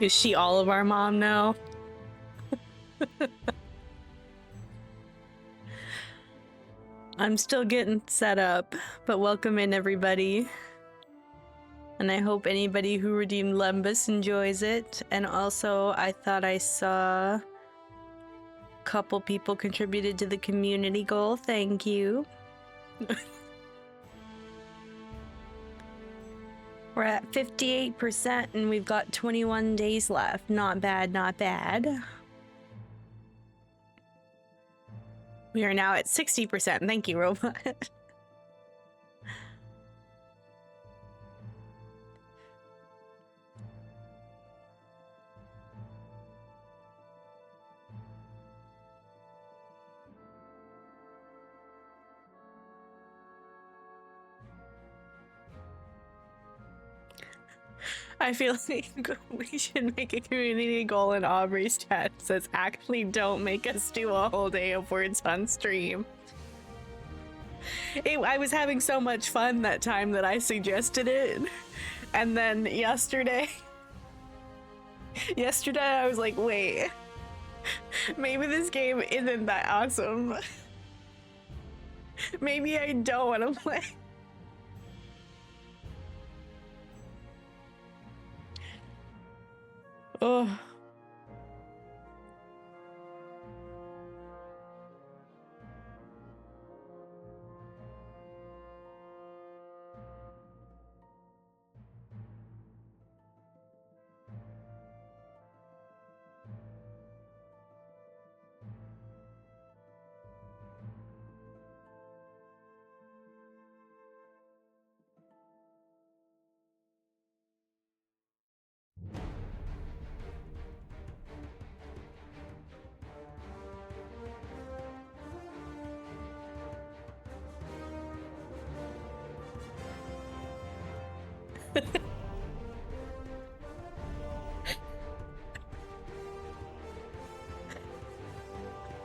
Is she all of our mom now? I'm still getting set up, but welcome in everybody. And I hope anybody who redeemed Lembus enjoys it. And also, I thought I saw a couple people contributed to the community goal. Thank you. We're at 58% and we've got 21 days left. Not bad, not bad. We are now at 60%. Thank you, Robot. I feel like we should make a community goal in Aubrey's chat that says, actually don't make us do a whole day of words on stream. I was having so much fun that time that I suggested it. And then yesterday I was like, wait, maybe this game isn't that awesome. Maybe I don't want to play. Oh.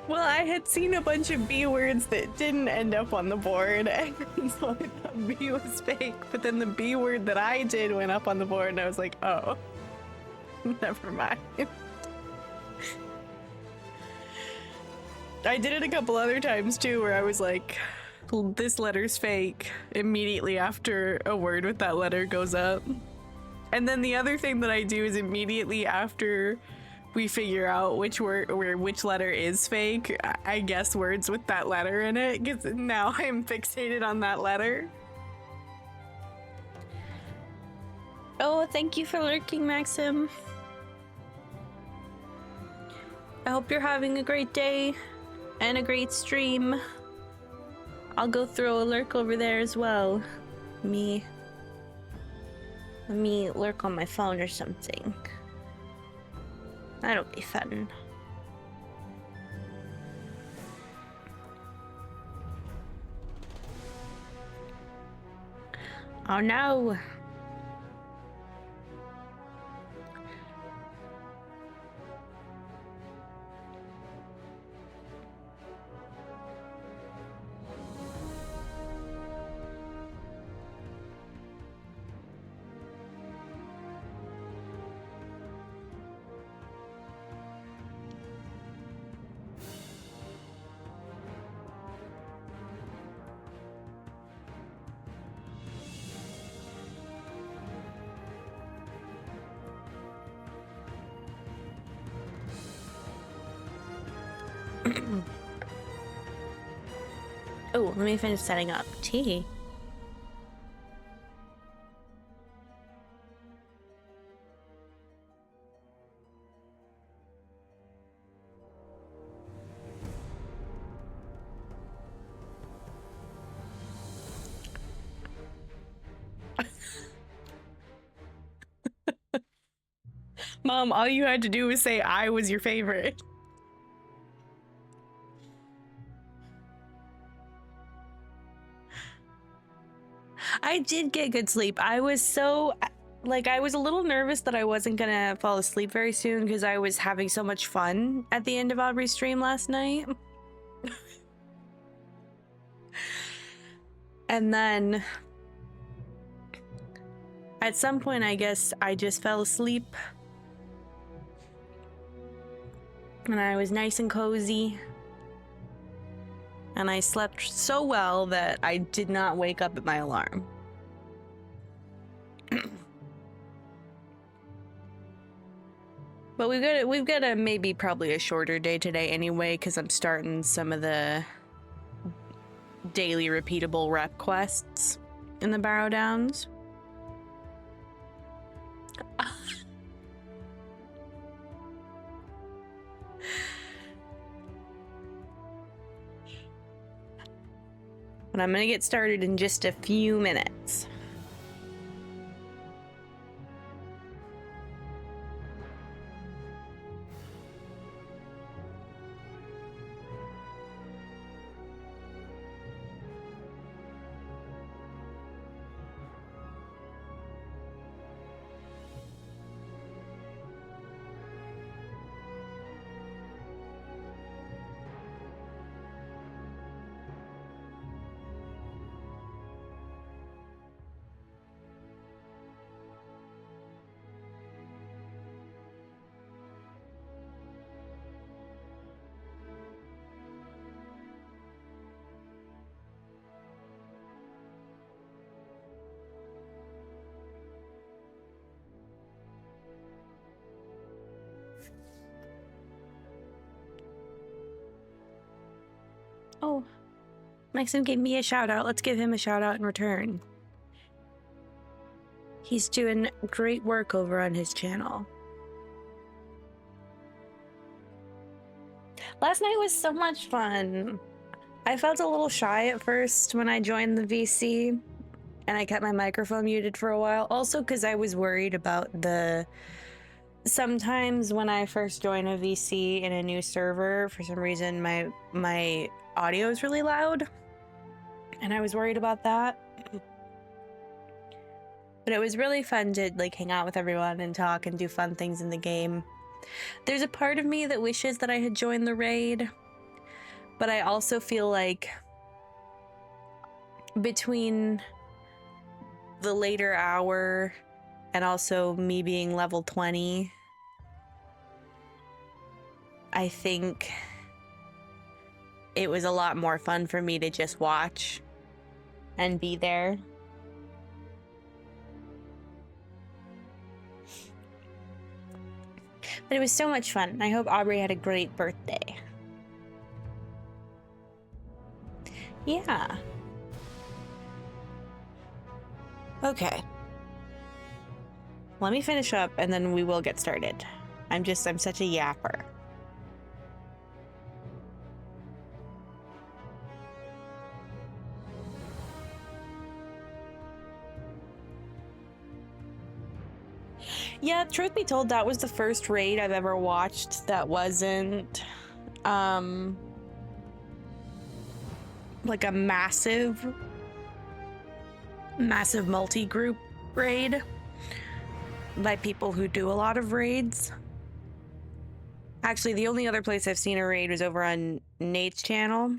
Well, I had seen a bunch of B words that didn't end up on the board, and so I thought B was fake, but then the B word that I did went up on the board, and I was like, oh, never mind. I did it a couple other times too, where I was like, this letter's fake, immediately after a word with that letter goes up. And then the other thing that I do is immediately after we figure out which word or which letter is fake, I guess words with that letter in it, because now I'm fixated on that letter. Oh, thank you for lurking, Maxim. I hope you're having a great day and a great stream. I'll go throw a lurk over there as well. Let me lurk on my phone or something. That'll be fun. Oh no! Oh, let me finish setting up tea. Mom, all you had to do was say I was your favorite. I did get good sleep. I was so, like, I was a little nervous that I wasn't gonna fall asleep very soon because I was having so much fun at the end of Aubrey's stream last night. And then at some point, I guess I just fell asleep And I was nice and cozy. And I slept so well that I did not wake up at my alarm. But we've got a maybe probably a shorter day today anyway, because I'm starting some of the daily repeatable rep quests in the Barrow Downs. But I'm gonna get started in just a few minutes. Oh, Maxim gave me a shout out. Let's give him a shout out in return. He's doing great work over on his channel. Last night was so much fun. I felt a little shy at first when I joined the VC, and I kept my microphone muted for a while. Also because I was worried about sometimes when I first join a VC in a new server, for some reason my audio is really loud, and I was worried about that. But it was really fun to like hang out with everyone and talk and do fun things in the game. There's a part of me that wishes that I had joined the raid, but I also feel like between the later hour and also me being level 20, I think it was a lot more fun for me to just watch and be there. But it was so much fun. I hope Aubrey had a great birthday. Yeah. Okay. Let me finish up and then we will get started. I'm such a yapper. Yeah, truth be told, that was the first raid I've ever watched that wasn't like a massive multi-group raid by people who do a lot of raids. Actually, the only other place I've seen a raid was over on Nate's channel.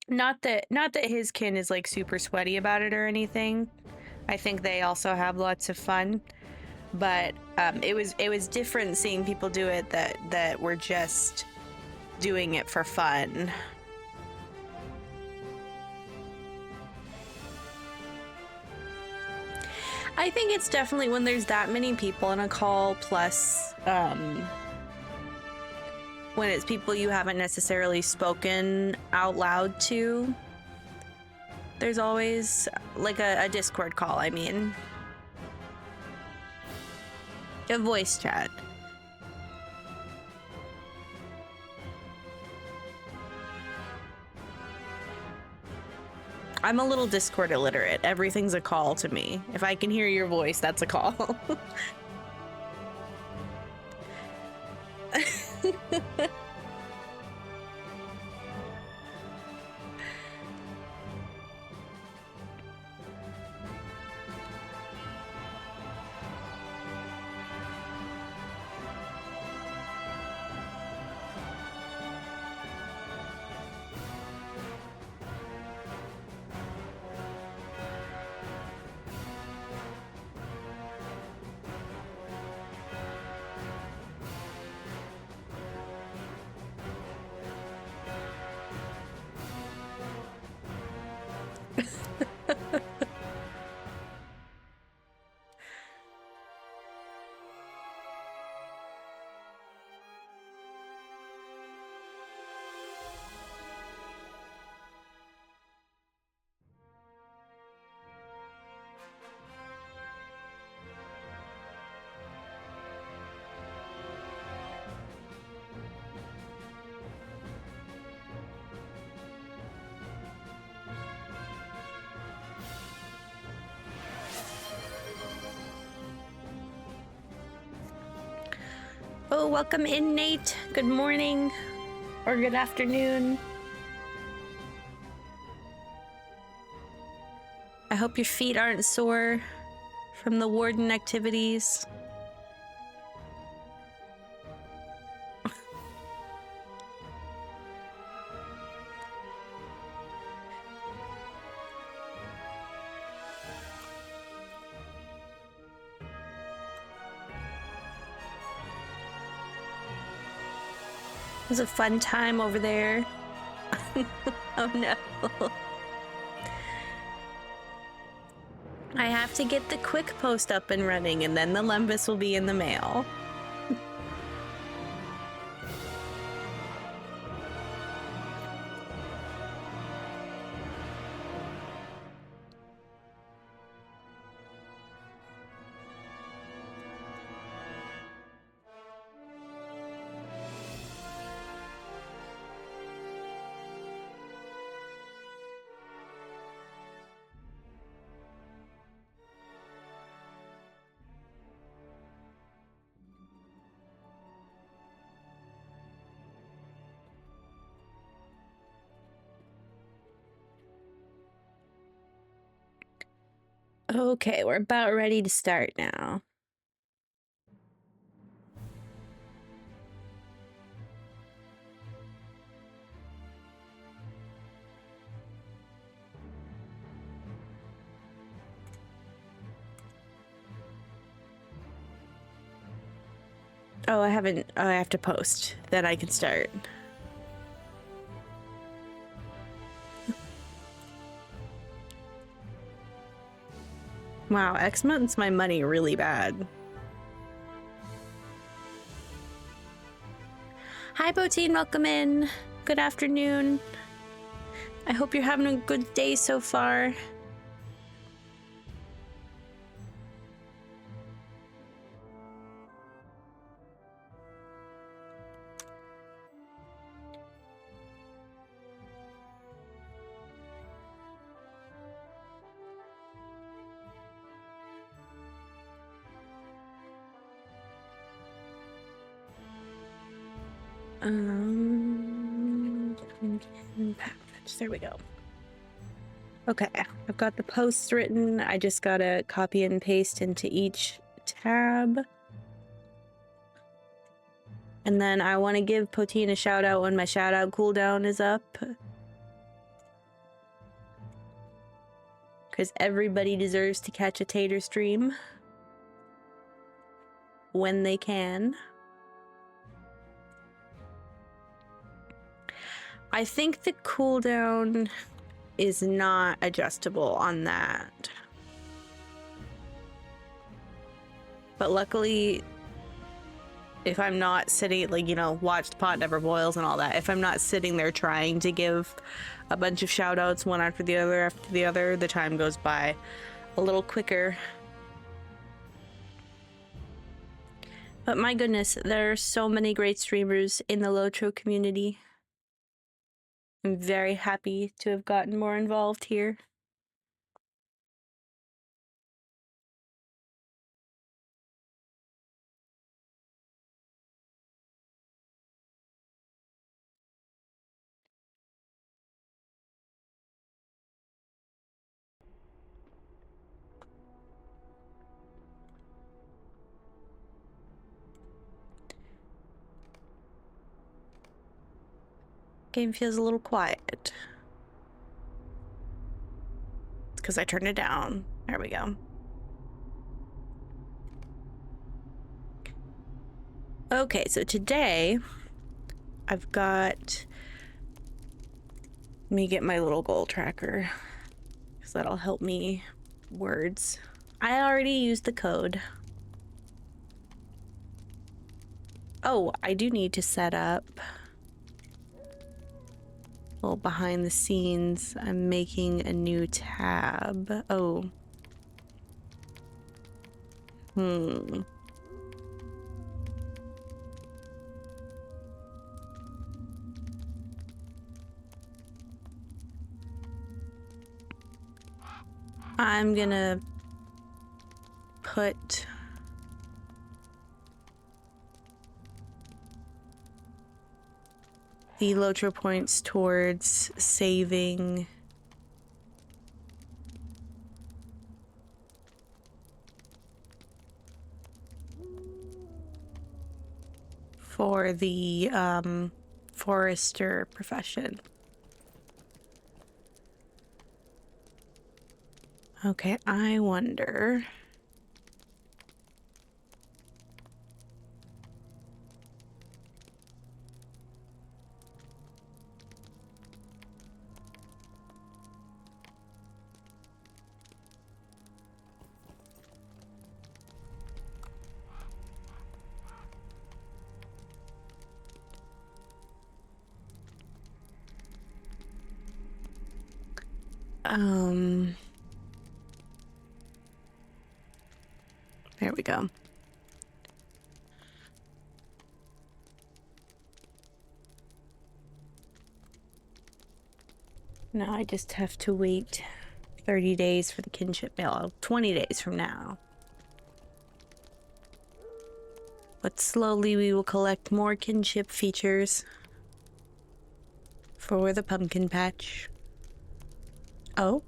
Not that his kin is like super sweaty about it or anything. I think they also have lots of fun. But it was different seeing people do it that were just doing it for fun. I think it's definitely when there's that many people in a call, plus when it's people you haven't necessarily spoken out loud to. There's always like a Discord call, I mean. A voice chat. I'm a little Discord illiterate. Everything's a call to me. If I can hear your voice, that's a call. Oh, welcome in, Nate. Good morning or good afternoon. I hope your feet aren't sore from the warden activities. It was a fun time over there. Oh no. I have to get the quick post up and running, and then the Lumbus will be in the mail. Okay, we're about ready to start now. Oh, I haven't. Oh, I have to post. Then I can start. Wow, X months my money really bad. Hi, Botine, welcome in. Good afternoon. I hope you're having a good day so far. There we go. Okay, I've got the posts written. I just gotta copy and paste into each tab. And then I want to give Potine a shout out when my shout out cooldown is up. Because everybody deserves to catch a tater stream when they can. I think the cooldown is not adjustable on that. But luckily, if I'm not sitting, like, you know, watch the pot never boils and all that, if I'm not sitting there trying to give a bunch of shout outs one after the other, the time goes by a little quicker. But my goodness, there are so many great streamers in the Lotro community. I'm very happy to have gotten more involved here. Game feels a little quiet. It's because I turned it down. There we go. Okay, so today I've got... Let me get my little goal tracker. because that'll help me words. I already used the code. Oh, I do need to set up. Well, behind the scenes, I'm making a new tab. Oh. I'm gonna put the Lotro points towards saving for the forester profession. Okay, I wonder. There we go. Now I just have to wait 30 days for the kinship mail. 20 days from now. But slowly we will collect more kinship features for the pumpkin patch. Oh?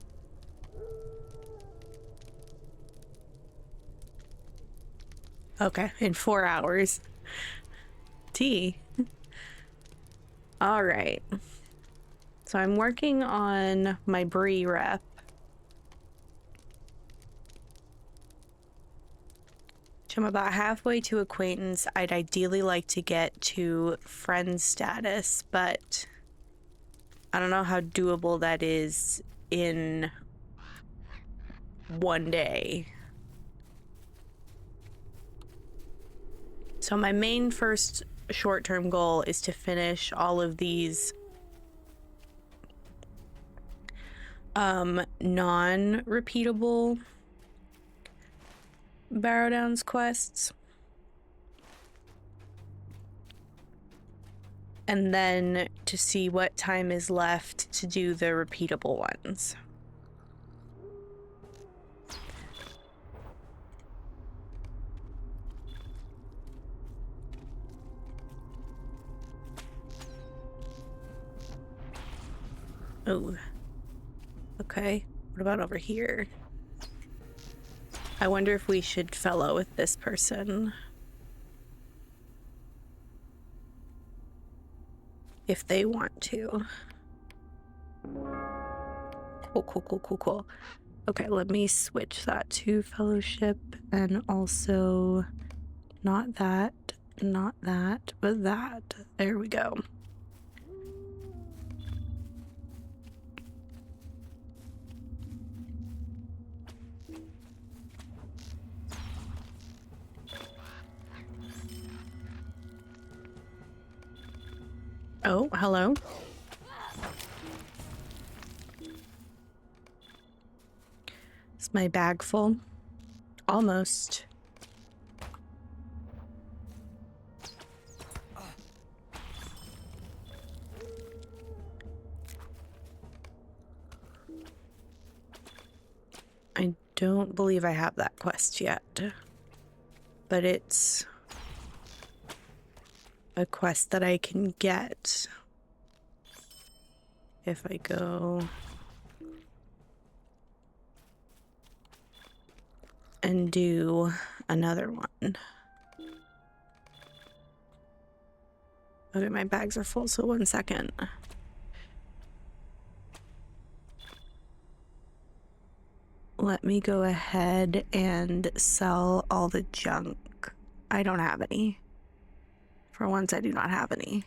Okay, in 4 hours. Tea. All right. So I'm working on my Brie rep. Which I'm about halfway to acquaintance. I'd ideally like to get to friend status, but I don't know how doable that is in one day. So my main first short-term goal is to finish all of these non-repeatable Barrow Downs quests. And then to see what time is left to do the repeatable ones. Oh, okay. What about over here? I wonder if we should fellow with this person. If they want to. Cool. Okay, let me switch that to fellowship and also not that, but that. There we go. Oh, hello. Is my bag full? Almost. I don't believe I have that quest yet, but it's a quest that I can get if I go and do another one. Okay, my bags are full, so 1 second. Let me go ahead and sell all the junk. I don't have any. For once, I do not have any.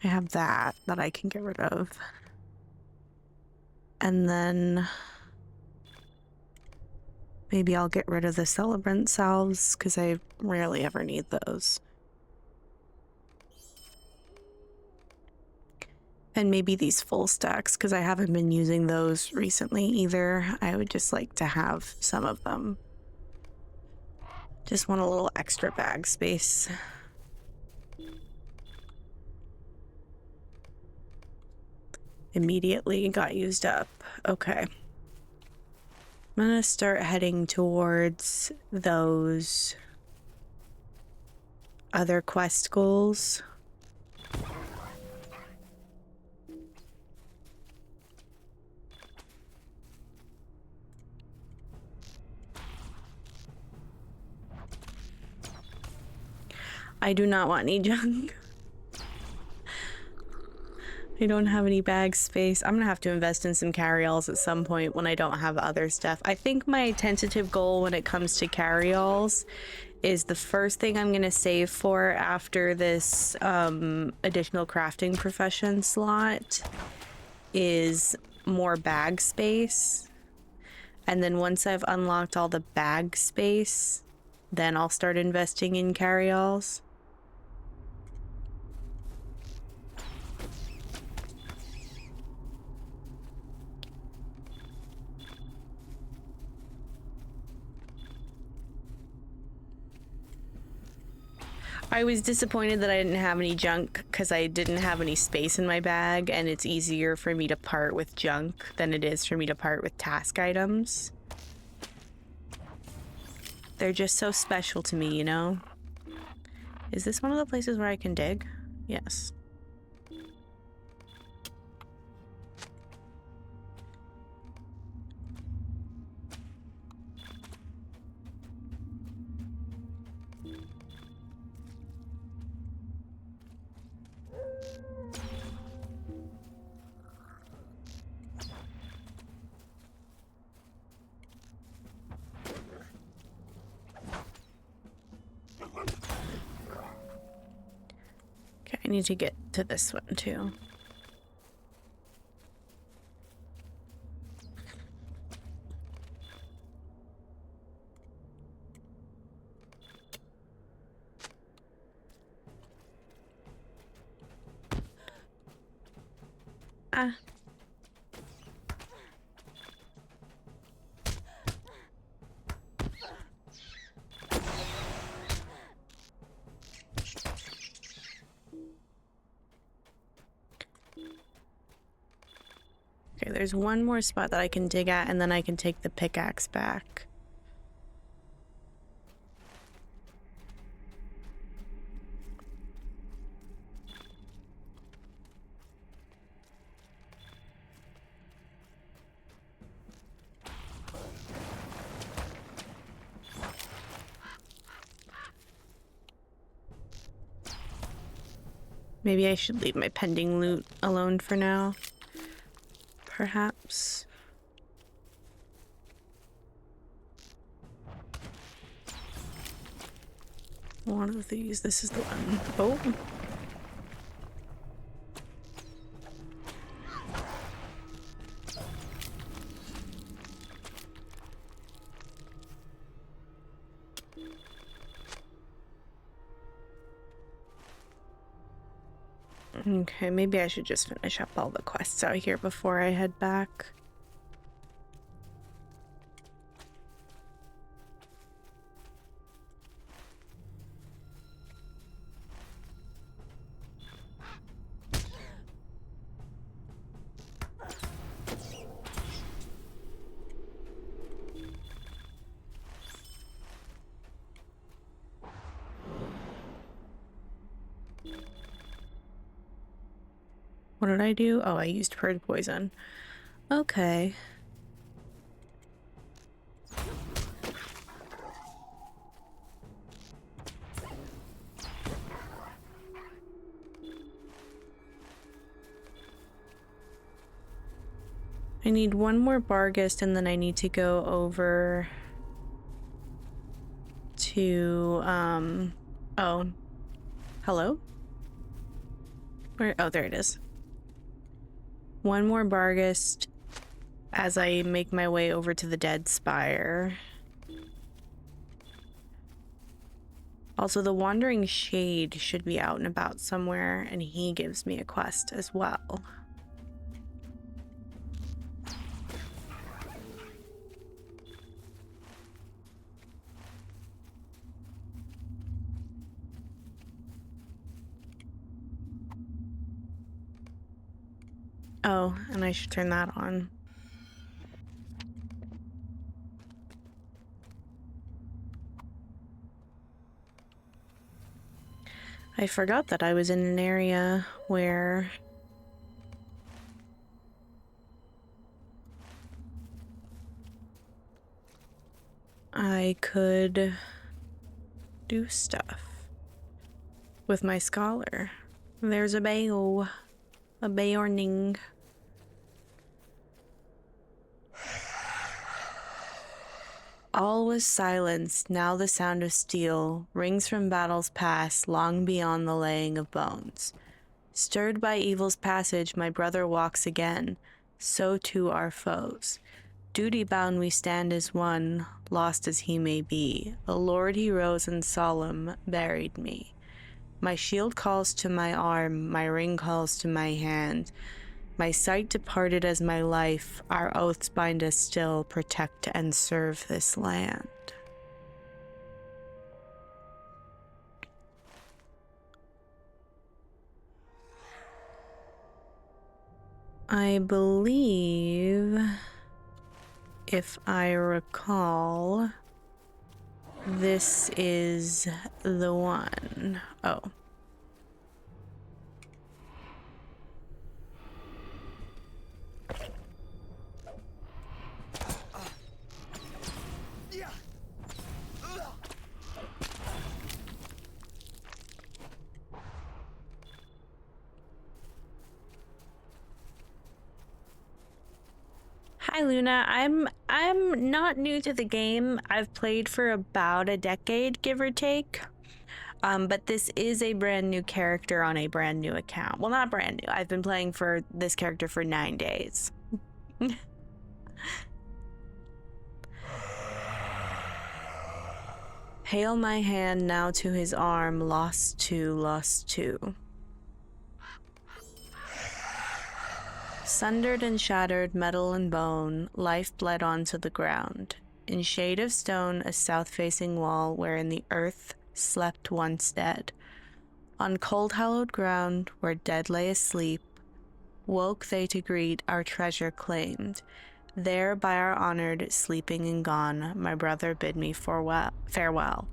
I have that I can get rid of. And then maybe I'll get rid of the celebrant salves because I rarely ever need those. And maybe these full stacks because I haven't been using those recently either. I would just like to have some of them. Just want a little extra bag space. Immediately got used up. Okay. I'm gonna start heading towards those other quest goals. I do not want any junk. I don't have any bag space. I'm gonna have to invest in some carry-alls at some point when I don't have other stuff. I think my tentative goal when it comes to carry-alls is the first thing I'm gonna save for after this additional crafting profession slot is more bag space. And then once I've unlocked all the bag space, then I'll start investing in carry-alls. I was disappointed that I didn't have any junk because I didn't have any space in my bag, and it's easier for me to part with junk than it is for me to part with task items. They're just so special to me, you know? Is this one of the places where I can dig? Yes. Okay, I need to get to this one too. Ah. Okay, there's one more spot that I can dig at, and then I can take the pickaxe back. Maybe I should leave my pending loot alone for now. Perhaps. One of these. This is the one. Oh. Okay, maybe I should just finish up all the quests out here before I head back. What did I do? Oh, I used purge poison. Okay. I need one more Barghest, and then I need to go over to, oh. Hello? Where? Oh, there it is. One more Barghest, as I make my way over to the Dead Spire. Also, the Wandering Shade should be out and about somewhere, and he gives me a quest as well. Oh, and I should turn that on. I forgot that I was in an area where I could do stuff with my scholar. There's a Bayo, a Bayorning. All was silence, now the sound of steel rings from battles past, long beyond the laying of bones. Stirred by evil's passage, my brother walks again, so too our foes. Duty-bound we stand as one, lost as he may be. A lord he rose and solemn, buried me. My shield calls to my arm, my ring calls to my hand. My sight departed as my life, our oaths bind us still, protect and serve this land. I believe, if I recall, this is the one. Oh. Hi Luna, I'm not new to the game. I've played for about a decade, give or take. But this is a brand new character on a brand new account. Well, not brand new. I've been playing for this character for 9 days. Hail my hand now to his arm, lost two, lost two. Sundered and shattered, metal and bone, life bled onto the ground. In shade of stone, a south-facing wall wherein the earth slept once dead. On cold hallowed ground, where dead lay asleep, woke they to greet our treasure claimed. There by our honored, sleeping and gone, my brother bid me farewell.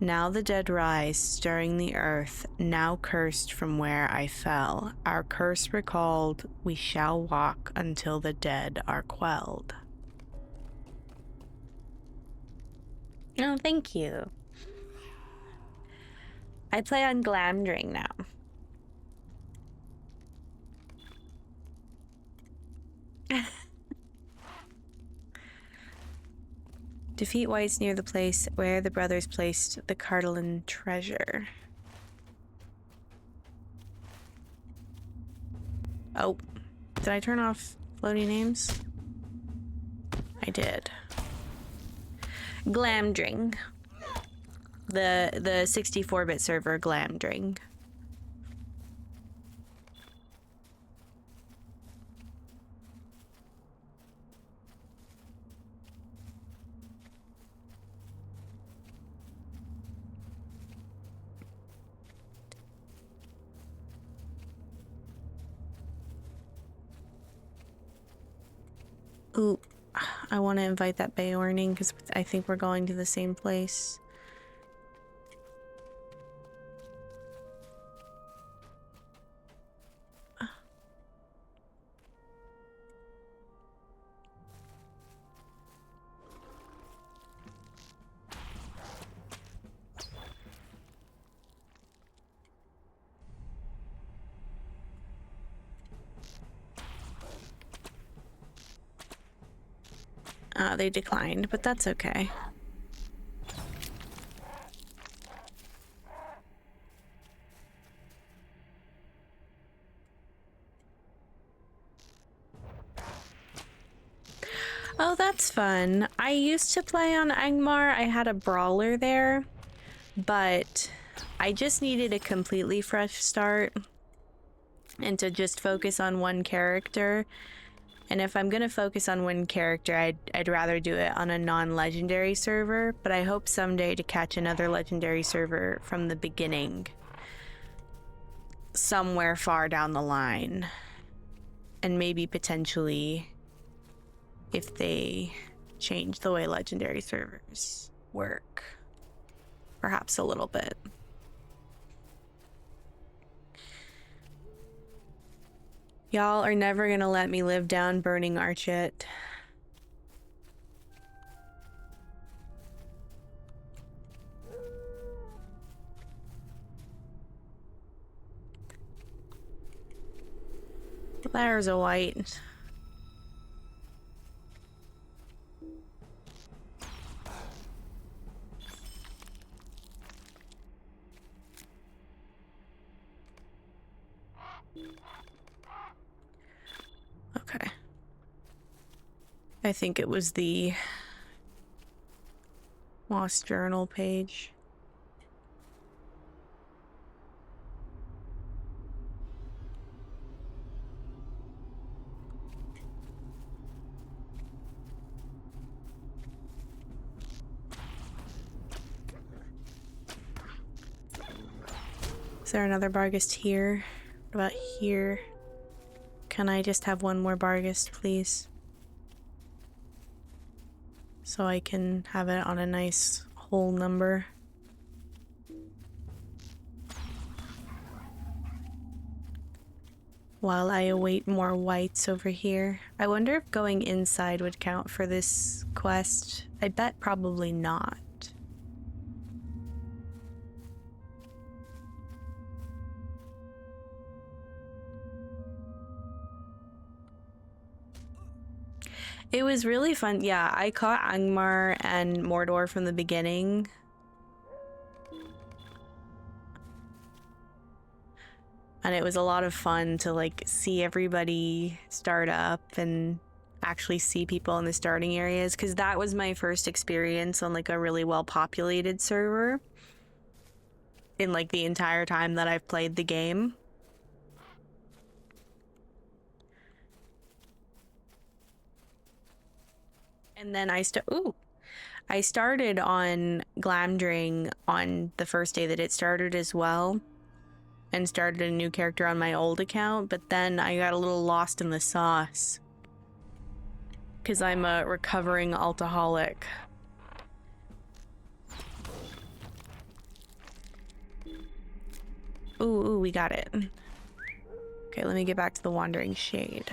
Now the dead rise, stirring the earth, now cursed from where I fell. Our curse recalled, we shall walk until the dead are quelled. Oh, thank you. I play on Glamdring now. Defeat whites near the place where the brothers placed the Cardolan treasure. Oh, did I turn off floating names? I did. Glamdring. The 64-bit server Glamdring. Ooh, I want to invite that Bayorning because I think we're going to the same place. They declined, but that's okay. Oh, that's fun. I used to play on Angmar. I had a brawler there, but I just needed a completely fresh start and to just focus on one character. And if I'm gonna focus on one character, I'd rather do it on a non-legendary server, but I hope someday to catch another legendary server from the beginning, somewhere far down the line. And maybe potentially, if they change the way legendary servers work, perhaps a little bit. Y'all are never gonna let me live down burning Archit. There's a white. Okay. I think it was the Lost Journal page. Is there another Barghest here? What about here? Can I just have one more Barghest, please? So I can have it on a nice whole number. While I await more whites over here. I wonder if going inside would count for this quest. I bet probably not. It was really fun. Yeah, I caught Angmar and Mordor from the beginning. And it was a lot of fun to like see everybody start up and actually see people in the starting areas, because that was my first experience on like a really well populated server in like the entire time that I've played the game. And then I started on Glamdring on the first day that it started as well, and started a new character on my old account, but then I got a little lost in the sauce because I'm a recovering alcoholic. Ooh, we got it. Okay, let me get back to the Wandering Shade.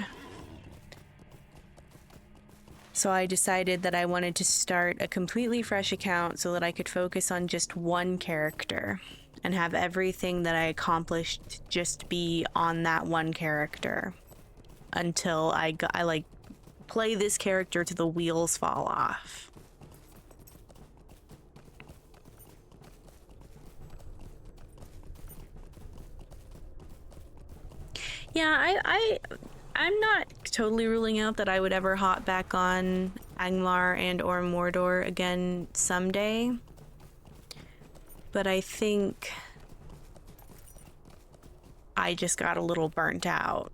So I decided that I wanted to start a completely fresh account so that I could focus on just one character and have everything that I accomplished just be on that one character until I like play this character to the wheels fall off. Yeah, I'm not totally ruling out that I would ever hop back on Angmar and or Mordor again someday. But I think I just got a little burnt out.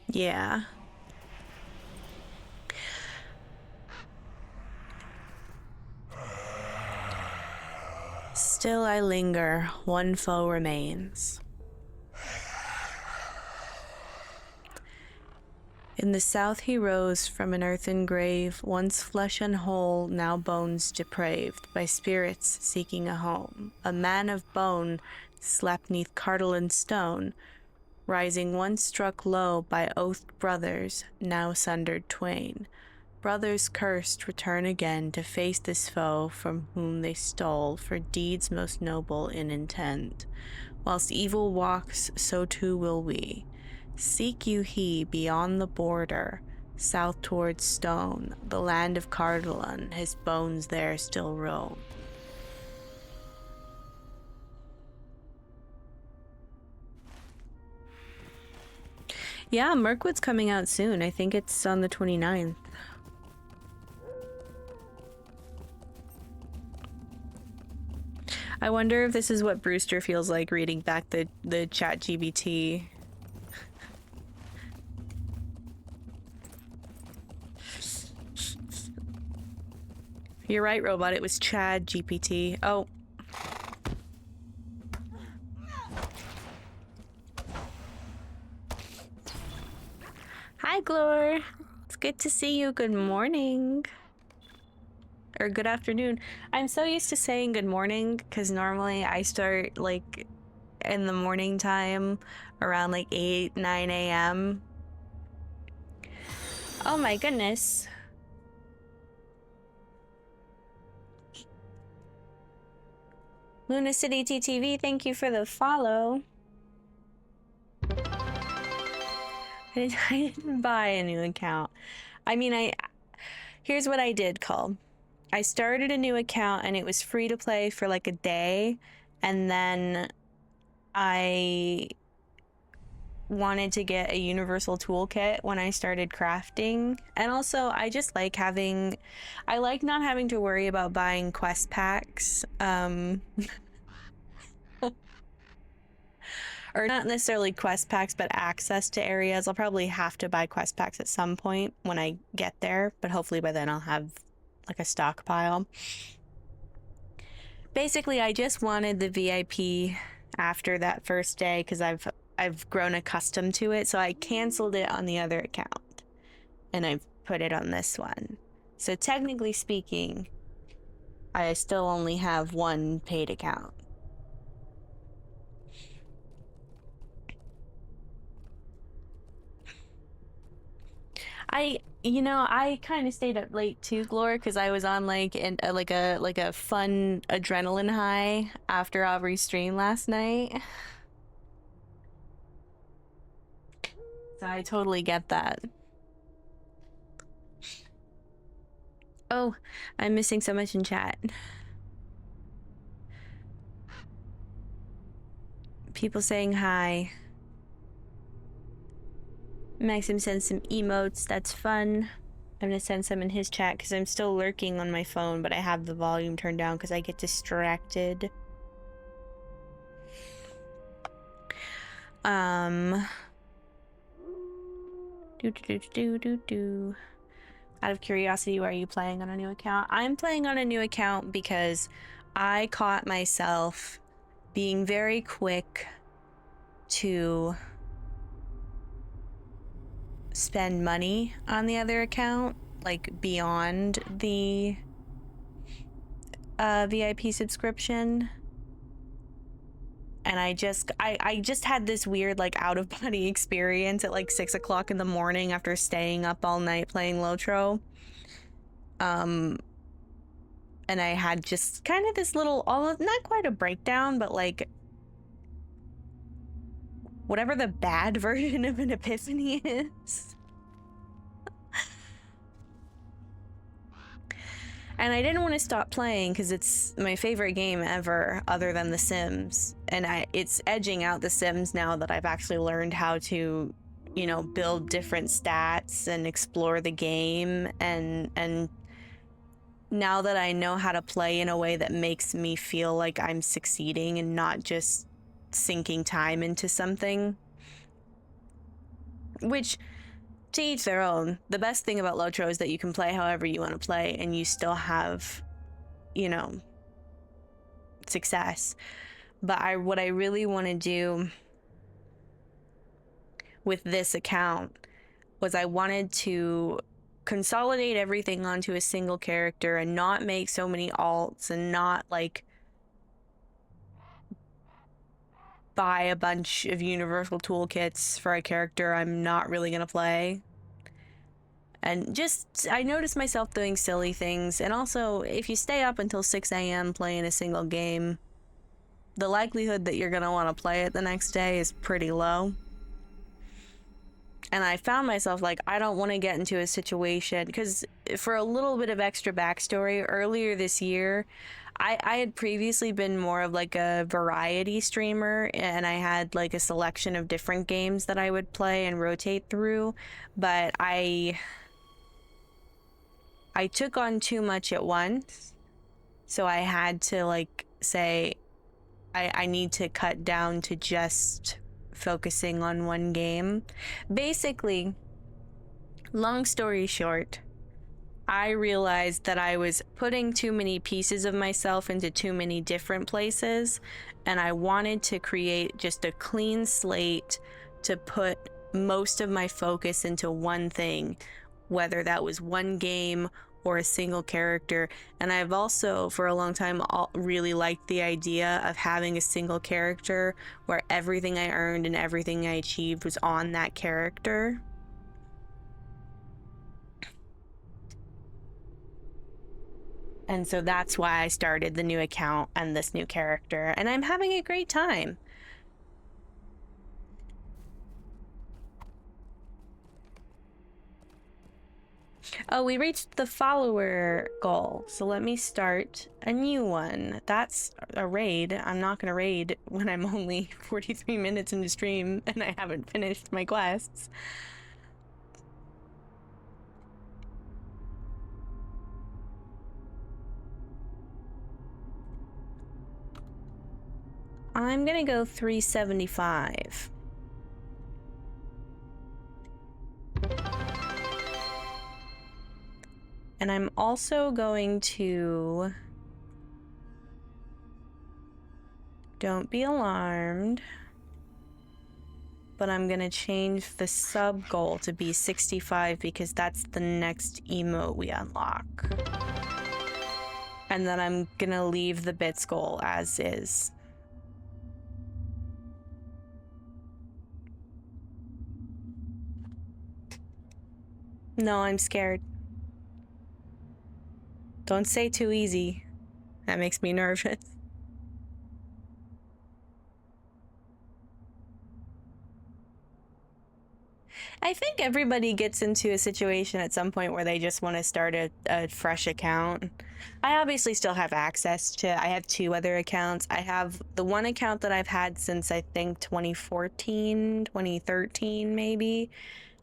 Yeah. Still I linger, one foe remains. In the south he rose from an earthen grave, once flesh and whole, now bones depraved, by spirits seeking a home. A man of bone slept neath cartle and stone, rising once struck low by oathed brothers, now sundered twain. Brothers cursed return again to face this foe from whom they stole for deeds most noble in intent. Whilst evil walks, so too will we. Seek you he beyond the border, south towards Stone, the land of Cardolan, his bones there still roam. Yeah, Mirkwood's coming out soon. I think it's on the 29th. I wonder if this is what Brewster feels like reading back the chat GBT. You're right, Robot. It was Chad GPT. Oh. Hi, Glor. It's good to see you. Good morning. Or good afternoon. I'm so used to saying good morning because normally I start like in the morning time around like 8, 9 a.m. Oh my goodness. Luna City TTV, thank you for the follow. I didn't buy a new account. I mean, here's what I did, Cole. I started a new account and it was free to play for like a day, and then I wanted to get a universal toolkit when I started crafting. And also I just like I like not having to worry about buying quest packs. Or not necessarily quest packs, but access to areas. I'll probably have to buy quest packs at some point when I get there, but hopefully by then I'll have like a stockpile. Basically, I just wanted the VIP after that first day because I've grown accustomed to it, so I canceled it on the other account and I've put it on this one. So technically speaking, I still only have one paid account. I kind of stayed up late too, Glor, because I was on like a fun adrenaline high after Aubrey's stream last night. So I totally get that. Oh, I'm missing so much in chat. People saying hi. Maxim sends some emotes. That's fun. I'm gonna send some in his chat because I'm still lurking on my phone, but I have the volume turned down because I get distracted. Out of curiosity, why are you playing on a new account? I'm playing on a new account because I caught myself being very quick to spend money on the other account, like beyond the VIP subscription. And I just had this weird like out of body experience at like 6 o'clock in the morning after staying up all night playing Lotro. And I had just kind of this little, not quite a breakdown, but like whatever the bad version of an epiphany is. And I didn't want to stop playing because it's my favorite game ever other than The Sims. And it's edging out The Sims now that I've actually learned how to, build different stats and explore the game. And now that I know how to play in a way that makes me feel like I'm succeeding and not just sinking time into something. Which, to each their own. The best thing about Lotro is that you can play however you want to play and you still have, success. But what I really want to do with this account was I wanted to consolidate everything onto a single character and not make so many alts and not like buy a bunch of universal toolkits for a character I'm not really gonna play. And just, I noticed myself doing silly things. And also, if you stay up until 6 a.m. playing a single game, the likelihood that you're gonna want to play it the next day is pretty low. And I found myself like, I don't want to get into a situation, because for a little bit of extra backstory, earlier this year, I had previously been more of like a variety streamer, and I had like a selection of different games that I would play and rotate through, but I took on too much at once. So I had to like say, I need to cut down to just focusing on one game. Basically, long story short, I realized that I was putting too many pieces of myself into too many different places, and I wanted to create just a clean slate to put most of my focus into one thing, whether that was one game or a single character. And I've also, for a long time, really liked the idea of having a single character where everything I earned and everything I achieved was on that character. And so that's why I started the new account and this new character, and I'm having a great time. Oh, we reached the follower goal, so let me start a new one. That's a raid. I'm not gonna raid when I'm only 43 minutes into stream and I haven't finished my quests. I'm gonna go 375. And I'm also going to... Don't be alarmed. But I'm gonna change the sub goal to be 65 because that's the next emote we unlock. And then I'm gonna leave the bits goal as is. No, I'm scared. Don't say too easy. That makes me nervous. I think everybody gets into a situation at some point where they just want to start a fresh account. I obviously still have access to, I have 2 other accounts. I have the one account that I've had since I think 2014, 2013 maybe.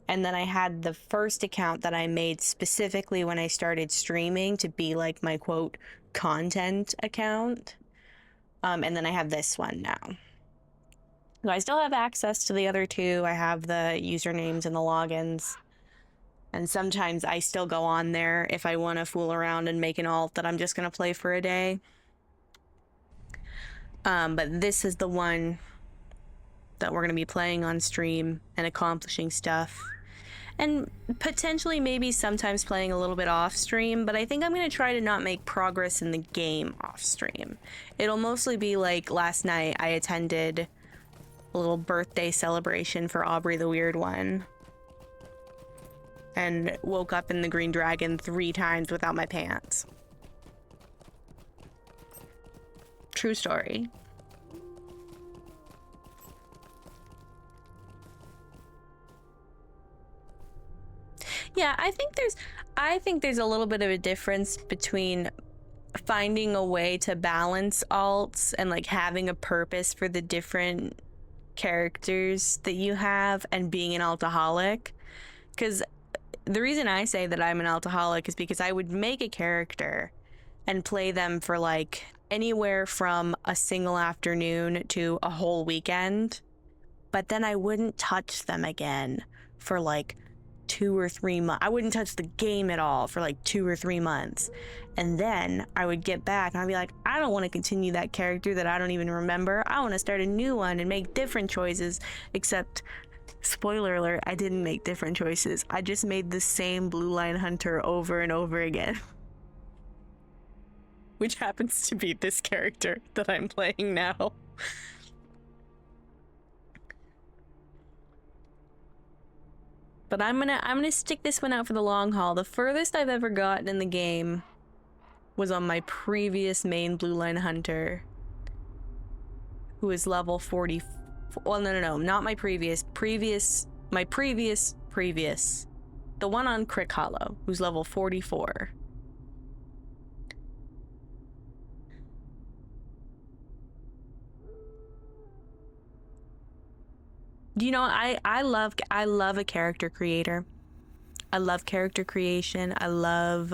And then I had the first account that I made specifically when I started streaming to be like my quote content account. And then I have this one now. So I still have access to the other 2. I have the usernames and the logins. And sometimes I still go on there if I want to fool around and make an alt that I'm just going to play for a day. But this is the one that we're going to be playing on stream and accomplishing stuff. And potentially maybe sometimes playing a little bit off stream, but I think I'm going to try to not make progress in the game off stream. It'll mostly be like last night I attended a little birthday celebration for Aubrey the Weird One. And woke up in the Green Dragon 3 times without my pants. True story. Yeah, I think there's a little bit of a difference between finding a way to balance alts and like having a purpose for the different characters that you have and being an altaholic. Because the reason I say that I'm an altaholic is because I would make a character and play them for like anywhere from a single afternoon to a whole weekend, but then I wouldn't touch them again for like 2 or 3 months. I wouldn't touch the game at all for like 2 or 3 months. And then I would get back and I'd be like, I don't want to continue that character that I don't even remember. I want to start a new one and make different choices. Except, spoiler alert, I didn't make different choices. I just made the same Blue Line Hunter over and over again. Which happens to be this character that I'm playing now. But I'm gonna stick this one out for the long haul. The furthest I've ever gotten in the game was on my previous main Blue Line Hunter, who is level 40. Well, no, not my previous my previous, the one on Crick Hollow, who's level 44. You know, I love a character creator. I love character creation. I love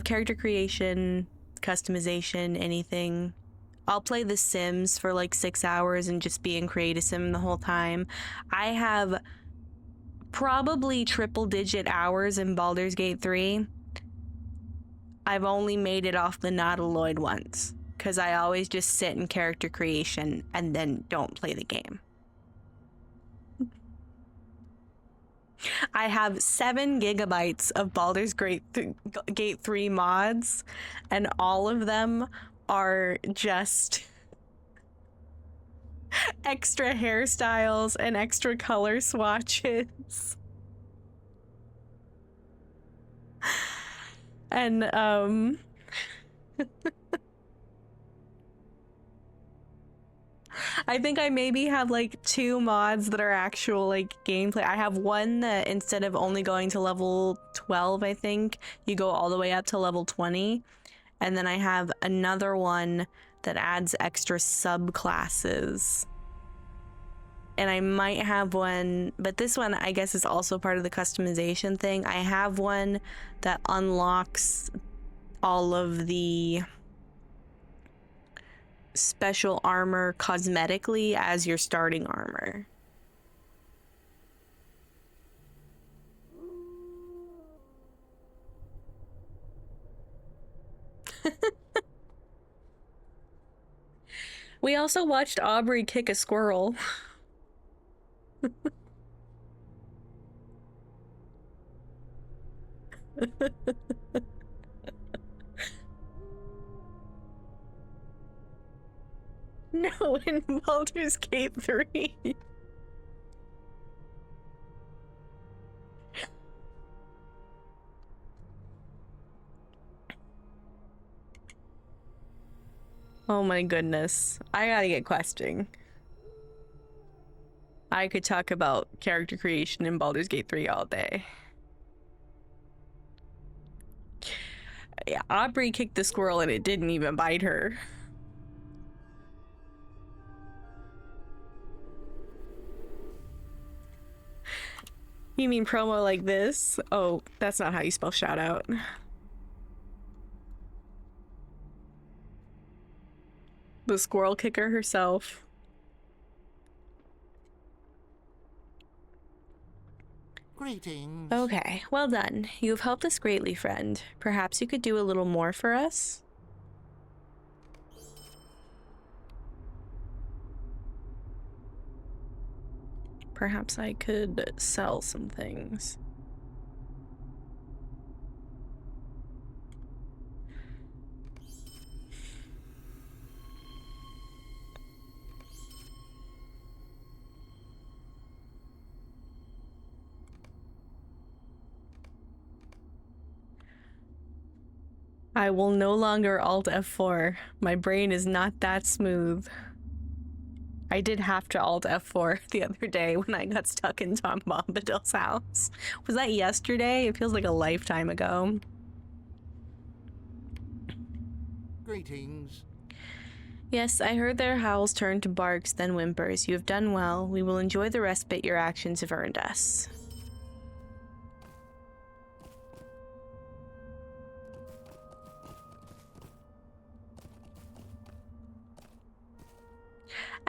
character creation, customization, anything. I'll play The Sims for like 6 hours and just be in Create a Sim the whole time. I have probably triple-digit hours in Baldur's Gate 3. I've only made it off the Nautiloid once, because I always just sit in character creation and then don't play the game. I have 7 gigabytes of Baldur's Gate 3 mods, and all of them are just extra hairstyles and extra color swatches. And I think I maybe have like 2 mods that are actual like gameplay. I have one that instead of only going to level 12, I think, you go all the way up to level 20. And then I have another one that adds extra subclasses. And I might have one, but this one I guess is also part of the customization thing. I have one that unlocks all of the special armor cosmetically as your starting armor. We also watched Aubrey kick a squirrel. No, in Baldur's Gate 3. Oh my goodness. I gotta get questing. I could talk about character creation in Baldur's Gate 3 all day. Yeah, Aubrey kicked the squirrel and it didn't even bite her. You mean promo like this? Oh, that's not how you spell shout out. The squirrel kicker herself. Greetings. Okay, well done. You have helped us greatly, friend. Perhaps you could do a little more for us? Perhaps I could sell some things. I will no longer Alt F4. My brain is not that smooth. I did have to Alt F4 the other day when I got stuck in Tom Bombadil's house. Was that yesterday? It feels like a lifetime ago. Greetings. Yes, I heard their howls turn to barks, then whimpers. You have done well. We will enjoy the respite your actions have earned us.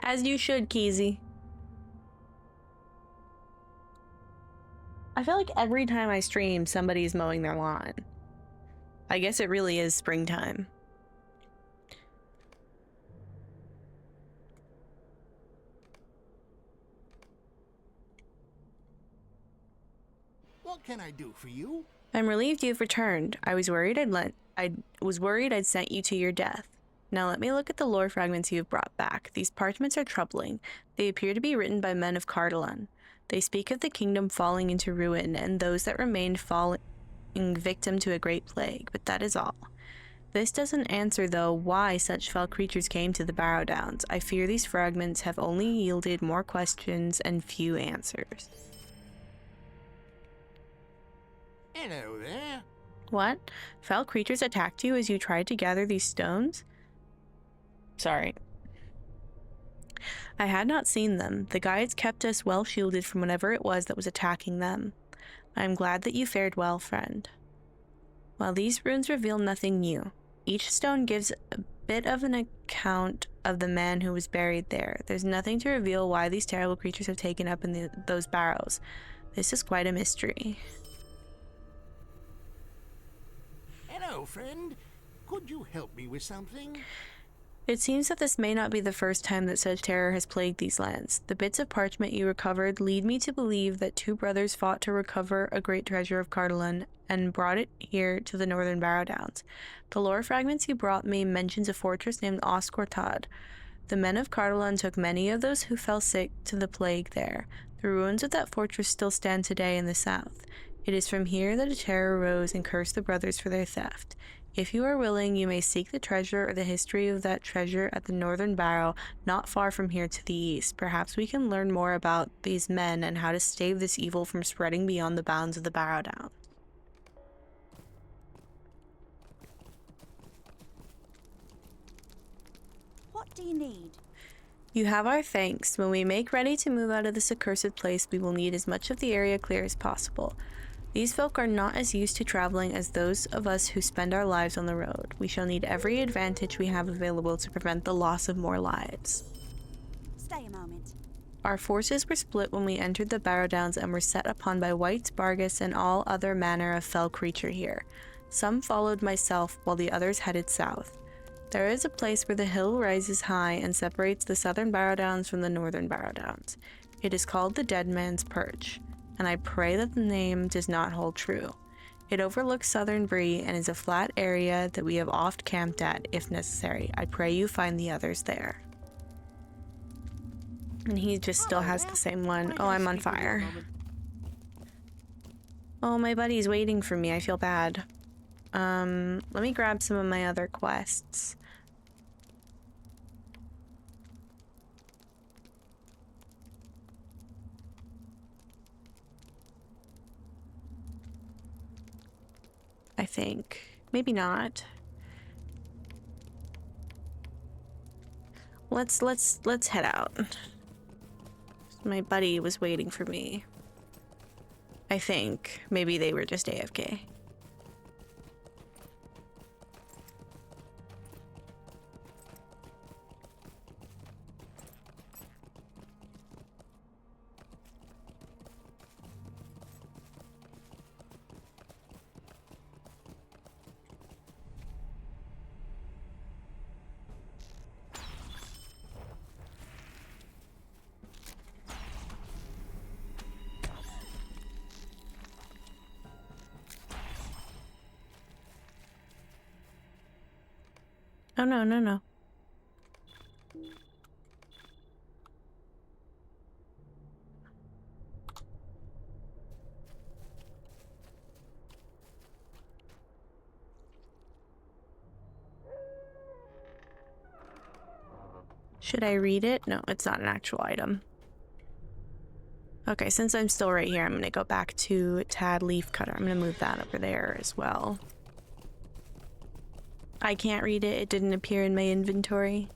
As you should, Keezy. I feel like every time I stream, somebody's mowing their lawn. I guess it really is springtime. What can I do for you? I'm relieved you've returned. I was worried I'd sent you to your death. Now let me look at the lore fragments you have brought back. These parchments are troubling. They appear to be written by men of Cardolan. They speak of the kingdom falling into ruin and those that remained falling victim to a great plague, but that is all. This doesn't answer, though, why such fell creatures came to the Barrow Downs. I fear these fragments have only yielded more questions and few answers. Hello there. What? Fell creatures attacked you as you tried to gather these stones? Sorry. I had not seen them. The guides kept us well shielded from whatever it was that was attacking them. I am glad that you fared well, friend. While these runes reveal nothing new, each stone gives a bit of an account of the man who was buried there. There's nothing to reveal why these terrible creatures have taken up in those barrows. This is quite a mystery. Hello, friend. Could you help me with something? It seems that this may not be the first time that such terror has plagued these lands. The bits of parchment you recovered lead me to believe that two brothers fought to recover a great treasure of Cardolan and brought it here to the northern Barrow Downs. The lore fragments you brought me mentions a fortress named Oscortad. The men of Cardolan took many of those who fell sick to the plague there. The ruins of that fortress still stand today in the south. It is from here that a terror rose and cursed the brothers for their theft. If you are willing, you may seek the treasure or the history of that treasure at the northern Barrow, not far from here to the east. Perhaps we can learn more about these men and how to stave this evil from spreading beyond the bounds of the Barrow Downs. What do you need? You have our thanks. When we make ready to move out of this accursed place, we will need as much of the area clear as possible. These folk are not as used to traveling as those of us who spend our lives on the road. We shall need every advantage we have available to prevent the loss of more lives. Stay a moment. Our forces were split when we entered the Barrow Downs and were set upon by wights, bargus, and all other manner of fell creature here. Some followed myself, while the others headed south. There is a place where the hill rises high and separates the southern Barrow Downs from the northern Barrow Downs. It is called the Dead Man's Perch, and I pray that the name does not hold true. It overlooks southern Bree and is a flat area that we have oft camped at, if necessary. I pray you find the others there. And he just still has the same one. Oh, I'm on fire. Oh, my buddy's waiting for me. I feel bad. Let me grab some of my other quests. I think. Maybe not. Let's head out. My buddy was waiting for me. I think. Maybe they were just AFK. Oh, no, no, no. Should I read it? No, it's not an actual item. Okay, since I'm still right here, I'm going to go back to Tad Leafcutter. I'm going to move that over there as well. I can't read it. It didn't appear in my inventory.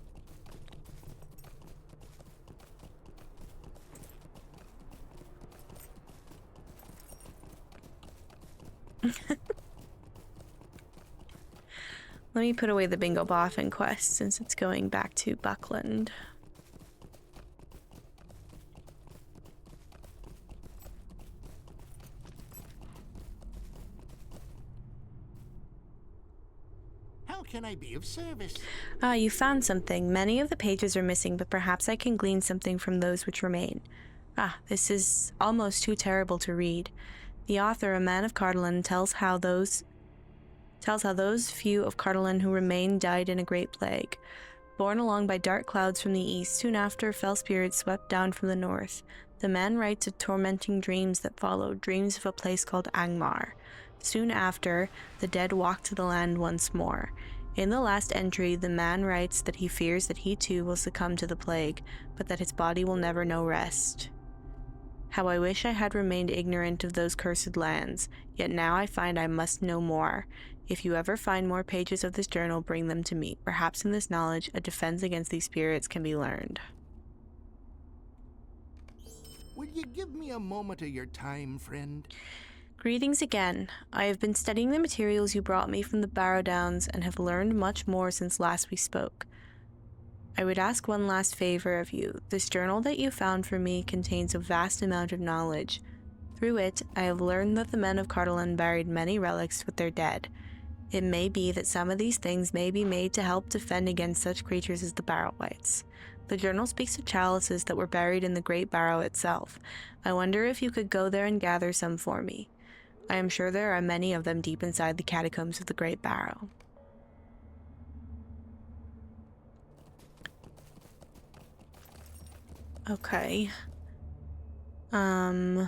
Let me put away the Bingo Boffin quest since it's going back to Buckland. How can I be of service? Ah, you found something. Many of the pages are missing, but perhaps I can glean something from those which remain. Ah, this is almost too terrible to read. The author, a man of Cardolan, tells how those few of Cardolan who remained died in a great plague. Borne along by dark clouds from the east, soon after fell spirits swept down from the north. The man writes of tormenting dreams that followed, dreams of a place called Angmar. Soon after, the dead walked to the land once more. In the last entry, the man writes that he fears that he too will succumb to the plague, but that his body will never know rest. How I wish I had remained ignorant of those cursed lands, yet now I find I must know more. If you ever find more pages of this journal, bring them to me. Perhaps in this knowledge, a defense against these spirits can be learned. Will you give me a moment of your time, friend? Greetings again. I have been studying the materials you brought me from the Barrow Downs and have learned much more since last we spoke. I would ask one last favor of you. This journal that you found for me contains a vast amount of knowledge. Through it, I have learned that the men of Cardolan buried many relics with their dead. It may be that some of these things may be made to help defend against such creatures as the Barrow-wights. The journal speaks of chalices that were buried in the Great Barrow itself. I wonder if you could go there and gather some for me. I am sure there are many of them deep inside the catacombs of the Great Barrow. Okay. I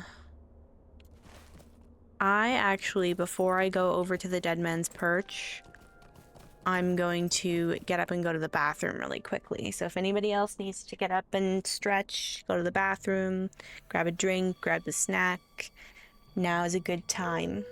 actually, before I go over to the Dead Man's Perch, I'm going to get up and go to the bathroom really quickly. So if anybody else needs to get up and stretch, go to the bathroom, grab a drink, grab a snack, now is a good time.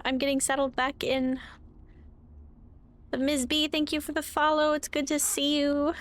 I'm getting settled back in. But Ms. B, thank you for the follow. It's good to see you.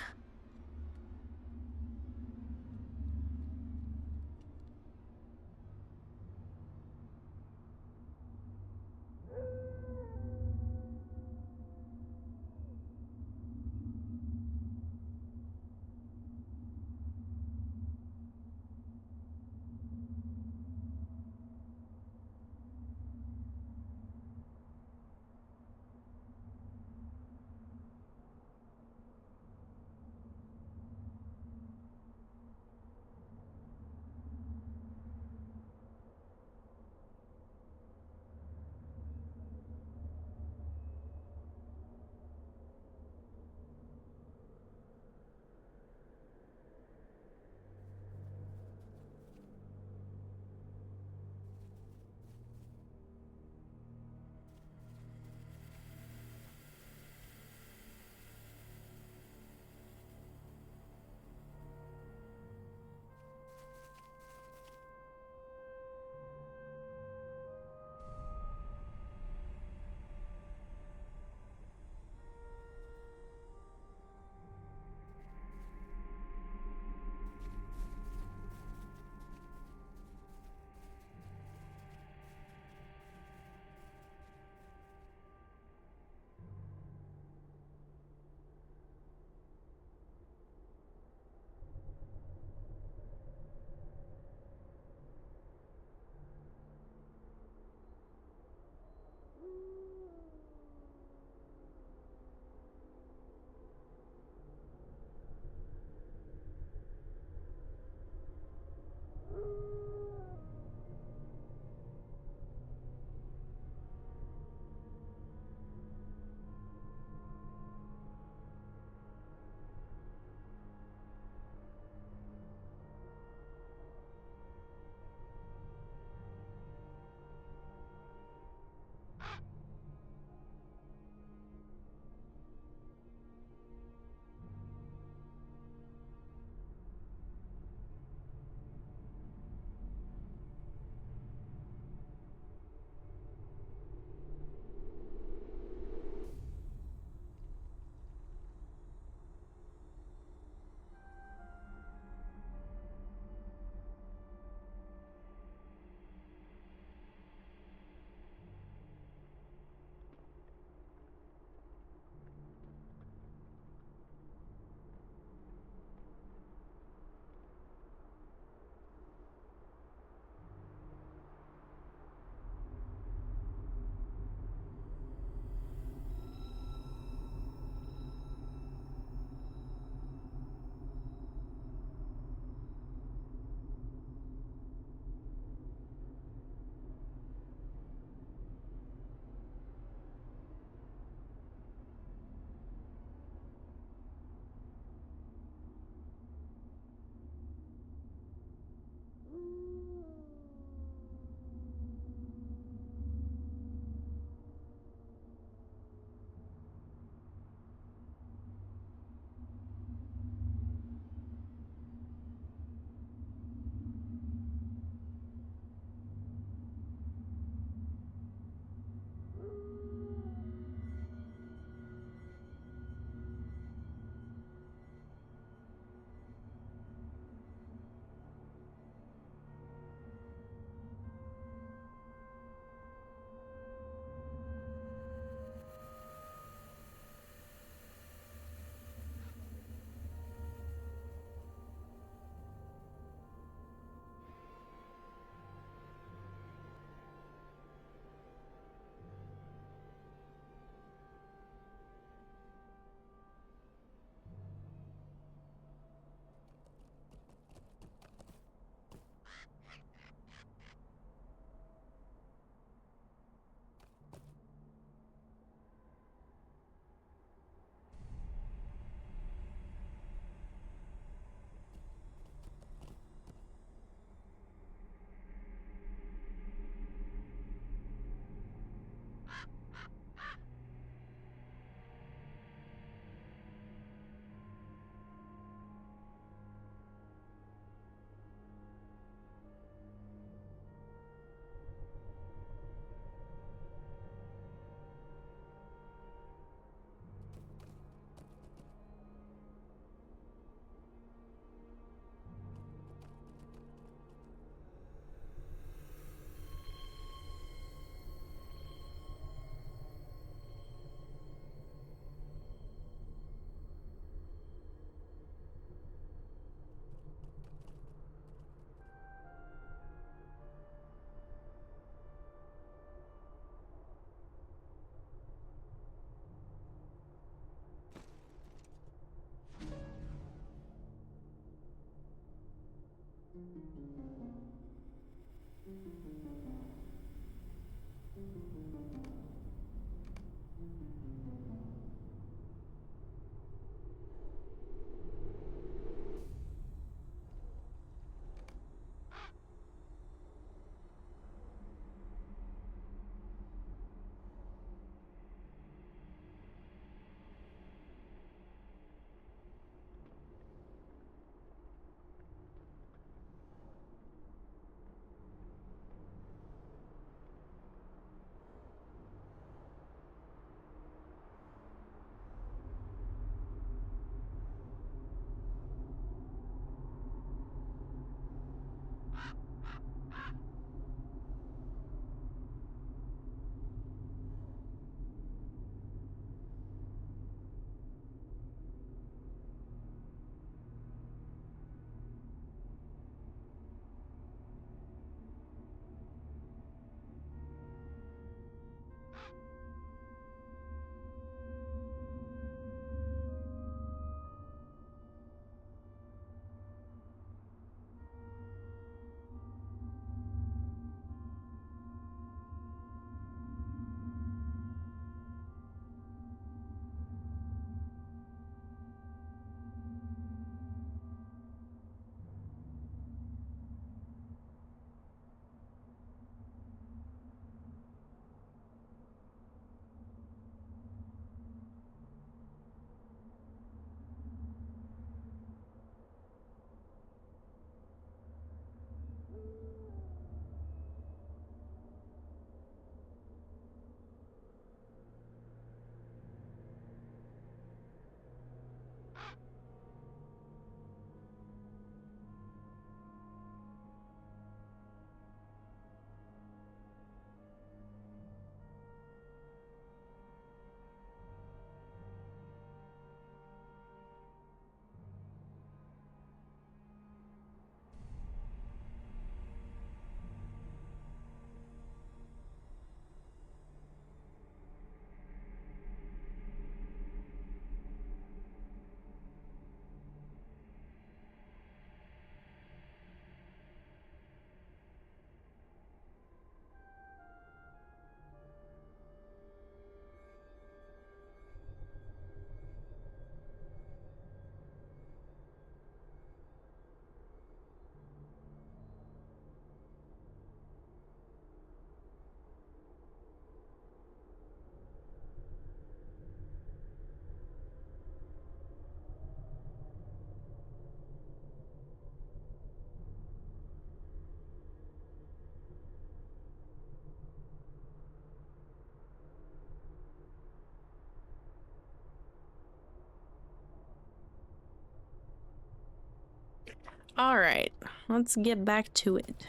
Alright, let's get back to it.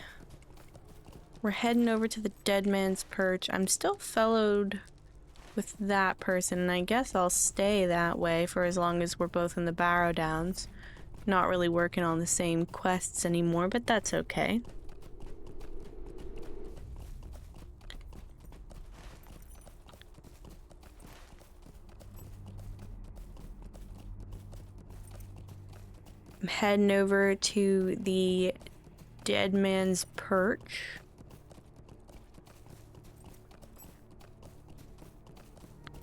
We're heading over to the Dead Man's Perch. I'm still fellowed with that person, and I guess I'll stay that way for as long as we're both in the Barrow Downs. Not really working on the same quests anymore, but that's okay. I'm heading over to the Dead Man's Perch.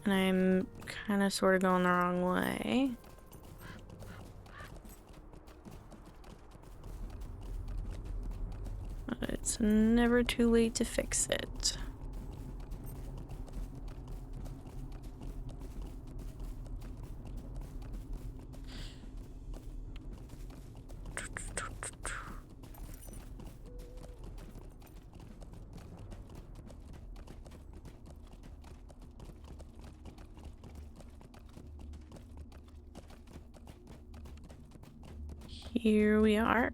And I'm kind of sort of going the wrong way. But it's never too late to fix it. Here we are.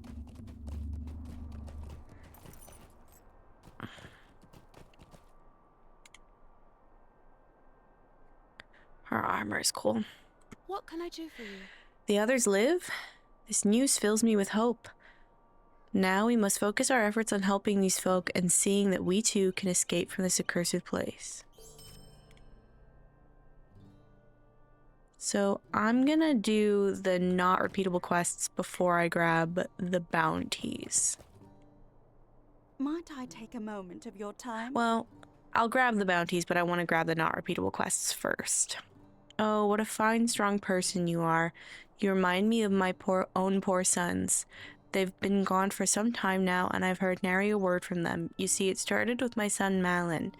Her armor is cool. What can I do for you? The others live? This news fills me with hope. Now we must focus our efforts on helping these folk and seeing that we too can escape from this accursed place. So I'm gonna do the not repeatable quests before I grab the bounties. Might I take a moment of your time? Well, I'll grab the bounties, but I want to grab the not repeatable quests first. Oh, what a fine, strong person you are. You remind me of my own poor sons. They've been gone for some time now, and I've heard nary a word from them. You see, it started with my son Malin.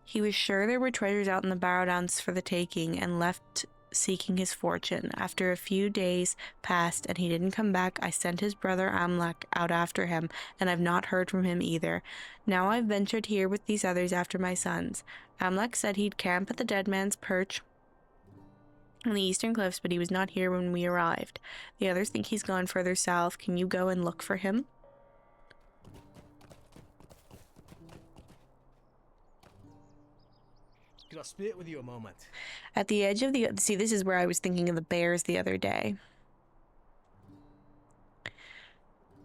He was sure there were treasures out in the Barrow Downs for the taking, and left seeking his fortune. After a few days passed and he didn't come back, I sent his brother Amlek out after him, and I've not heard from him either. Now I've ventured here with these others after my sons. Amlek said he'd camp at the Dead Man's Perch on the eastern cliffs, but he was not here when we arrived. The others think he's gone further south. Can you go and look for him? Could I spit with you a moment? At the edge of the... See, this is where I was thinking of the bears the other day.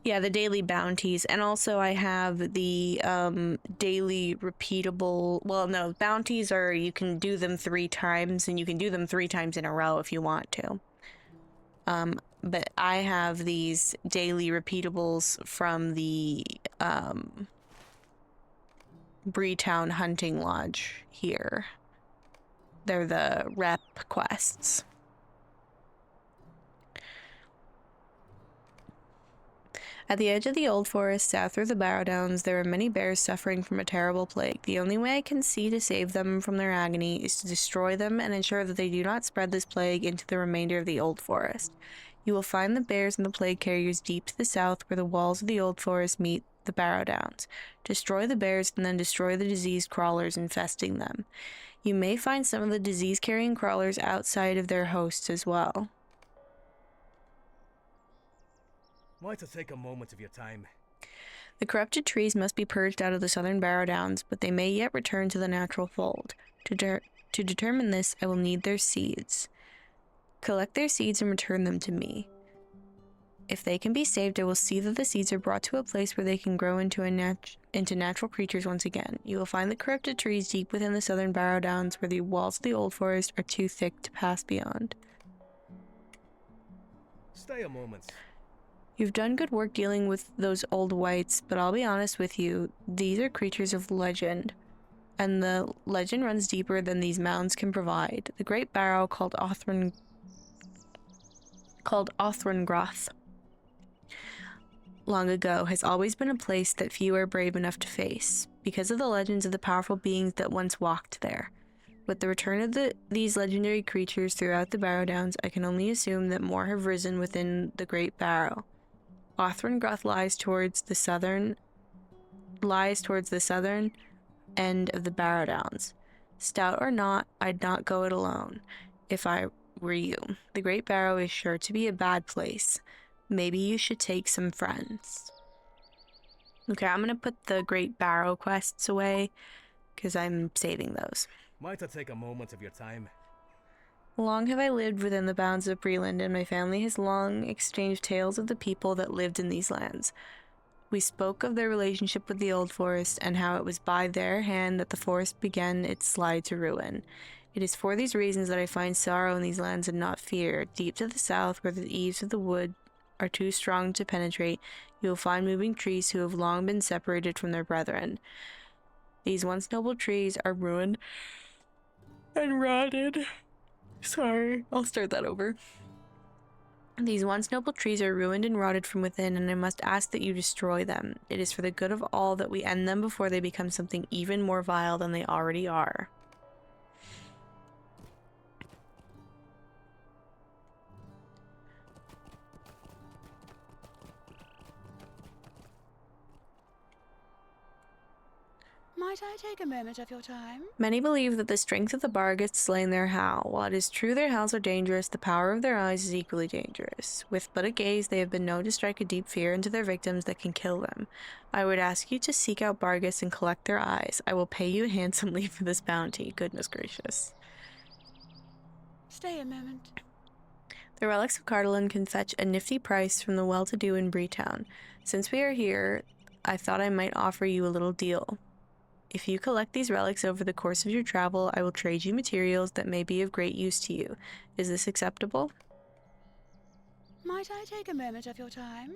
Yeah, the daily bounties. And also I have the daily repeatable... Well, no, bounties are... You can do them 3 times, and you can do them 3 times in a row if you want to. But I have these daily repeatables from the Breetown Hunting Lodge here. They're the rep quests. At the edge of the old forest, south through the Barrow Downs, there are many bears suffering from a terrible plague. The only way I can see to save them from their agony is to destroy them and ensure that they do not spread this plague into the remainder of the old forest. You will find the bears and the plague carriers deep to the south where the walls of the old forest meet the Barrow Downs. Destroy the bears and then destroy the diseased crawlers infesting them. You may find some of the disease-carrying crawlers outside of their hosts as well. Might I take a moment of your time? The corrupted trees must be purged out of the southern Barrow Downs, but they may yet return to the natural fold. To determine this, I will need their seeds. Collect their seeds and return them to me. If they can be saved, I will see that the seeds are brought to a place where they can grow into natural creatures once again. You will find the corrupted trees deep within the southern Barrow Downs, where the walls of the old forest are too thick to pass beyond. Stay a moment. You've done good work dealing with those old wights, but I'll be honest with you, these are creatures of legend. And the legend runs deeper than these mounds can provide. The Great Barrow called Othrangroth long ago has always been a place that few are brave enough to face, because of the legends of the powerful beings that once walked there. With the return of these legendary creatures throughout the Barrow Downs, I can only assume that more have risen within the Great Barrow. Othrangroth lies towards the southern end of the Barrow Downs. Stout or not, I'd not go it alone, if I were you. The Great Barrow is sure to be a bad place. Maybe you should take some friends. Okay, I'm gonna put the Great Barrow quests away, because I'm saving those. Might I take a moment of your time? Long have I lived within the bounds of Breland, and my family has long exchanged tales of the people that lived in these lands. We spoke of their relationship with the Old Forest, and how it was by their hand that the forest began its slide to ruin. It is for these reasons that I find sorrow in these lands and not fear. Deep to the south, where the eaves of the wood are too strong to penetrate, you will find moving trees who have long been separated from their brethren. These once noble trees are ruined and rotted. Sorry, I'll start that over. These once noble trees are ruined and rotted from within, and I must ask that you destroy them. It is for the good of all that we end them before they become something even more vile than they already are. Might I take a moment of your time? Many believe that the strength of the Bargats slain their Howl. While it is true their howls are dangerous, the power of their eyes is equally dangerous. With but a gaze, they have been known to strike a deep fear into their victims that can kill them. I would ask you to seek out Bargats and collect their eyes. I will pay you handsomely for this bounty. Goodness gracious. Stay a moment. The relics of Cardolan can fetch a nifty price from the well-to-do in Breetown. Since we are here, I thought I might offer you a little deal. If you collect these relics over the course of your travel, I will trade you materials that may be of great use to you. Is this acceptable? Might I take a moment of your time?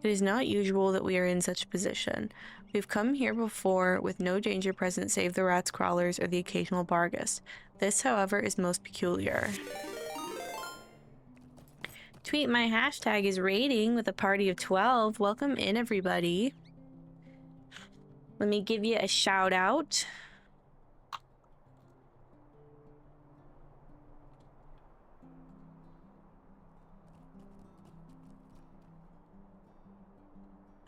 It is not usual that we are in such a position. We've come here before with no danger present save the rats crawlers or the occasional Bargus. This, however, is most peculiar. Tweet my hashtag is raiding with a party of 12. Welcome in, everybody. Let me give you a shout out.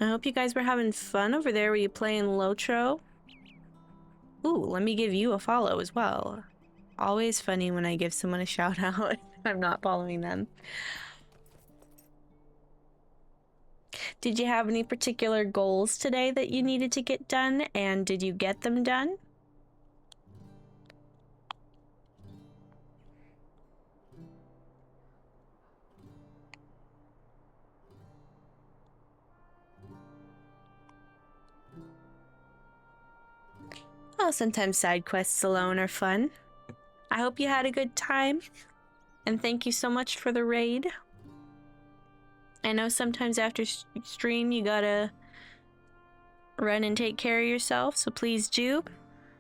I hope you guys were having fun over there. Were you playing Lotro? Ooh, let me give you a follow as well. Always funny when I give someone a shout out if I'm not following them. Did you have any particular goals today that you needed to get done, and did you get them done? Oh, sometimes side quests alone are fun. I hope you had a good time, and thank you so much for the raid. I know sometimes after stream you gotta run and take care of yourself, so please do.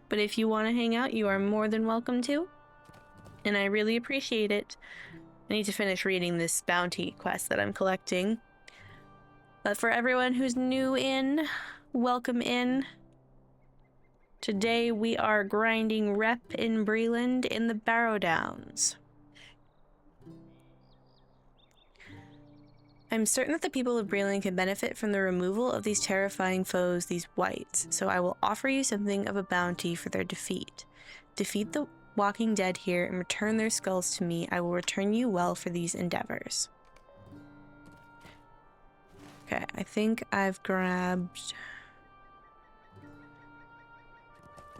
But if you want to hang out, you are more than welcome to. And I really appreciate it. I need to finish reading this bounty quest that I'm collecting. But for everyone who's new in, welcome in. Today we are grinding rep in Breland in the Barrow Downs. I'm certain that the people of Breland can benefit from the removal of these terrifying foes, these wights, so I will offer you something of a bounty for their defeat. Defeat the walking dead here and return their skulls to me. I will return you well for these endeavors. Okay, I think I've grabbed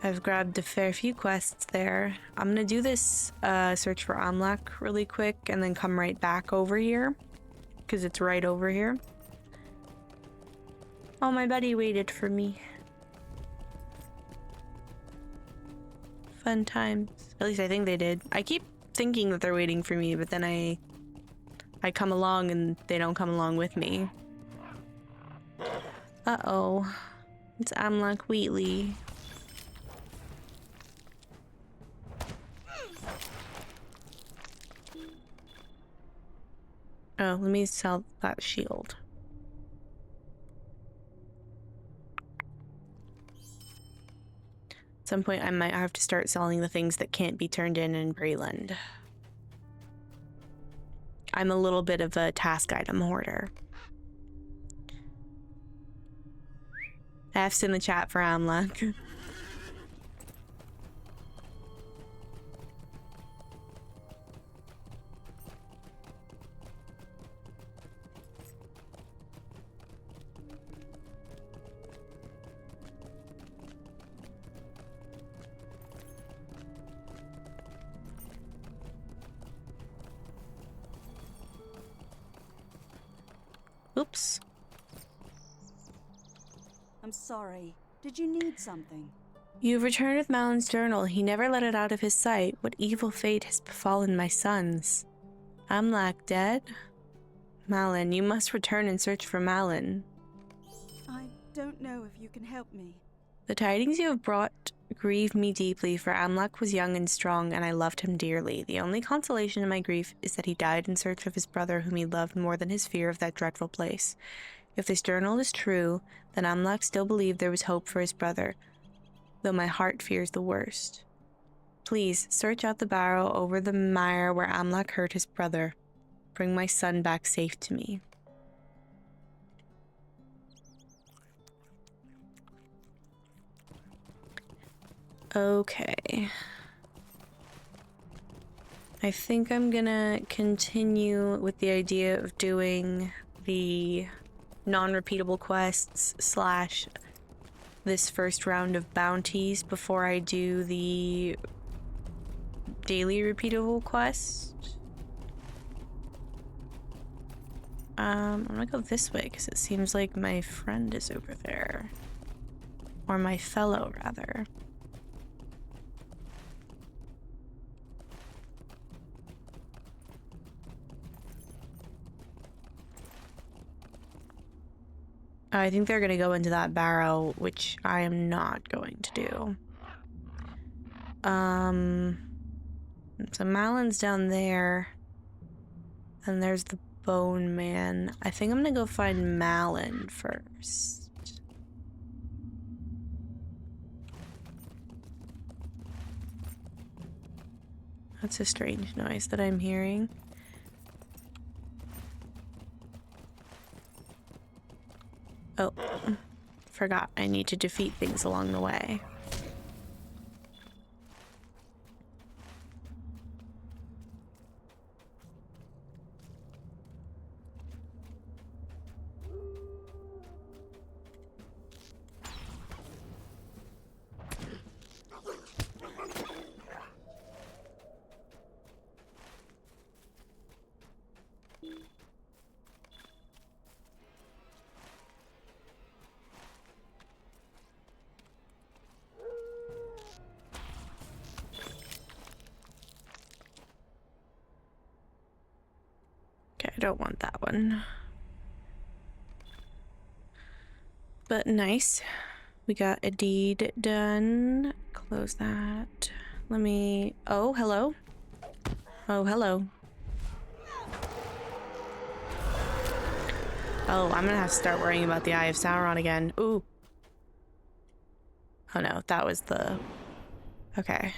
a fair few quests there. I'm gonna do this search for Amlak really quick and then come right back over here, because it's right over here. Oh, my buddy waited for me. Fun times. At least I think they did. I keep thinking that they're waiting for me, but then I come along and they don't come along with me. Uh-oh. It's Amlak Wheatley. Oh, let me sell that shield. At some point I might have to start selling the things that can't be turned in Breland. I'm a little bit of a task item hoarder. F's in the chat for Amlak. Oops. I'm sorry. Did you need something? You've returned with Malin's journal. He never let it out of his sight. What evil fate has befallen my sons? Amlak dead? Malin, you must return and search for Malin. I don't know if you can help me. The tidings you have brought grieve me deeply, for Amlak was young and strong, and I loved him dearly. The only consolation in my grief is that he died in search of his brother, whom he loved more than his fear of that dreadful place. If this journal is true, then Amlak still believed there was hope for his brother, though my heart fears the worst. Please, search out the barrow over the mire where Amlak hurt his brother. Bring my son back safe to me. Okay. I think I'm gonna continue with the idea of doing the non-repeatable quests slash this first round of bounties before I do the daily repeatable quest. I'm gonna go this way because it seems like my friend is over there. Or my fellow, rather. I think they're gonna go into that barrow, which I am not going to do. So Malin's down there. And there's the Bone Man. I think I'm gonna go find Malin first. That's a strange noise that I'm hearing. Oh, forgot I need to defeat things along the way. Okay, I don't want that one. But nice. We got a deed done. Close that. Let me... Oh, hello. Oh, hello. Oh, I'm gonna have to start worrying about the Eye of Sauron again. Ooh. Oh no, that was the... Okay.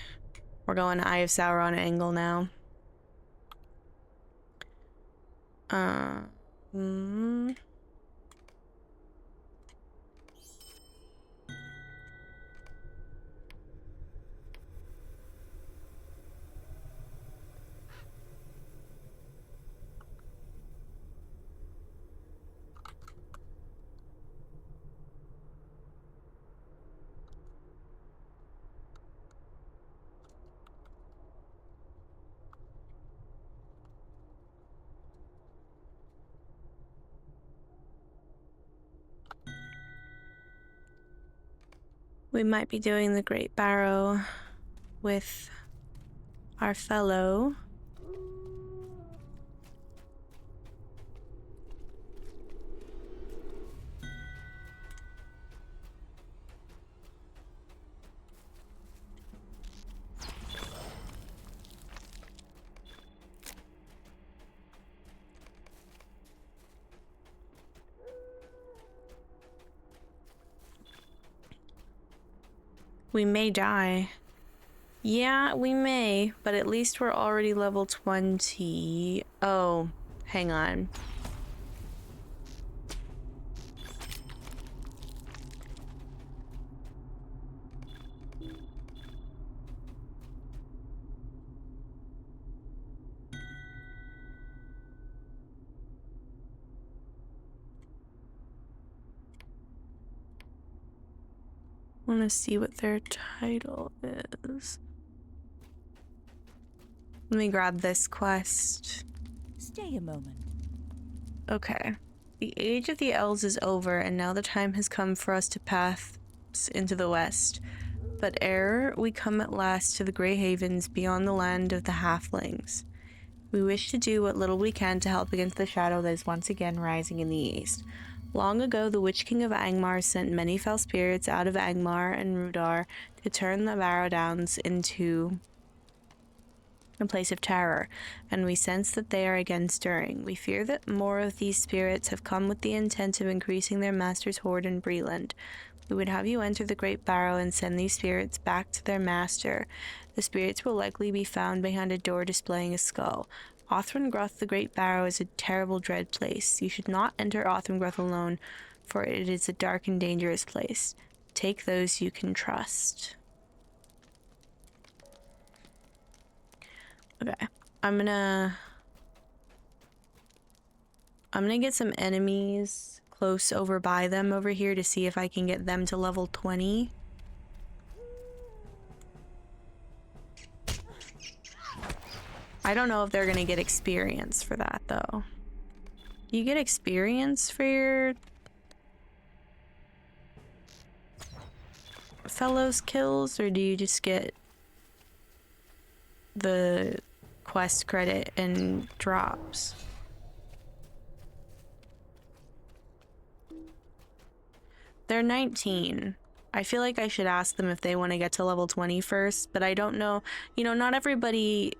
We're going Eye of Sauron angle now. We might be doing the Great Barrow with our fellow. We may die. Yeah, we may, but at least we're already level 20. Oh, hang on. I want to see what their title is. Let me grab this quest. Stay a moment. Okay. The age of the elves is over, and now the time has come for us to pass into the west. But ere we come at last to the Grey Havens beyond the land of the halflings, we wish to do what little we can to help against the shadow that is once again rising in the east. Long ago, the Witch King of Angmar sent many fell spirits out of Angmar and Rudar to turn the Barrow Downs into a place of terror, and we sense that they are again stirring. We fear that more of these spirits have come with the intent of increasing their master's hoard in Breland. We would have you enter the Great Barrow and send these spirits back to their master. The spirits will likely be found behind a door displaying a skull. Othrangroth, the Great Barrow, is a terrible, dread place. You should not enter Othrangroth alone, for it is a dark and dangerous place. Take those you can trust. Okay, I'm gonna get some enemies close over by them over here to see if I can get them to level 20. I don't know if they're gonna get experience for that though. You get experience for your fellows' kills, or do you just get the quest credit and drops? They're 19. I feel like I should ask them if they want to get to level 20 first, but I don't know. You know, not everybody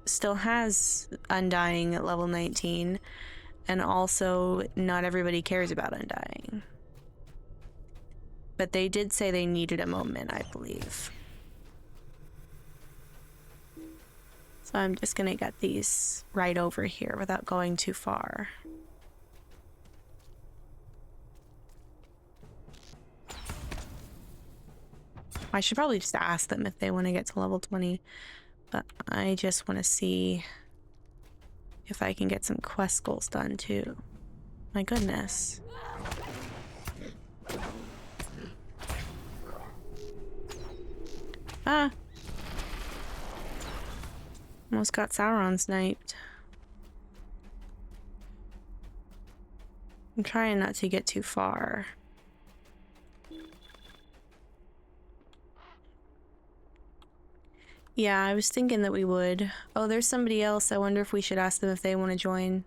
still has Undying at level 19, and also not everybody cares about Undying. But they did say they needed a moment, I believe. So I'm just gonna get these right over here without going too far. I should probably just ask them if they want to get to level 20, but I just want to see if I can get some quest goals done too. My goodness. Ah! Almost got Sauron sniped. I'm trying not to get too far. Yeah, I was thinking that we would. Oh, there's somebody else. I wonder if we should ask them if they want to join.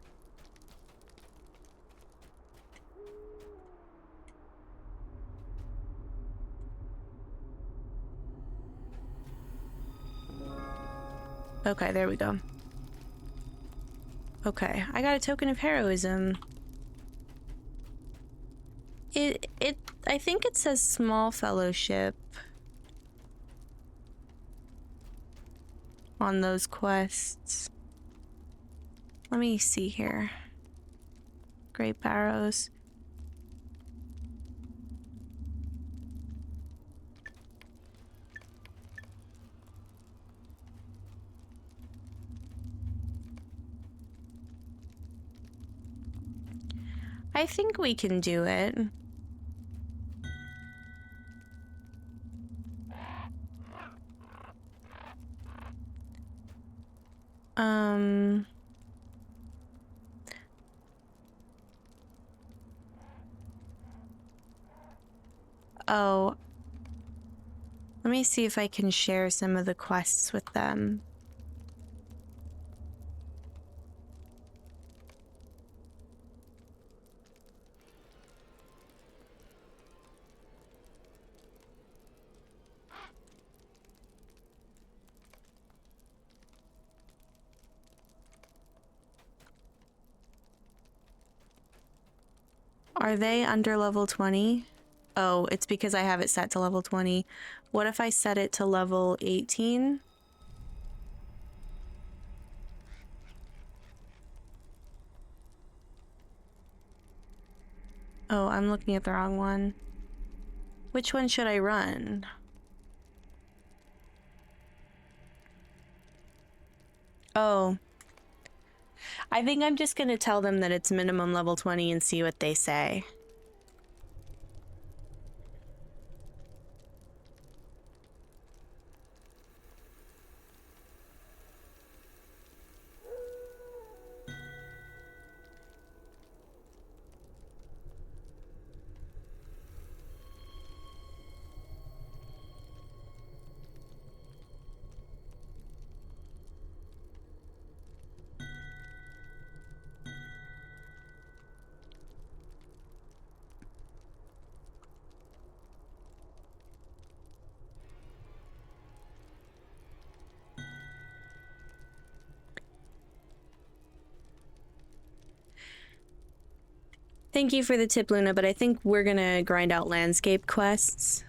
Okay, there we go. Okay, I got a token of heroism. I think it says small fellowship on those quests. Let me see here. Great Barrows. I think we can do it. Oh. Let me see if I can share some of the quests with them. Are they under level 20? Oh, it's because I have it set to level 20. What if I set it to level 18? Oh, I'm looking at the wrong one. Which one should I run? Oh. I think I'm just gonna tell them that it's minimum level 20 and see what they say. Thank you for the tip, Luna, but I think we're gonna grind out landscape quests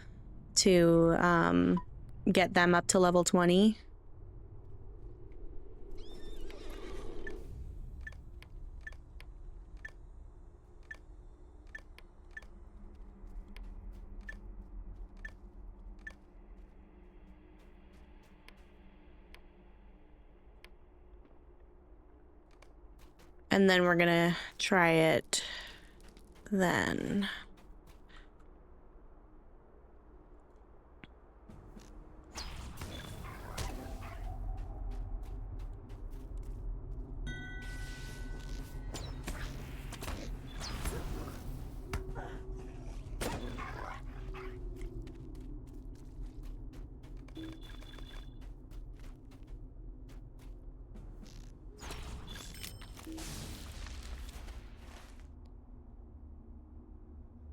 to get them up to level 20. And then we're gonna try it then.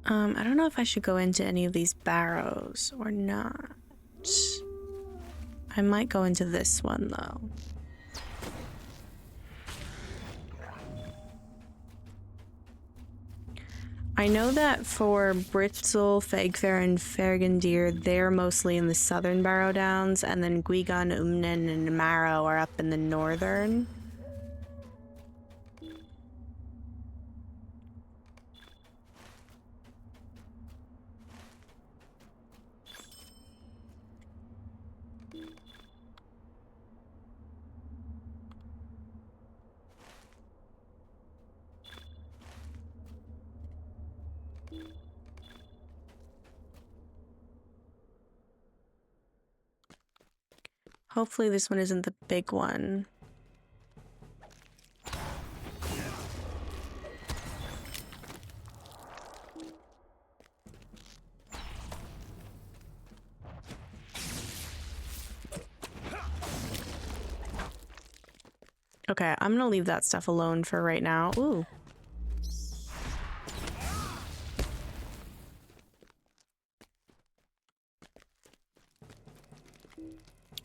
I don't know if I should go into any of these barrows or not. I might go into this one, though. I know that for Britzel, Fegfair, and Fergandir, they're mostly in the southern Barrow Downs, and then Guigon, Umnen, and Marrow are up in the northern. Hopefully this one isn't the big one. Okay, I'm gonna leave that stuff alone for right now. Ooh.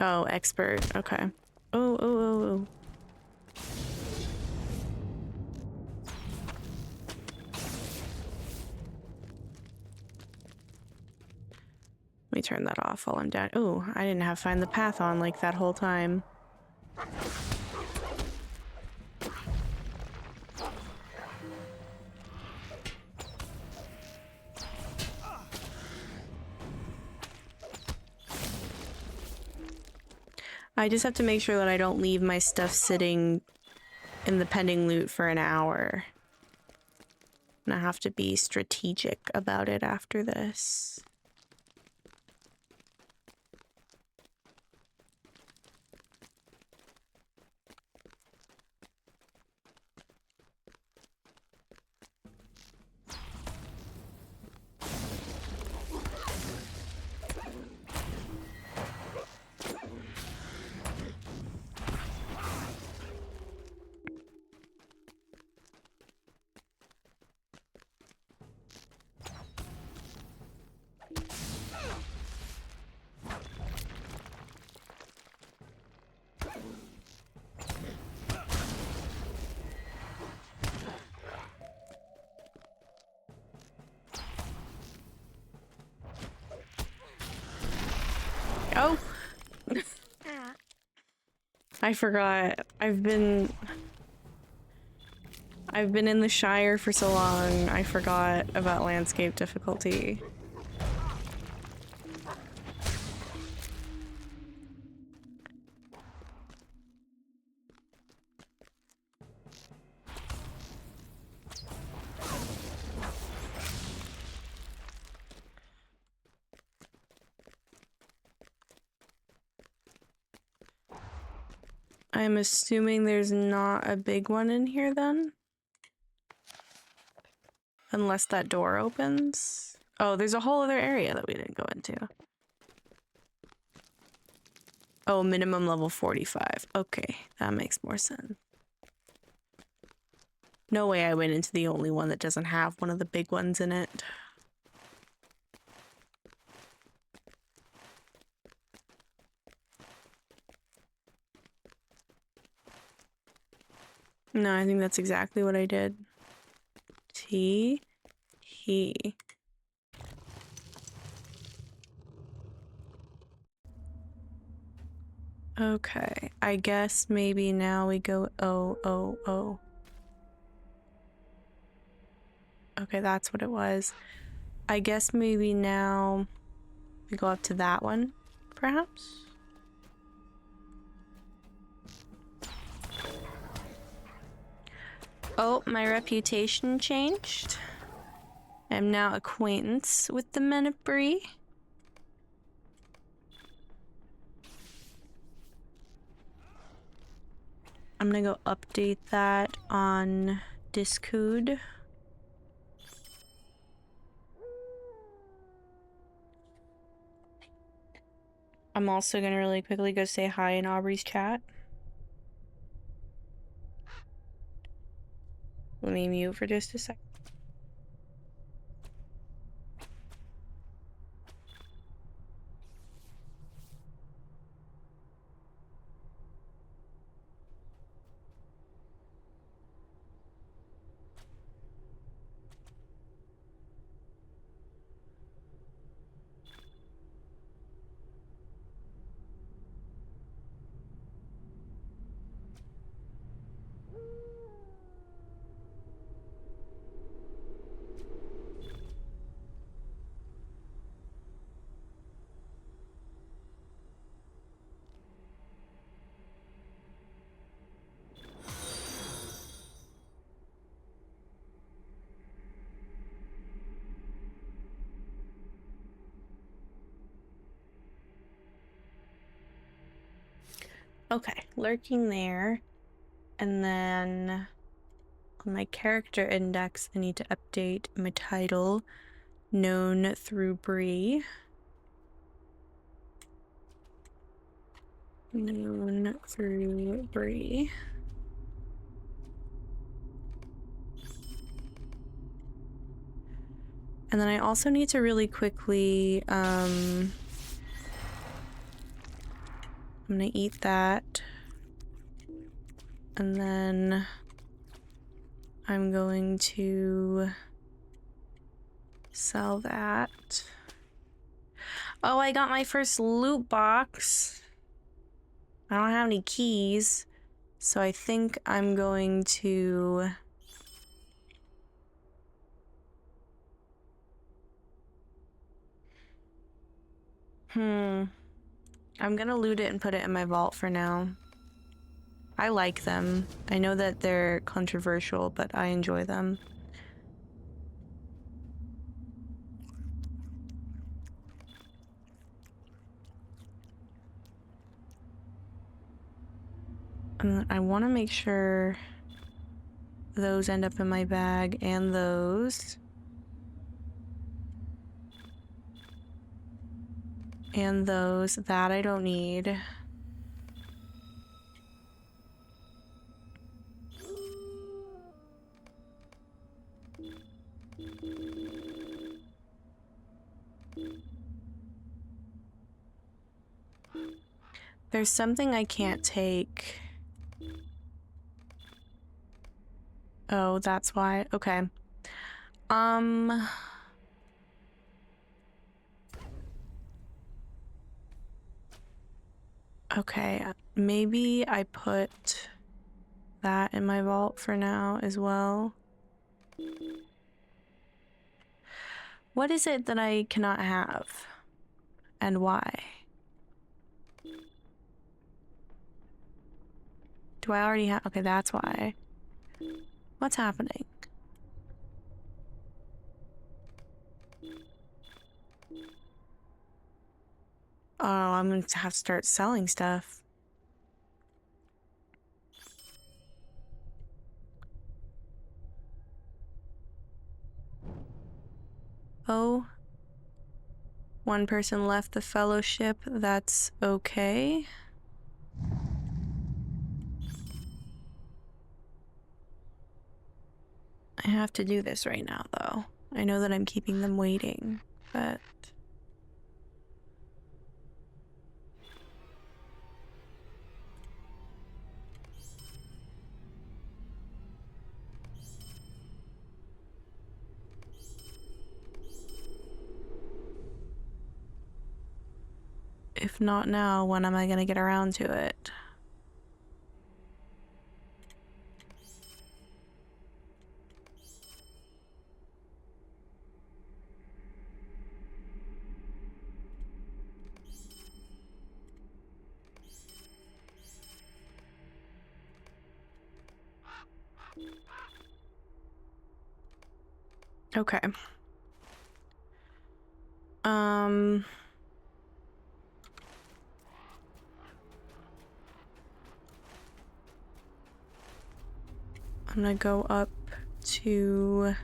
Oh, expert. Okay. Oh, oh, oh, oh. Let me turn that off while I'm down. Oh, I didn't have Find the Path on like that whole time. I just have to make sure that I don't leave my stuff sitting in the pending loot for an hour. And I have to be strategic about it after this. Oh! I forgot. I've been in the Shire for so long, I forgot about landscape difficulty. I'm assuming there's not a big one in here then? Unless that door opens. Oh, there's a whole other area that we didn't go into. Oh, minimum level 45. Okay, that makes more sense. No way I went into the only one that doesn't have one of the big ones in it. No, I think that's exactly what I did. T. He. Okay, I guess maybe now we go O, O, O. Okay, that's what it was. I guess maybe now we go up to that one, perhaps? Oh, my reputation changed. I'm now acquaintance with the men of Bree. I'm gonna go update that on Discord. I'm also gonna really quickly go say hi in Aubrey's chat. Let me mute for just a sec. Okay, lurking there. And then on my character index, I need to update my title, known through Bree. Known through Bree. And then I also need to really quickly, I'm gonna eat that. And then I'm going to sell that. Oh, I got my first loot box. I don't have any keys, so I think I'm going to... I'm gonna loot it and put it in my vault for now. I like them. I know that they're controversial, but I enjoy them. I want to make sure those end up in my bag and those. And those. That I don't need. There's something I can't take. Oh, that's why. Okay. Okay, maybe I put that in my vault for now as well. What is it that I cannot have? And why? Do I already have? Okay, that's why. What's happening? Oh, I'm going to have to start selling stuff. Oh. One person left the fellowship. That's okay. I have to do this right now, though. I know that I'm keeping them waiting, but... If not now, when am I gonna get around to it? Okay. I'm gonna go up to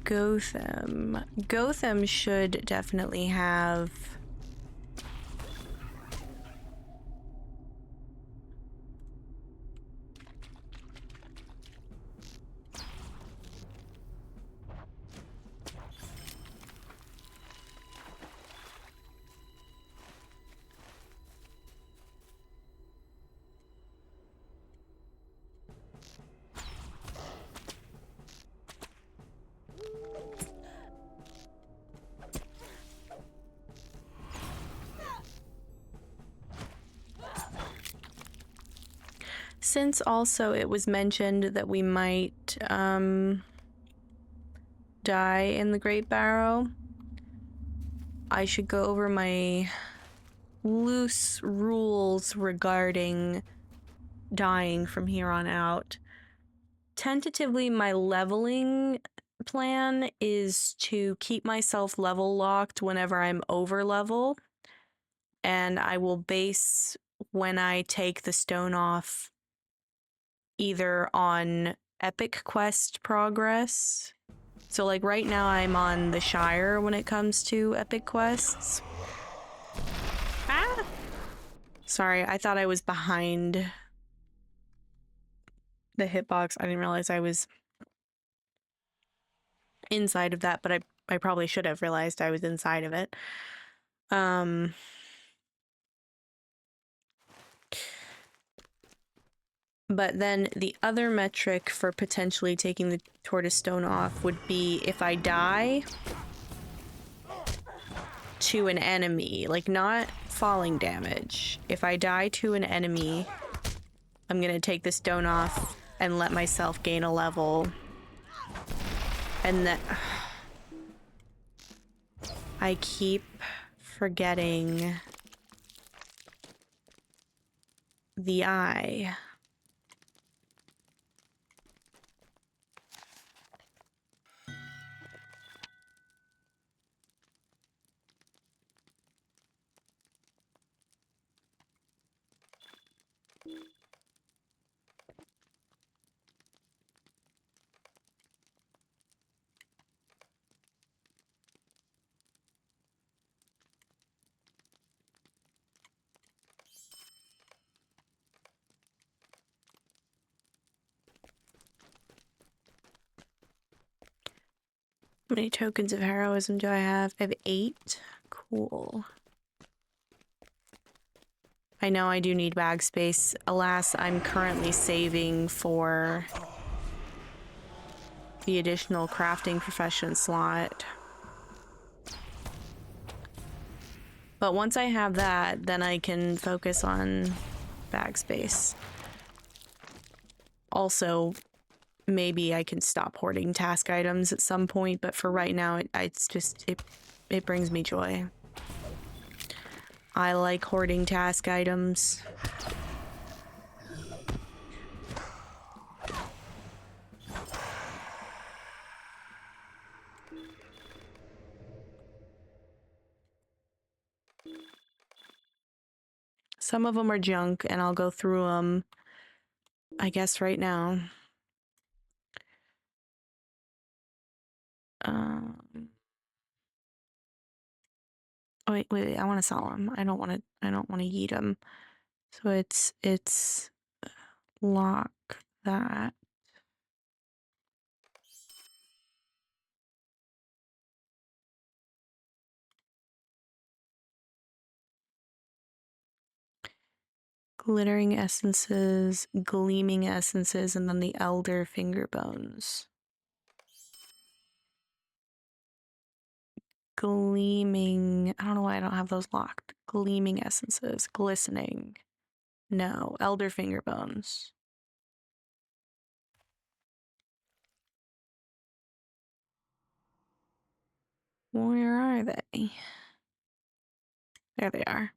Gotham. Gotham should definitely have since also it was mentioned that we might die in the Great Barrow, I should go over my loose rules regarding dying from here on out. Tentatively, my leveling plan is to keep myself level locked whenever I'm over level, and I will base when I take the stone off either on epic quest progress. So like right now I'm on the Shire when it comes to epic quests. Ah! Sorry, I thought I was behind the hitbox. I didn't realize I was inside of that, but I probably should have realized I was inside of it. But then the other metric for potentially taking the tortoise stone off would be if I die to an enemy, like not falling damage. If I die to an enemy, I'm gonna take the stone off and let myself gain a level. And then I keep forgetting the eye. How many tokens of heroism do I have? I have 8. Cool. I know I do need bag space. Alas, I'm currently saving for the additional crafting profession slot. But once I have that, then I can focus on bag space. Also, maybe I can stop hoarding task items at some point, but for right now, it brings me joy. I like hoarding task items. Some of them are junk, and I'll go through them, I guess, right now. Oh, wait, I want to sell them. I don't want to yeet them. So it's lock that. Glittering essences, gleaming essences, and then the elder finger bones. Gleaming. I don't know why I don't have those locked. Gleaming essences. Glistening. No. Elder finger bones. Where are they? There they are.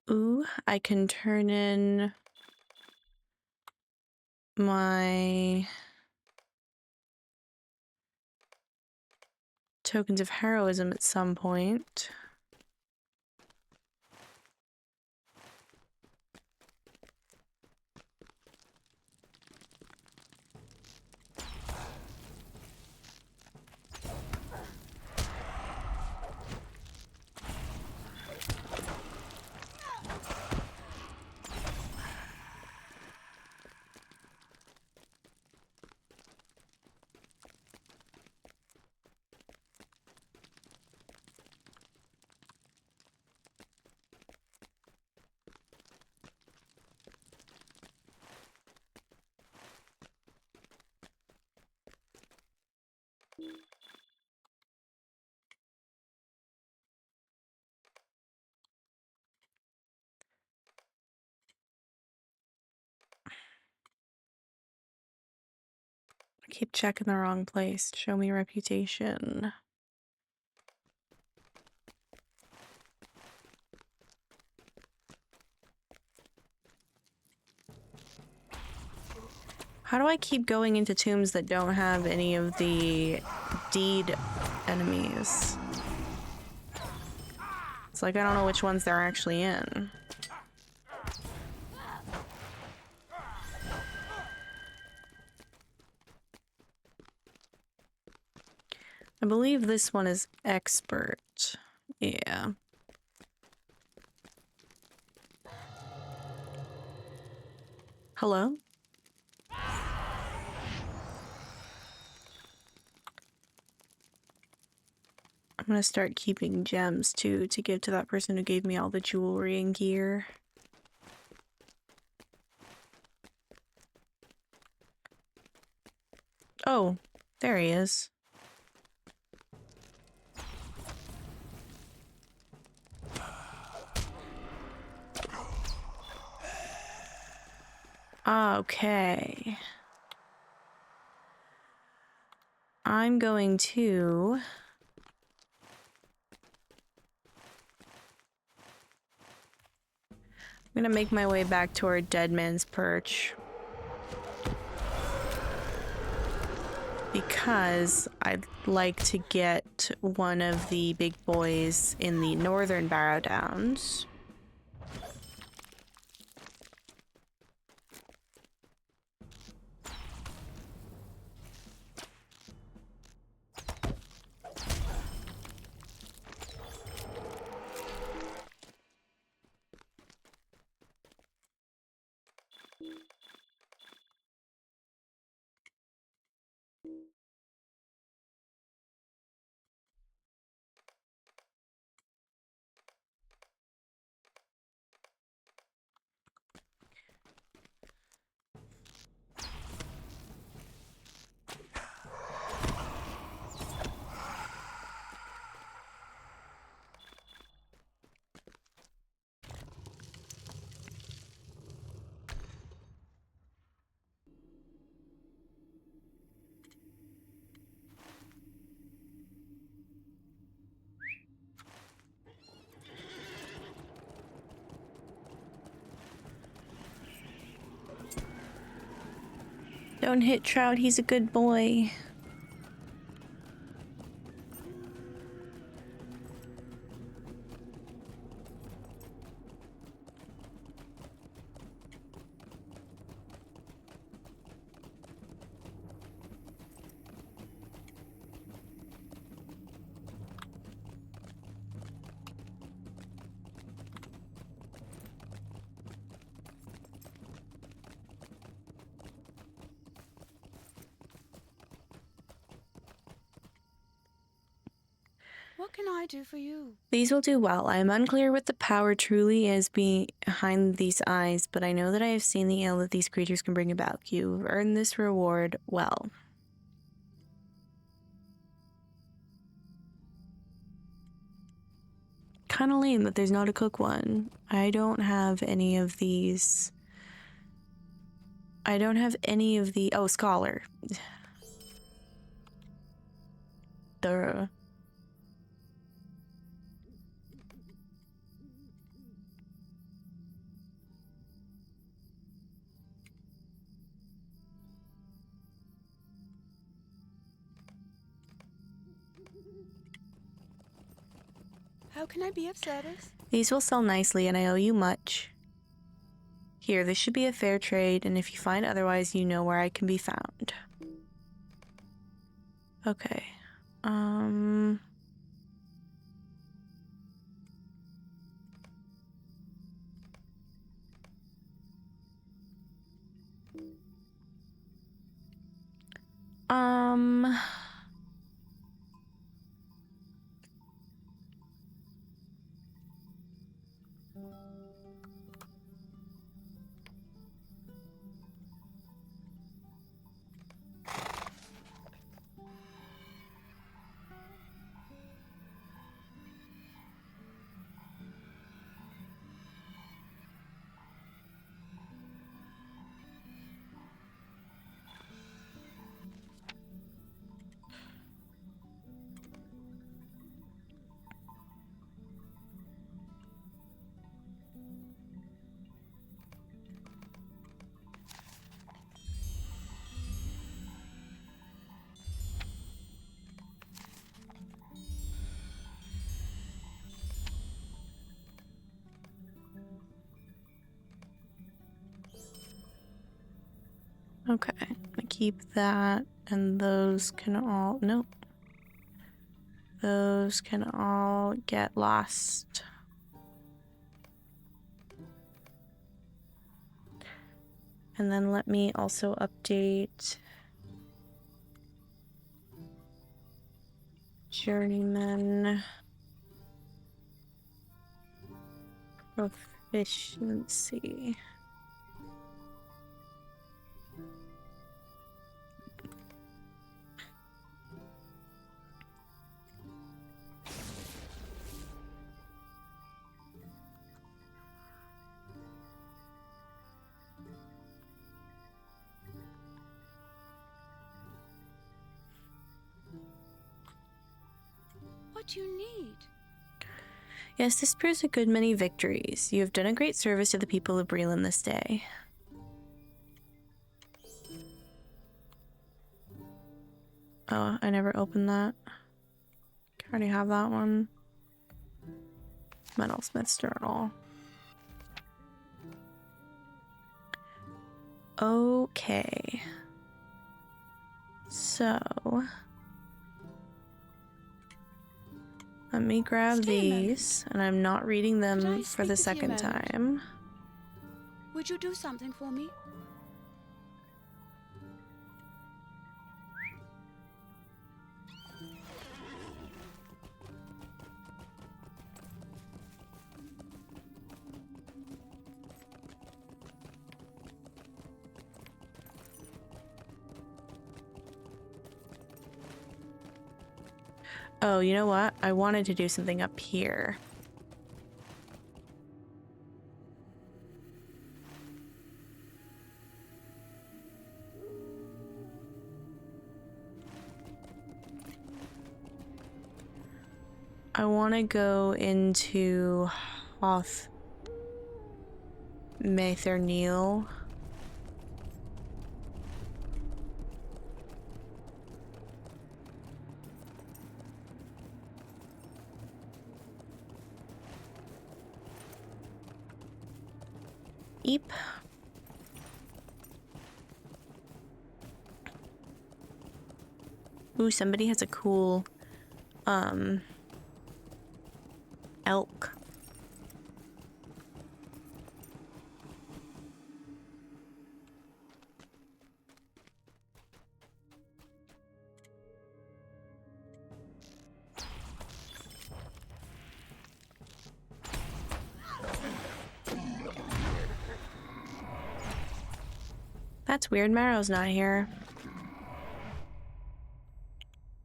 Ooh, I can turn in my tokens of heroism at some point. I keep checking the wrong place. Show me reputation. How do I keep going into tombs that don't have any of the deed enemies? It's like I don't know which ones they're actually in. I believe this one is expert. Yeah. Hello? I'm gonna start keeping gems too to give to that person who gave me all the jewelry and gear. Oh, there he is. Okay. I'm going to... I'm gonna make my way back toward Dead Man's Perch. Because I'd like to get one of the big boys in the northern Barrow Downs. Don't hit Trout, he's a good boy. What can I do for you? These will do well. I am unclear what the power truly is behind these eyes, but I know that I have seen the ill that these creatures can bring about. You've earned this reward well. Kind of lame that there's not a cook one. I don't have any of these. I don't have any of the... Oh, scholar. Duh. How can I be of service? These will sell nicely, and I owe you much. Here, this should be a fair trade, and if you find otherwise, you know where I can be found. Okay. Um... Okay, I keep that, and those can all... Nope. Those can all get lost. And then let me also update Journeyman Proficiency. What do you need? Yes, this proves a good many victories. You have done a great service to the people of Breland this day. Oh, I never opened that. I already have that one. Metalsmith's Journal. Okay. So... let me grab these, and I'm not reading them for the second time. Would you do something for me? Oh, you know what? I wanted to do something up here. I want to go into Hoth Maethernil. Eep. Ooh, somebody has a cool, elk. That's weird. Marrow's not here.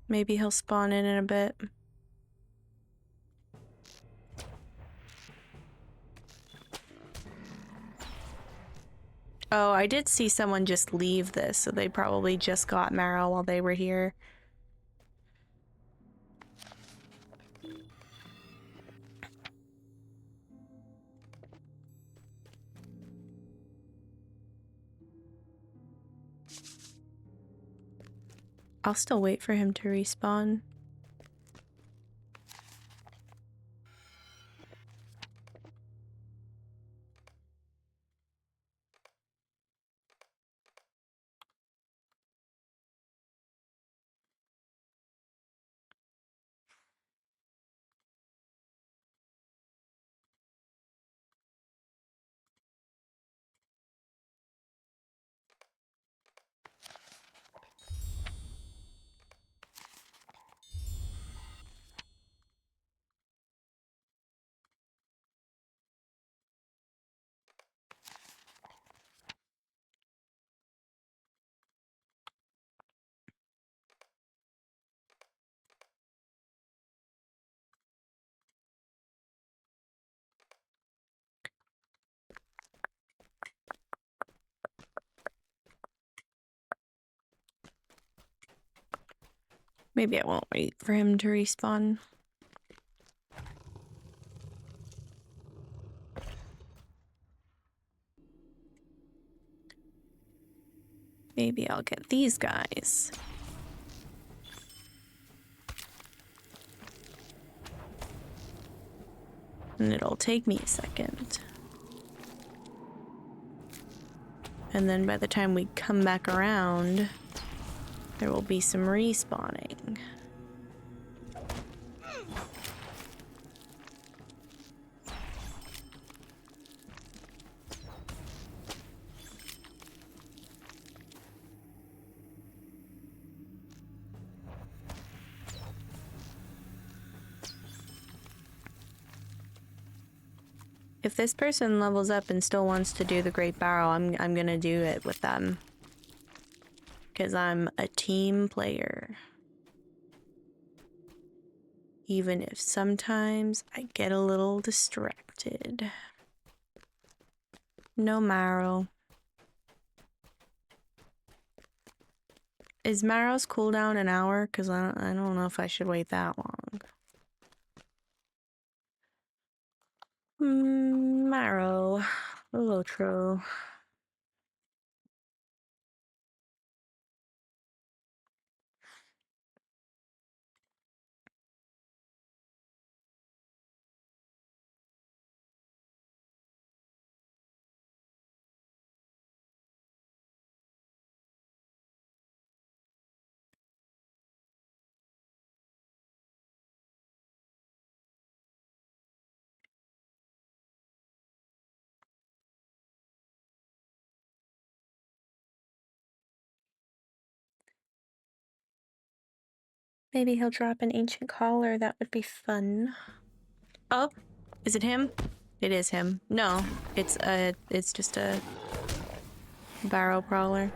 Maybe he'll spawn in a bit. Oh, I did see someone just leave this, so they probably just got Marrow while they were here. I'll still wait for him to respawn. Maybe I won't wait for him to respawn. Maybe I'll get these guys. And it'll take me a second. And then by the time we come back around, there will be some respawning. If this person levels up and still wants to do the Great Barrel, I'm gonna do it with them. Because I'm a team player. Even if sometimes I get a little distracted. No Marrow. Is Marrow's cooldown an hour? Because I don't know if I should wait that long. Marrow. Lotro. Maybe he'll drop an ancient collar. That would be fun. Oh, is it him? It is him. No, it's just a barrow crawler.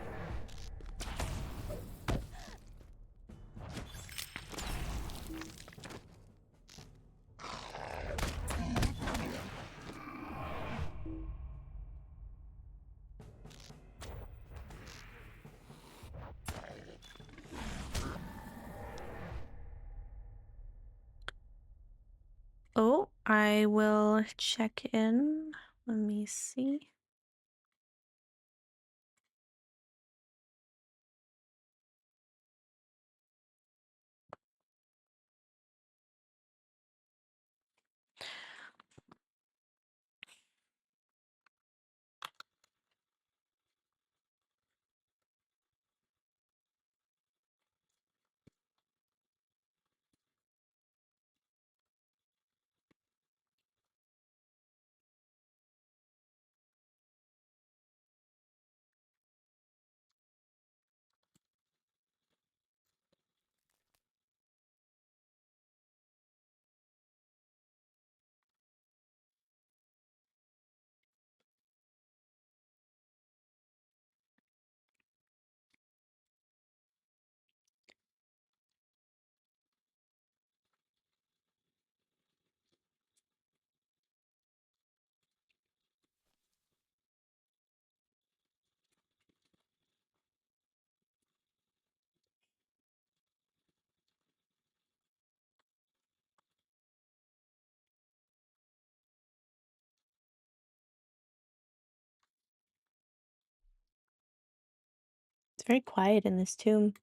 Oh, I will check in. Let me see. very quiet in this tomb.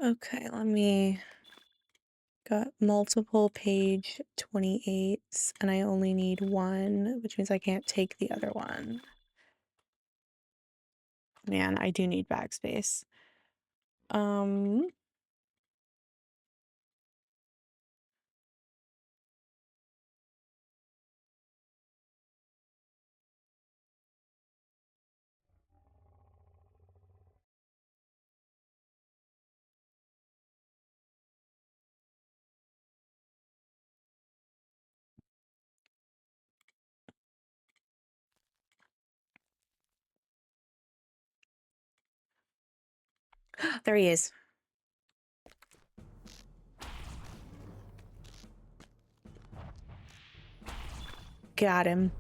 Okay, let me... Got multiple page 28s, and I only need one, which means I can't take the other one. Man, I do need backspace. There he is. Got him.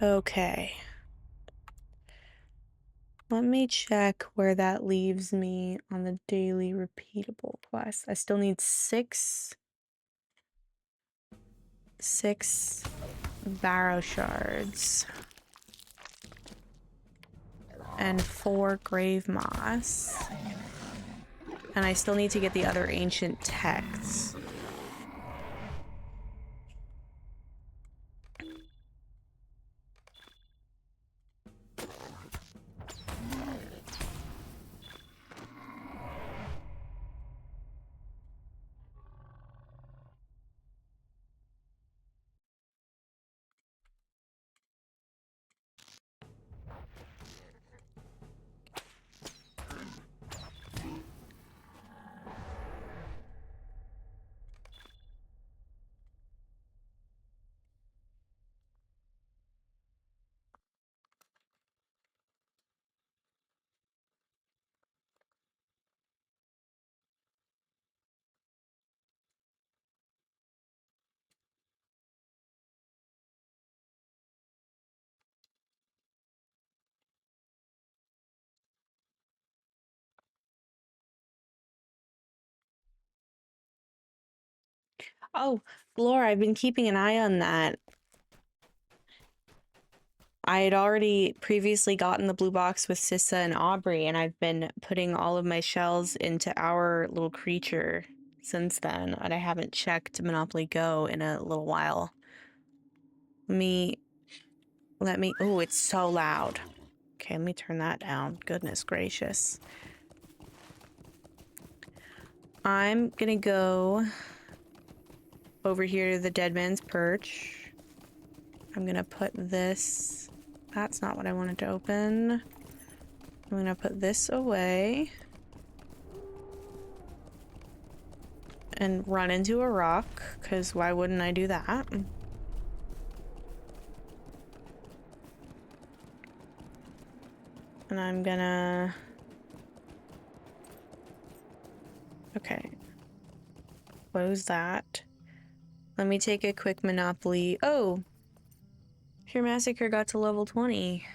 Okay. Let me check where that leaves me on the daily repeatable quest. I still need six barrow shards and 4 grave moss. And I still need to get the other ancient texts. Oh, Laura, I've been keeping an eye on that. I had already previously gotten the blue box with Sissa and Aubrey, and I've been putting all of my shells into our little creature since then, and I haven't checked Monopoly Go in a little while. Let me, oh, it's so loud. Okay, let me turn that down. Goodness gracious. I'm gonna go over here to the Dead Man's Perch. I'm gonna put this... That's not what I wanted to open. I'm gonna put this away. And run into a rock, because why wouldn't I do that? And I'm gonna... Okay. Close that. Let me take a quick Monopoly. Oh! Pure Massacre got to level 20.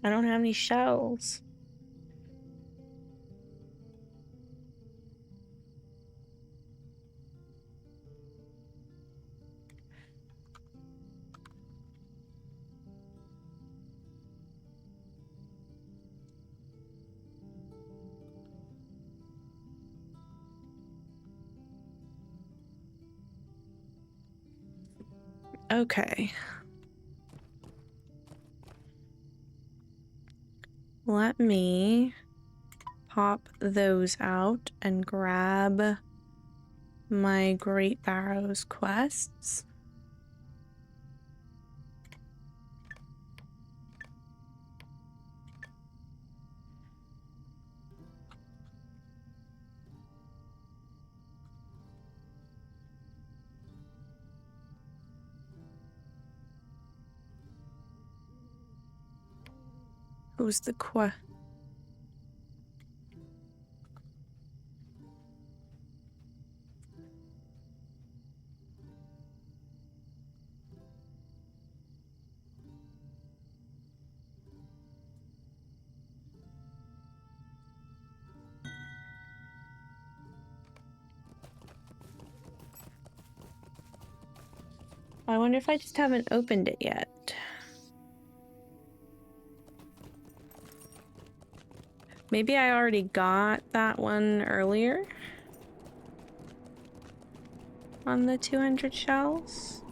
I don't have any shells. Okay. Let me pop those out and grab my Great Barrows quests. Who's the I wonder if I just haven't opened it yet. Maybe I already got that one earlier on the 200 shells.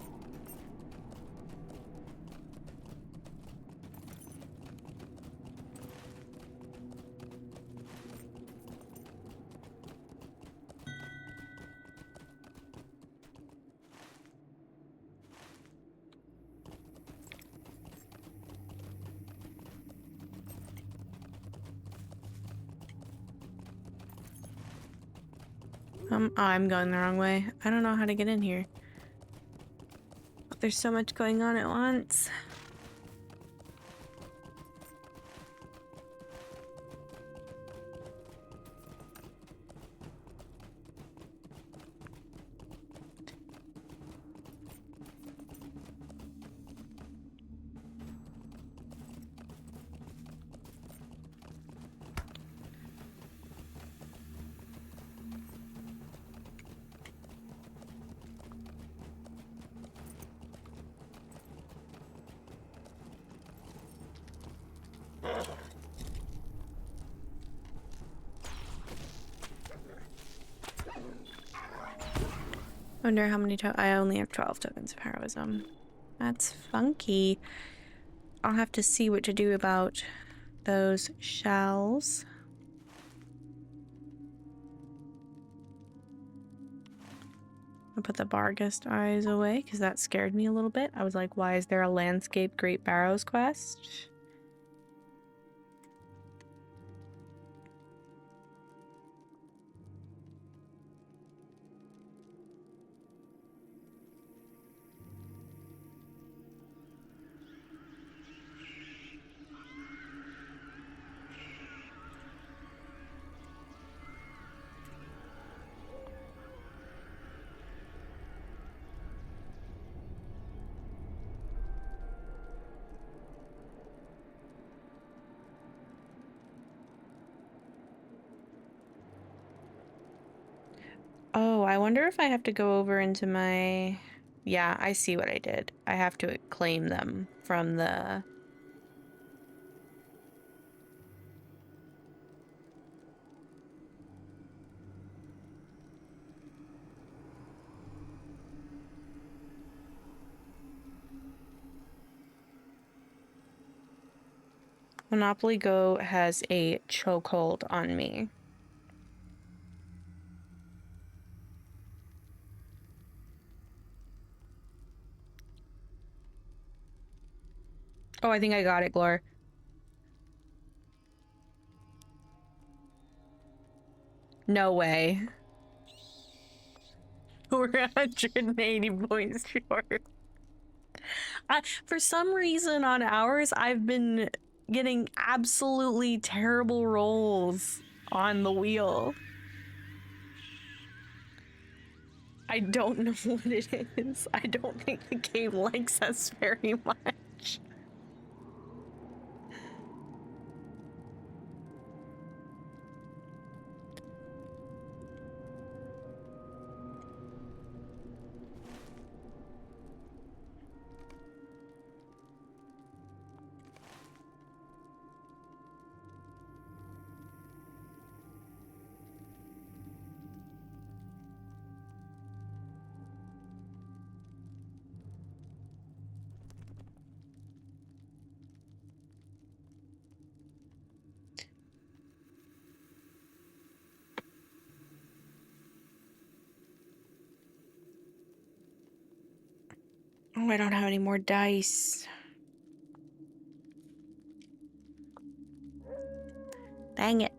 Oh, I'm going the wrong way. I don't know how to get in here. There's so much going on at once. Wonder how many I only have 12 tokens of heroism. That's funky. I'll have to see what to do about those shells. I'll put the Barghest eyes away because that scared me a little bit. I was like, why is there a landscape Great Barrows quest? Oh, I wonder if I have to go over into my... Yeah, I see what I did. I have to claim them from the... Monopoly Go has a chokehold on me. Oh, I think I got it, Glor. No way. We're 180 points short. For some reason on ours, I've been getting absolutely terrible rolls on the wheel. I don't know what it is. I don't think the game likes us very much. Oh, I don't have any more dice. Dang it.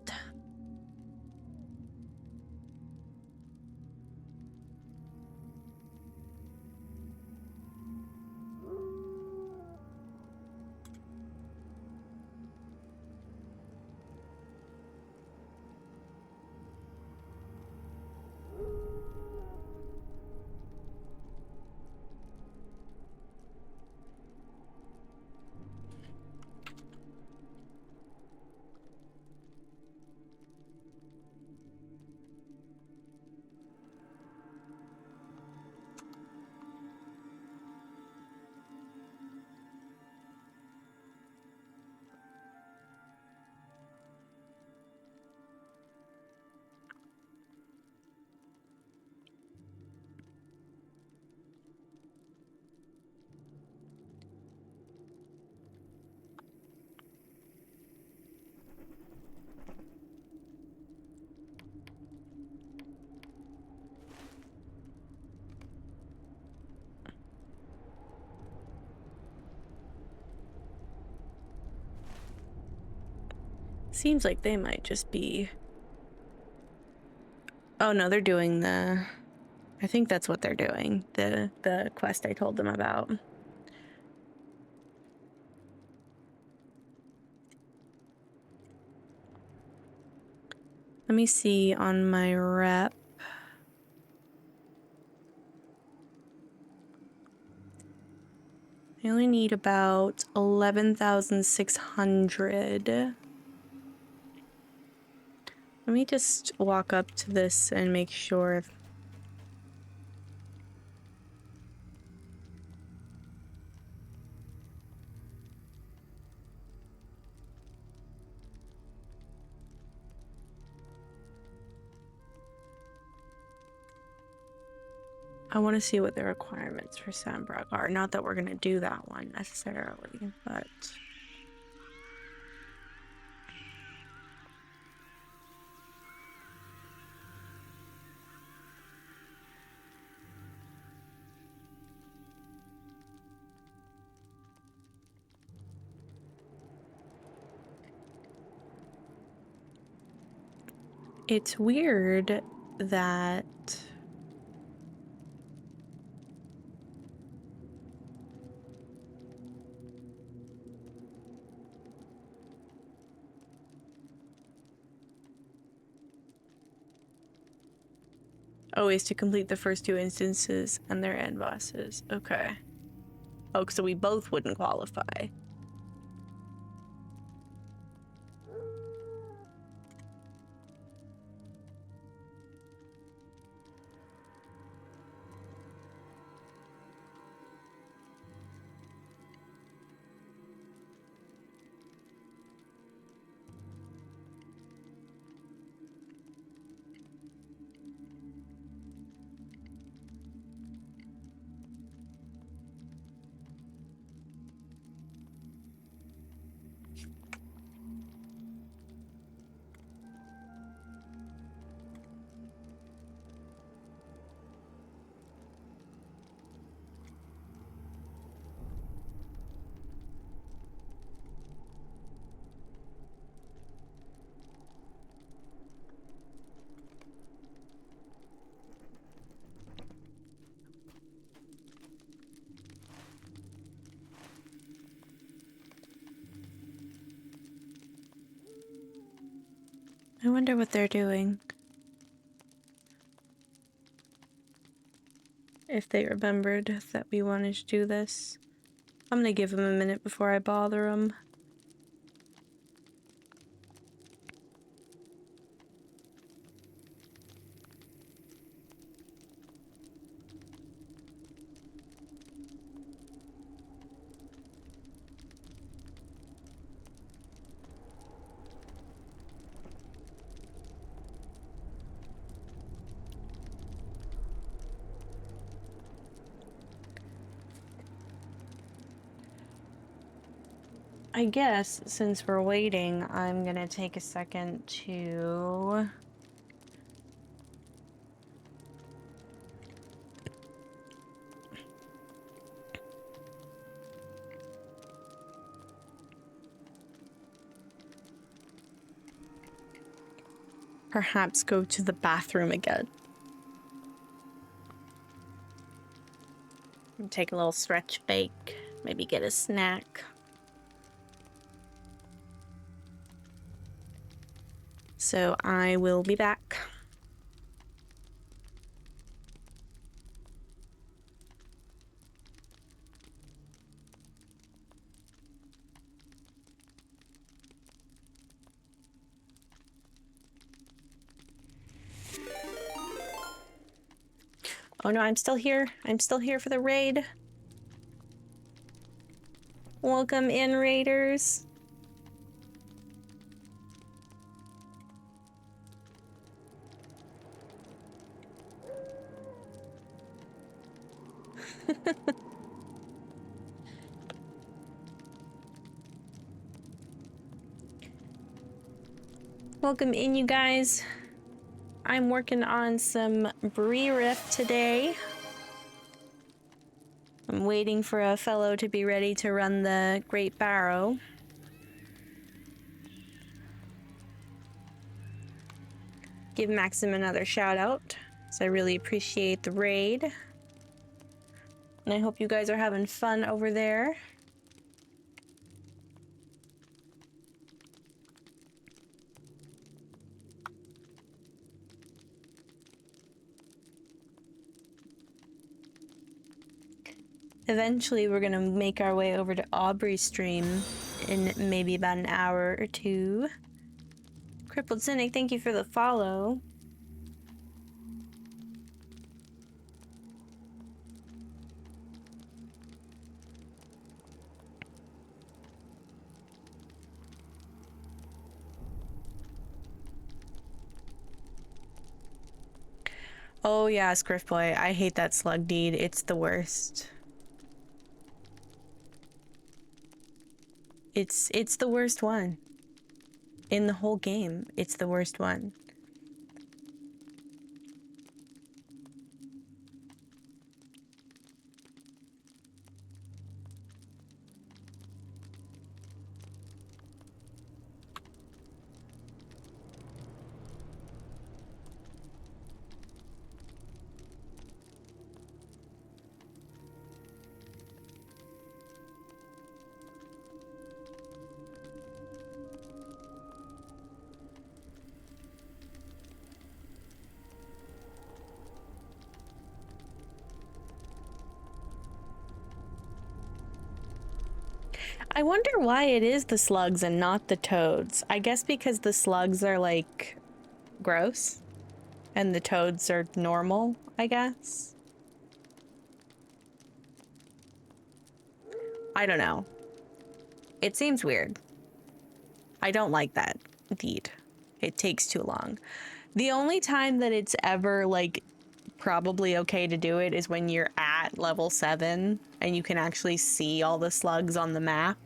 Seems like they might just be... Oh no, they're doing the... I think that's what they're doing. The quest I told them about. Let me see on my rep. I only need about 11,600. Let me just walk up to this and make sure. I want to see what the requirements for Sandbrook are. Not that we're going to do that one necessarily, but... It's weird that... Always to complete the first two instances and their end bosses. Okay. Oh, so we both wouldn't qualify. I wonder what they're doing. If they remembered that we wanted to do this. I'm gonna give them a minute before I bother them. I guess since we're waiting, I'm gonna take a second to perhaps go to the bathroom again. Take a little stretch break, maybe get a snack. So I will be back. Oh no, I'm still here. I'm still here for the raid. Welcome in, raiders. Welcome in, you guys. I'm working on some Bree Rift today. I'm waiting for a fellow to be ready to run the Great Barrow. Give Maxim another shout out, so I really appreciate the raid. And I hope you guys are having fun over there. Eventually, we're gonna make our way over to Aubrey's stream in maybe about an hour or two. Crippled Cynic, thank you for the follow. Oh yeah, Scriff Boy, I hate that slug deed. It's the worst. It's the worst one. In the whole game, it's the worst one. I wonder why it is the slugs and not the toads. I guess because the slugs are like gross and the toads are normal, I guess. I don't know. It seems weird. I don't like that deed. It takes too long. The only time that it's ever like probably okay to do it is when you're at level 7 and you can actually see all the slugs on the map,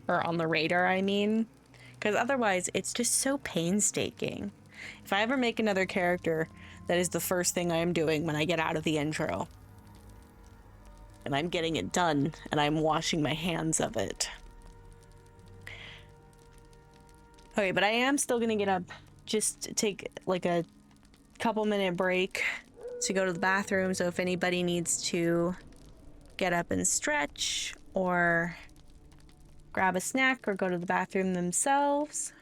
or on the radar, I mean, because otherwise it's just so painstaking. If I ever make another character, that is the first thing I am doing when I get out of the intro, and I'm getting it done and I'm washing my hands of it. Okay, but I am still gonna get up, just take like a couple minute break to go to the bathroom, so if anybody needs to get up and stretch or grab a snack or go to the bathroom themselves.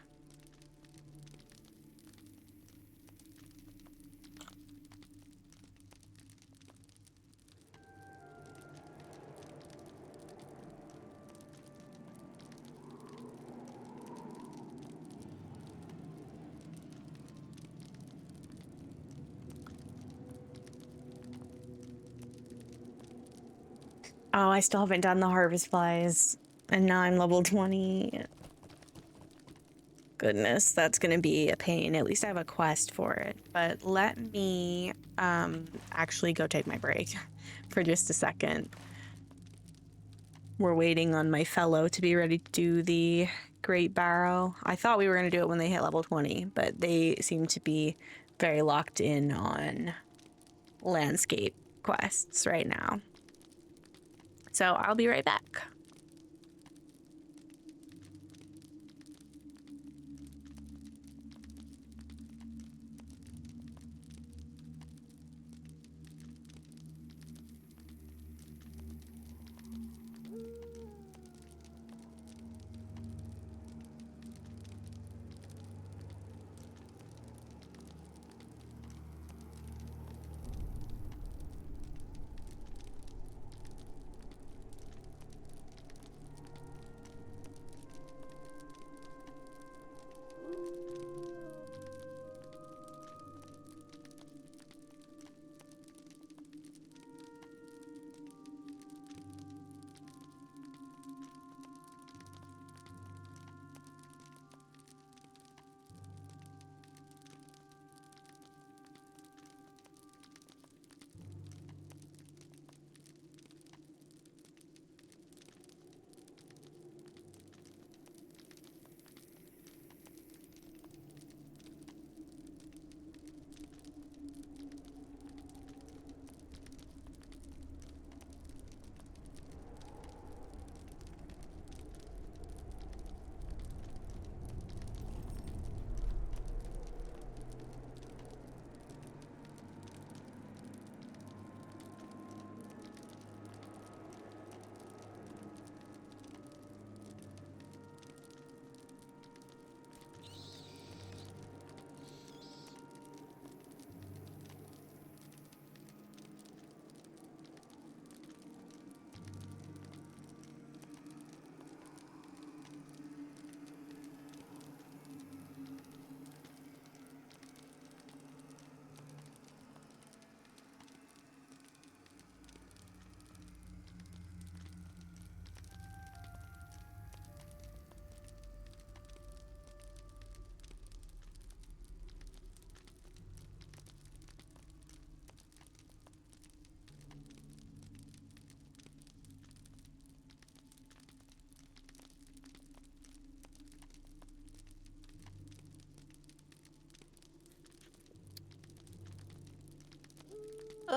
Oh, I still haven't done the harvest flies, and now I'm level 20. Goodness, that's gonna be a pain. At least I have a quest for it. But let me actually go take my break for just a second. We're waiting on my fellow to be ready to do the Great Barrow. I thought we were gonna do it when they hit level 20, but they seem to be very locked in on landscape quests right now. So I'll be right back.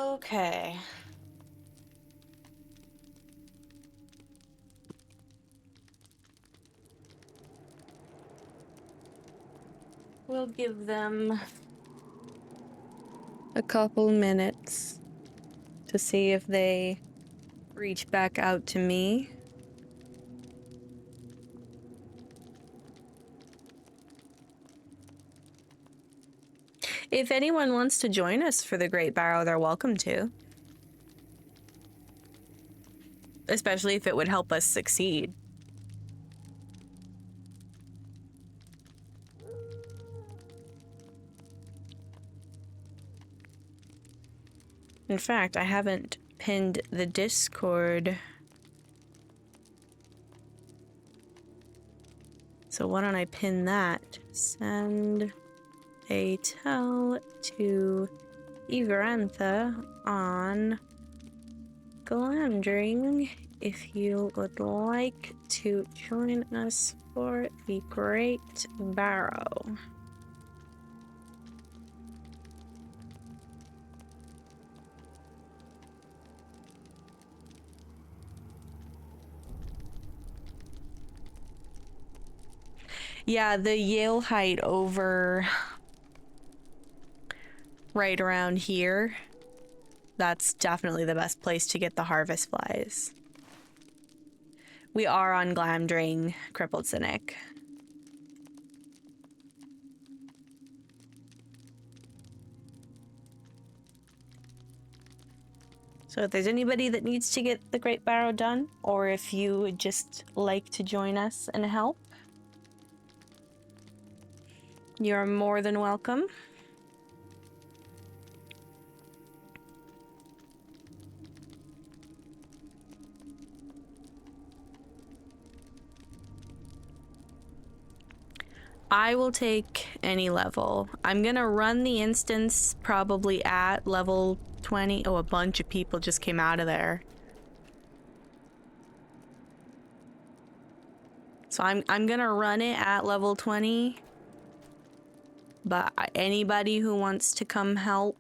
Okay. We'll give them a couple minutes to see if they reach back out to me. If anyone wants to join us for the Great Barrow, they're welcome to. Especially if it would help us succeed. In fact, I haven't pinned the Discord. So why don't I pin that? Send a tell to Ivarantha on Glamdring if you would like to join us for the Great Barrow. Yeah, the Yale height over right around here. That's definitely the best place to get the harvest flies. We are on Glamdring, Crippled Cynic. So if there's anybody that needs to get the Great Barrow done, or if you would just like to join us and help, you're more than welcome. I will take any level. I'm gonna run the instance probably at level 20. Oh, a bunch of people just came out of there. So I'm gonna run it at level 20. But anybody who wants to come help,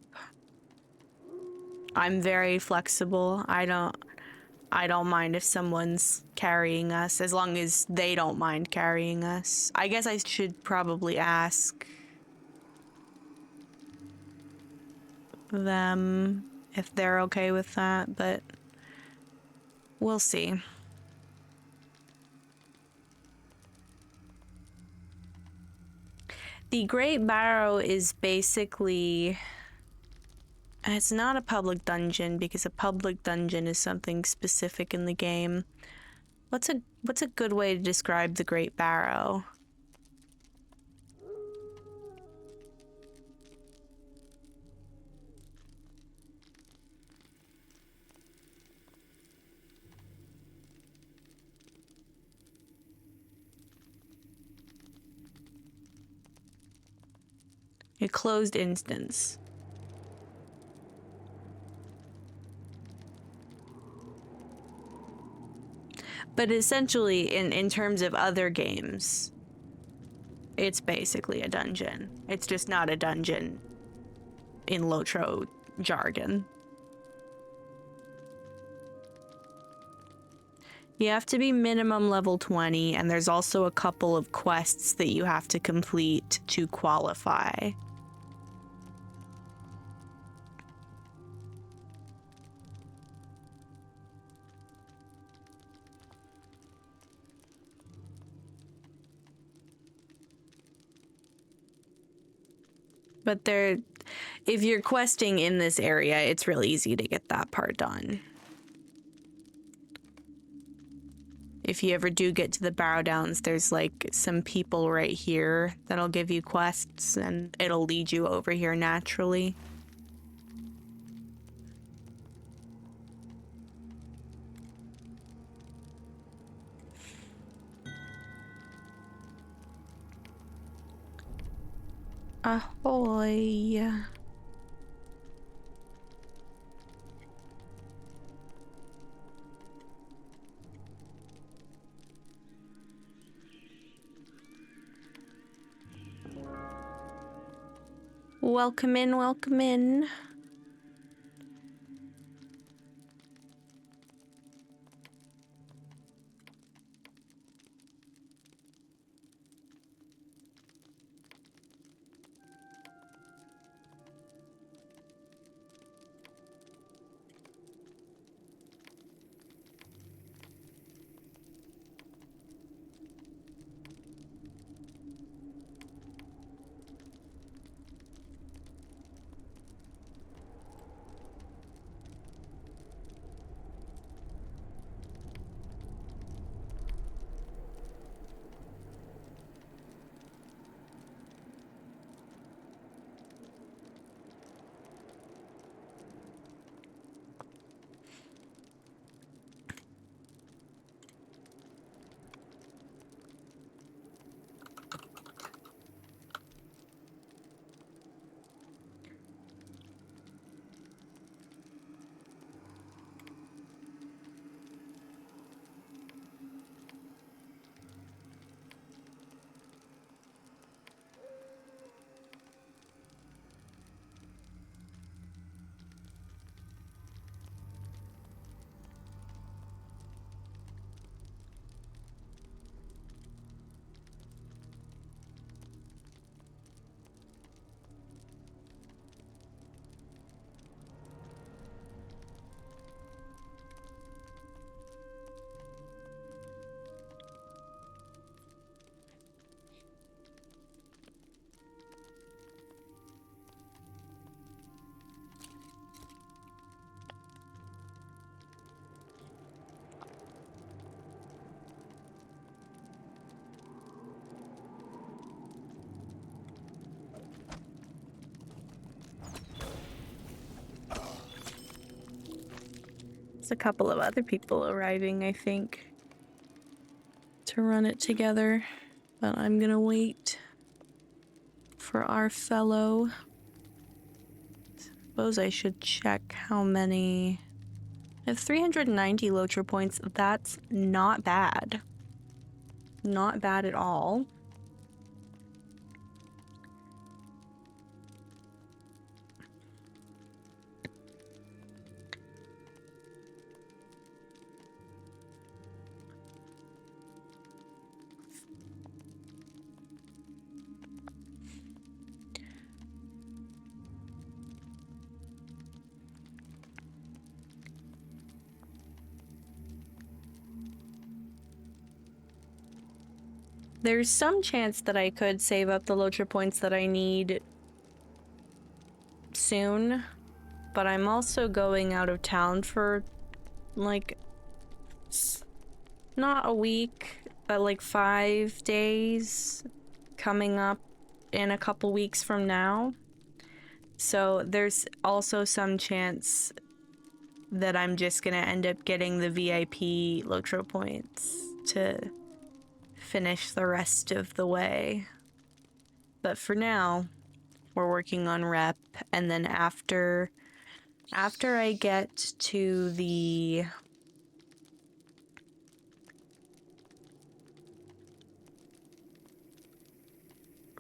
I'm very flexible. I don't mind if someone's carrying us, as long as they don't mind carrying us. I guess I should probably ask them if they're okay with that, but we'll see. The Great Barrow is basically... It's not a public dungeon, because a public dungeon is something specific in the game. What's a good way to describe the Great Barrow? A closed instance. But essentially, in terms of other games, it's basically a dungeon. It's just not a dungeon in Lotro jargon. You have to be minimum level 20, and there's also a couple of quests that you have to complete to qualify. But if you're questing in this area, it's real easy to get that part done. If you ever do get to the Barrow Downs, there's like some people right here that'll give you quests, and it'll lead you over here naturally. Ahoy. Welcome in, welcome in. There's a couple of other people arriving, I think, to run it together. But I'm gonna wait for our fellow. Suppose I should check how many. I have 390 Lotra points. That's not bad. Not bad at all. There's some chance that I could save up the Lotra points that I need soon, but I'm also going out of town for, like, not a week, but like 5 days coming up in a couple weeks from now. So there's also some chance that I'm just gonna end up getting the VIP Lotra points to finish the rest of the way. But for now, we're working on rep, and then after I get to the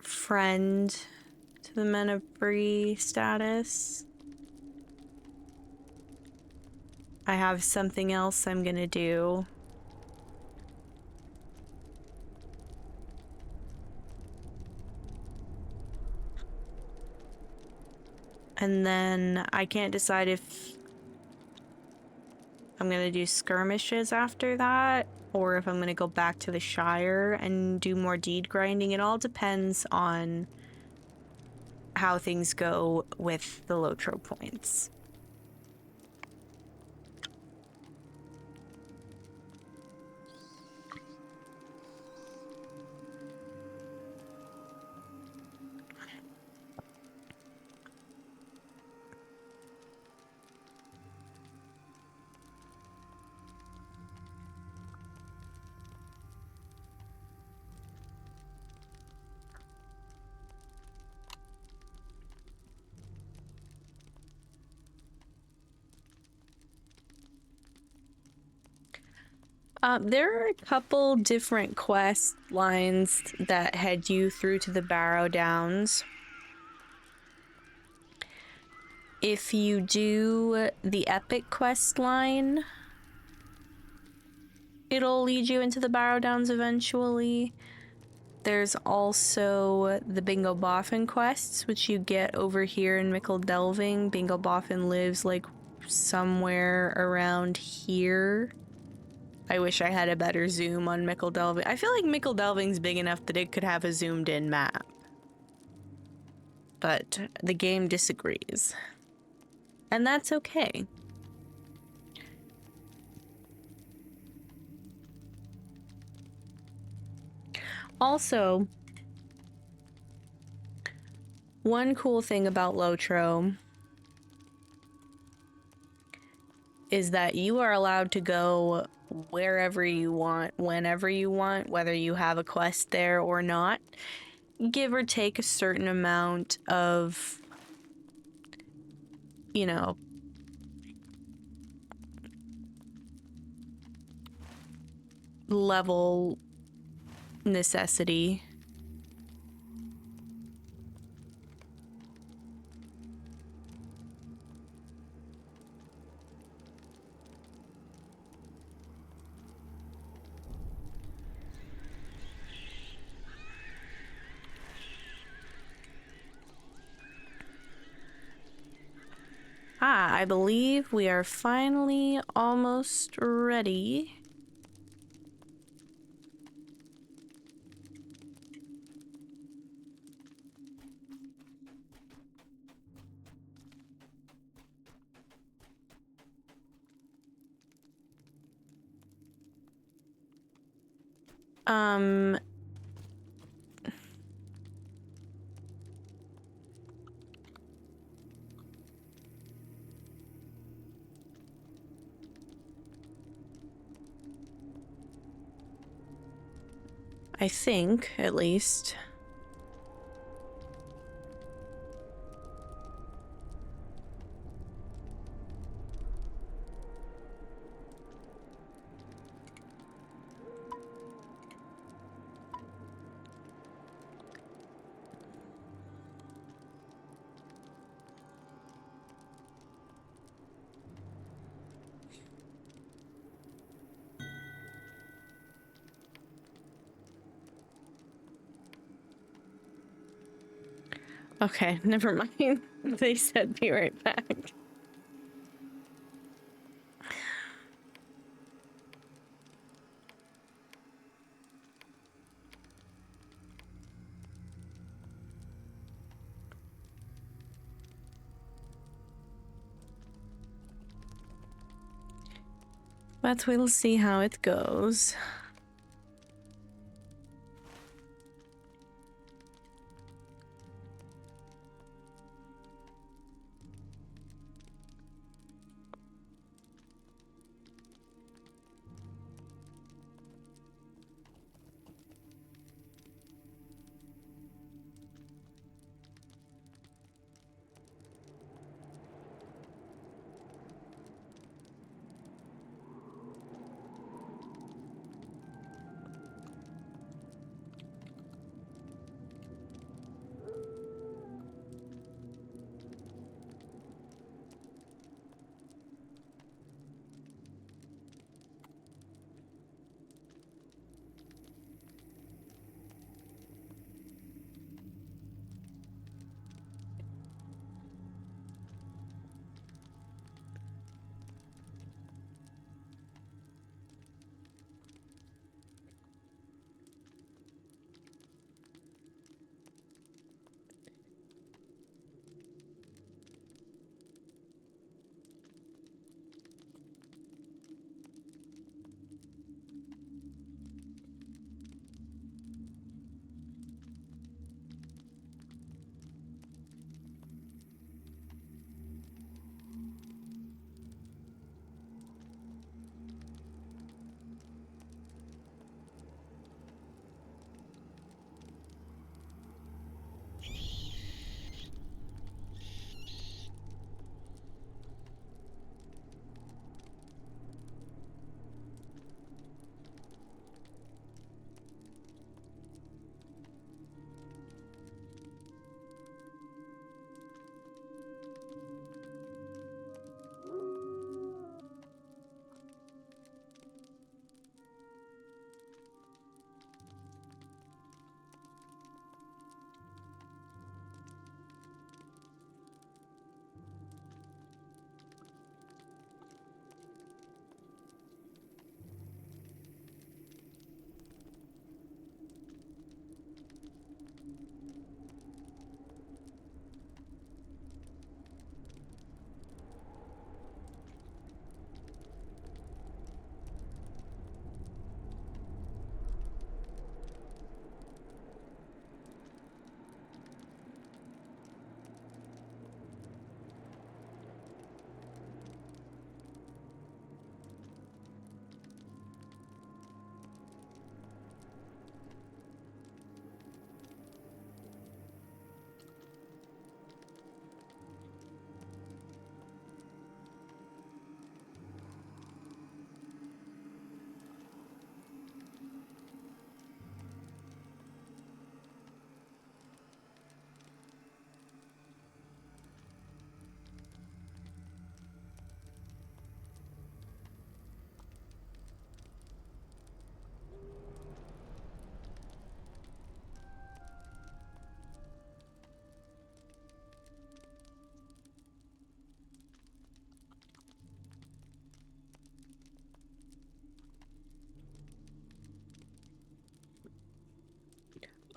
friend to the Men of Bree status, I have something else I'm gonna do. And then I can't decide if I'm gonna do skirmishes after that, or if I'm gonna go back to the Shire and do more deed grinding. It all depends on how things go with the Lotro points. There are a couple different quest lines that head you through to the Barrow Downs. If you do the Epic quest line, it'll lead you into the Barrow Downs eventually. There's also the Bingo Boffin quests, which you get over here in Mickle Delving. Bingo Boffin lives like somewhere around here. I wish I had a better zoom on Mickle Delving. I feel like Mickle Delving's big enough that it could have a zoomed in map. But the game disagrees. And that's okay. Also, one cool thing about Lotro is that you are allowed to go wherever you want, whenever you want, whether you have a quest there or not. Give or take a certain amount of, you know, level necessity. I believe we are finally almost ready. I think, at least. Okay, never mind. They said be right back. But we'll see how it goes.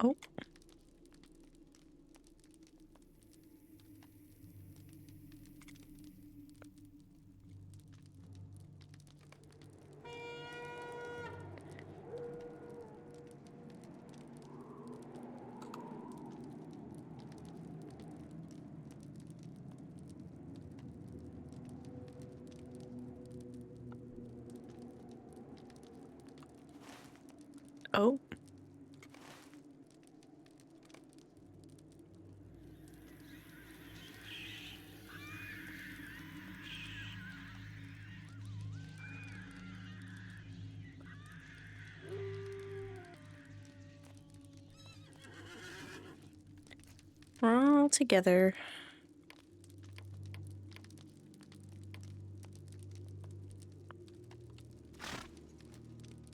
Oh. Oh. together.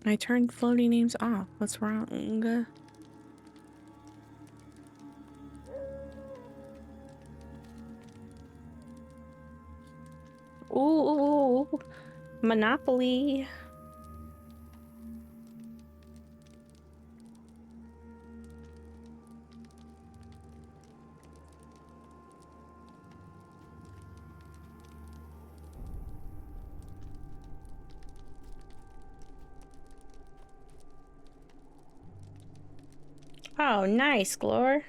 I turned floating names off. What's wrong? Ooh, Monopoly. Oh, nice, Glor.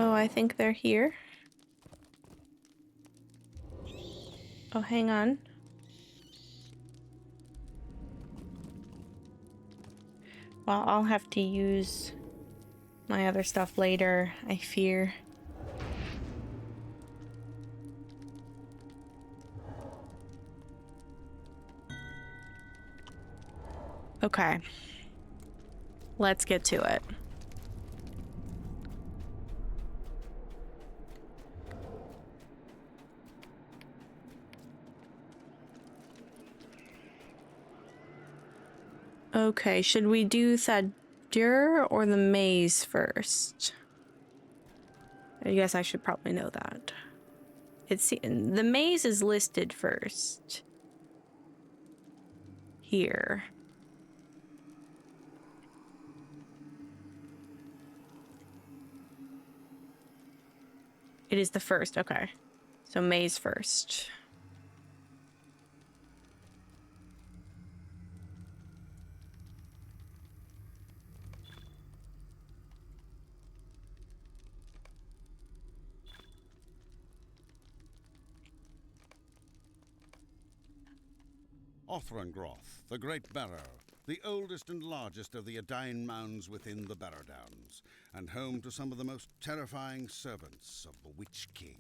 Oh, I think they're here. Oh, hang on. Well, I'll have to use my other stuff later, I fear. Okay. Let's get to it. Okay, should we do Thadur or the maze first? I guess I should probably know that. The maze is listed first. Here. It is the first, okay. So maze first. Othrangroth, the Great Barrow, the oldest and largest of the Adain mounds within the Barrow Downs, and home to some of the most terrifying servants of the Witch King.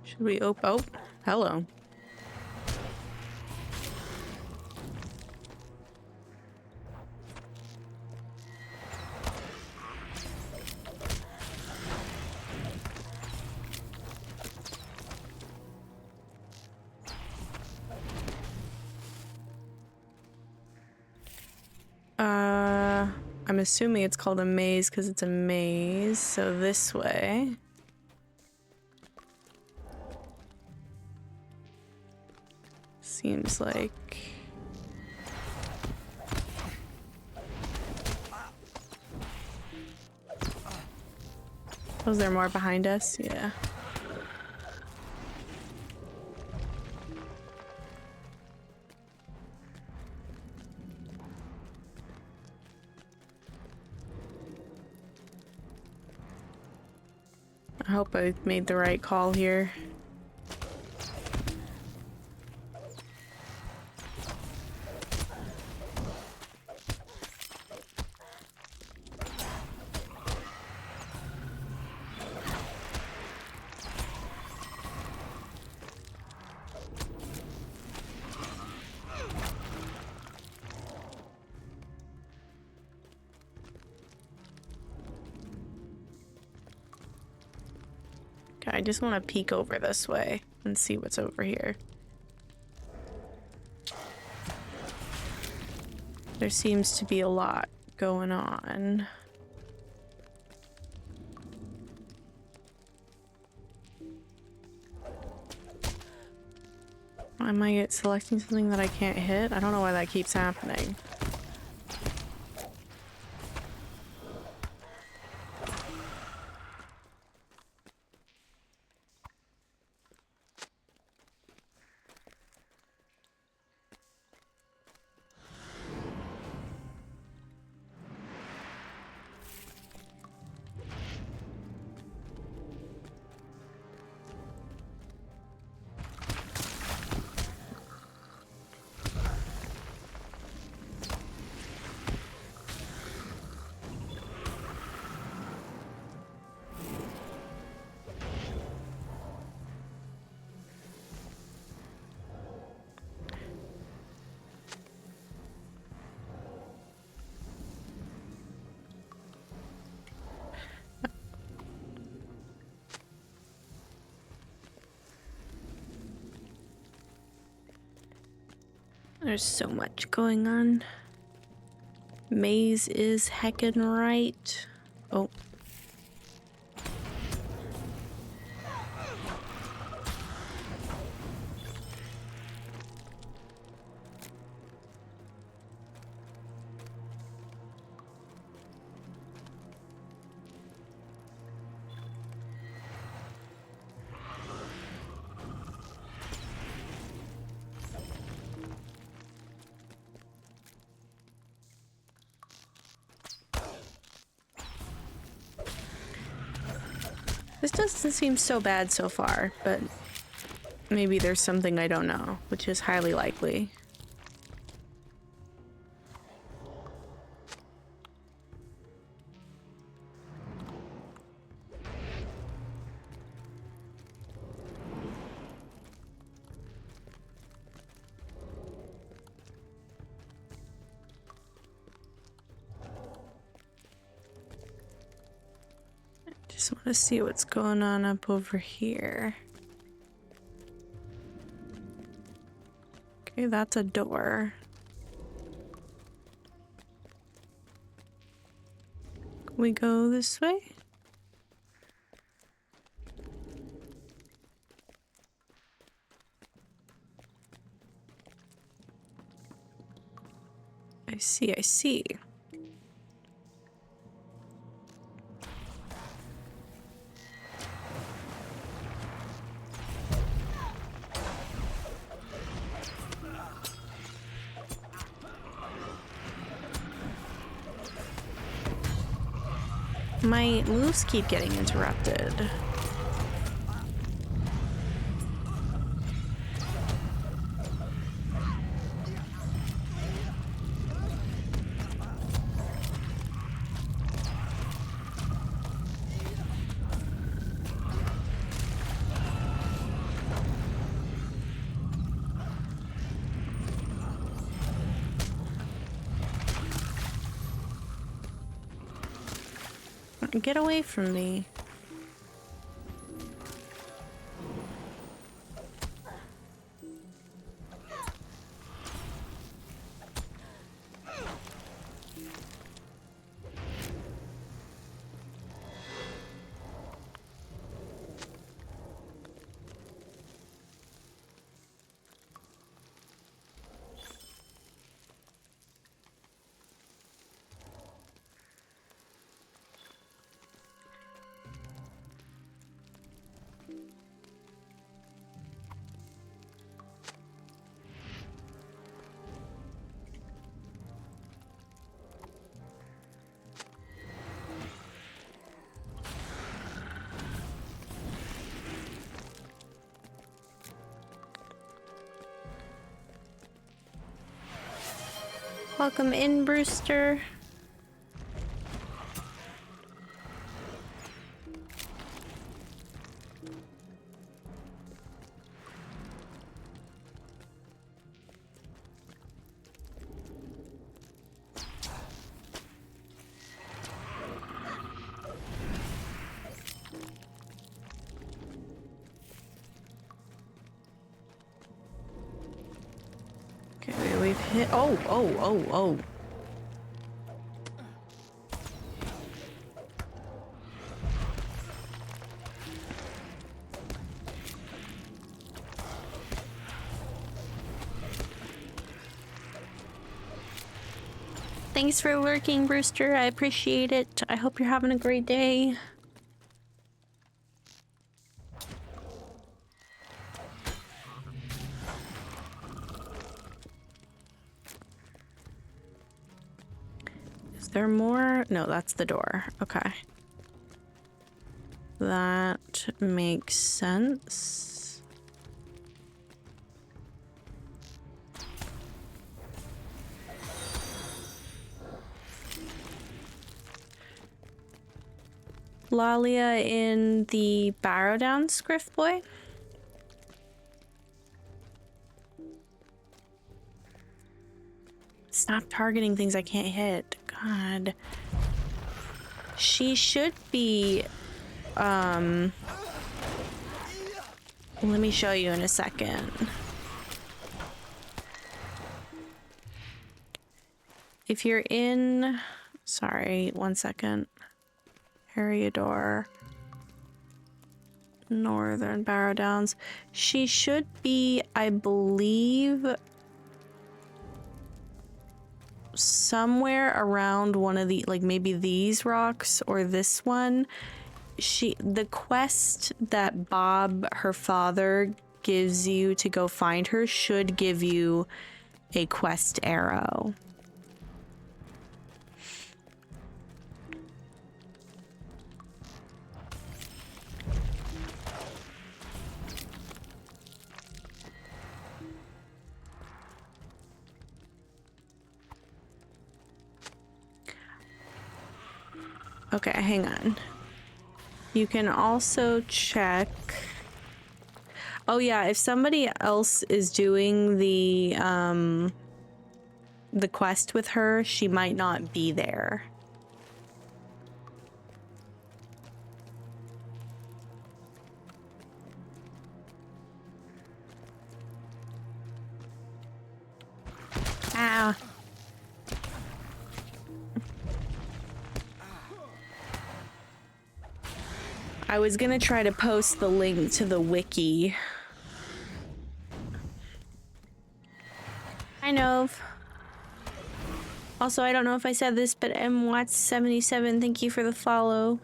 Should we oh, hello. I'm assuming it's called a maze because it's a maze, so this way. Seems like... Was there more behind us? Yeah. I hope I made the right call here. I just want to peek over this way and see what's over here. There seems to be a lot going on. Am I selecting something that I can't hit? I don't know why that keeps happening. There's so much going on. Maze is heckin' right. Oh. This doesn't seem so bad so far, but maybe there's something I don't know, which is highly likely. Just want to see what's going on up over here. Okay, that's a door. Can we go this way? I see, I see. My moves keep getting interrupted. Get away from me. Welcome in, Brewster. Okay, we've hit. Oh. Thanks for lurking, Brewster. I appreciate it. I hope you're having a great day. Is there more? No, that's the door. Okay. That makes sense. Lalia in the Barrow Down, Scriff Boy. Stop targeting things I can't hit. God. She should be, let me show you in a second. if you're in, sorry, one second. Heriador, Northern Barrow Downs. She should be, I believe, somewhere around one of the, like maybe these rocks or this one. The quest that Bob, her father, gives you to go find her should give you a quest arrow. Okay, hang on. You can also check. Oh yeah, if somebody else is doing the quest with her, she might not be there. Ah. I was gonna try to post the link to the wiki. I know. Also, I don't know if I said this, but MWatts77, thank you for the follow.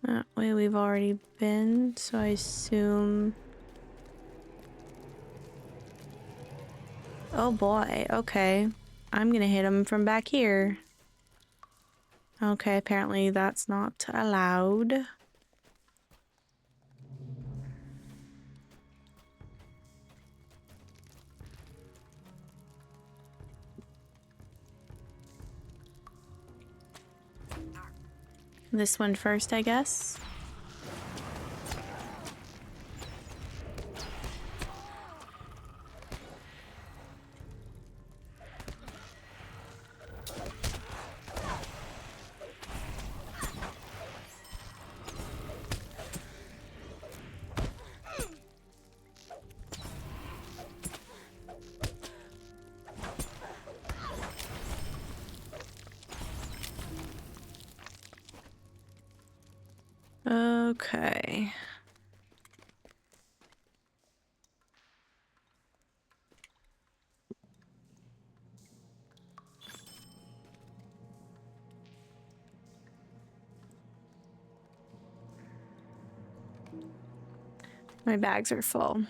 That way we've already been, so I assume... Oh boy, okay. I'm gonna hit him from back here. Okay, apparently that's not allowed. This one first, I guess. Okay. My bags are full.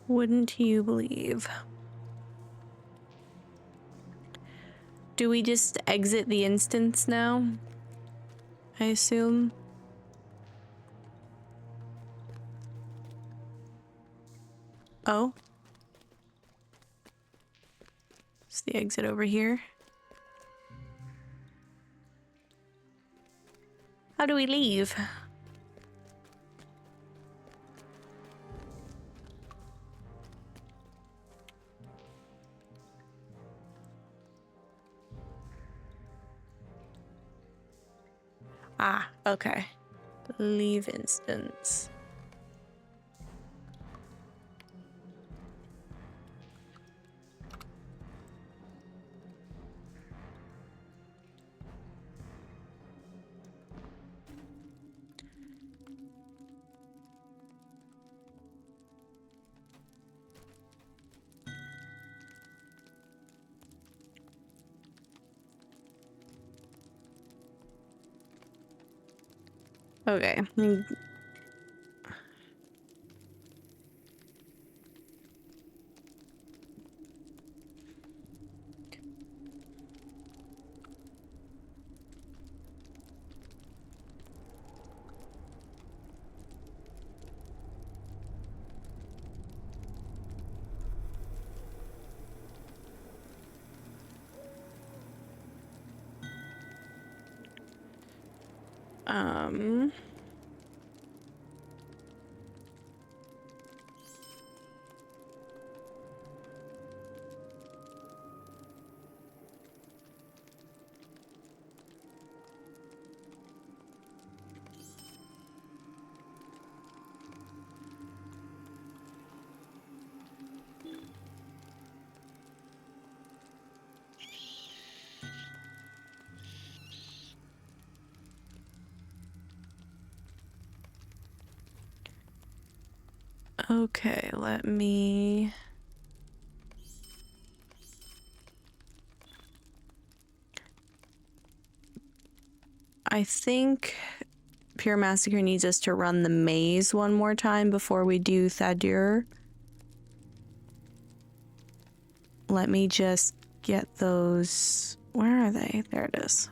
Wouldn't you believe? Do we just exit the instance now? I assume. Oh. Is the exit over here? How do we leave? Ah, okay. Leave instance. Okay. Um. Okay, let me... I think Pure Massacre needs us to run the maze one more time before we do Thadur. Let me just get those... Where are they? There it is.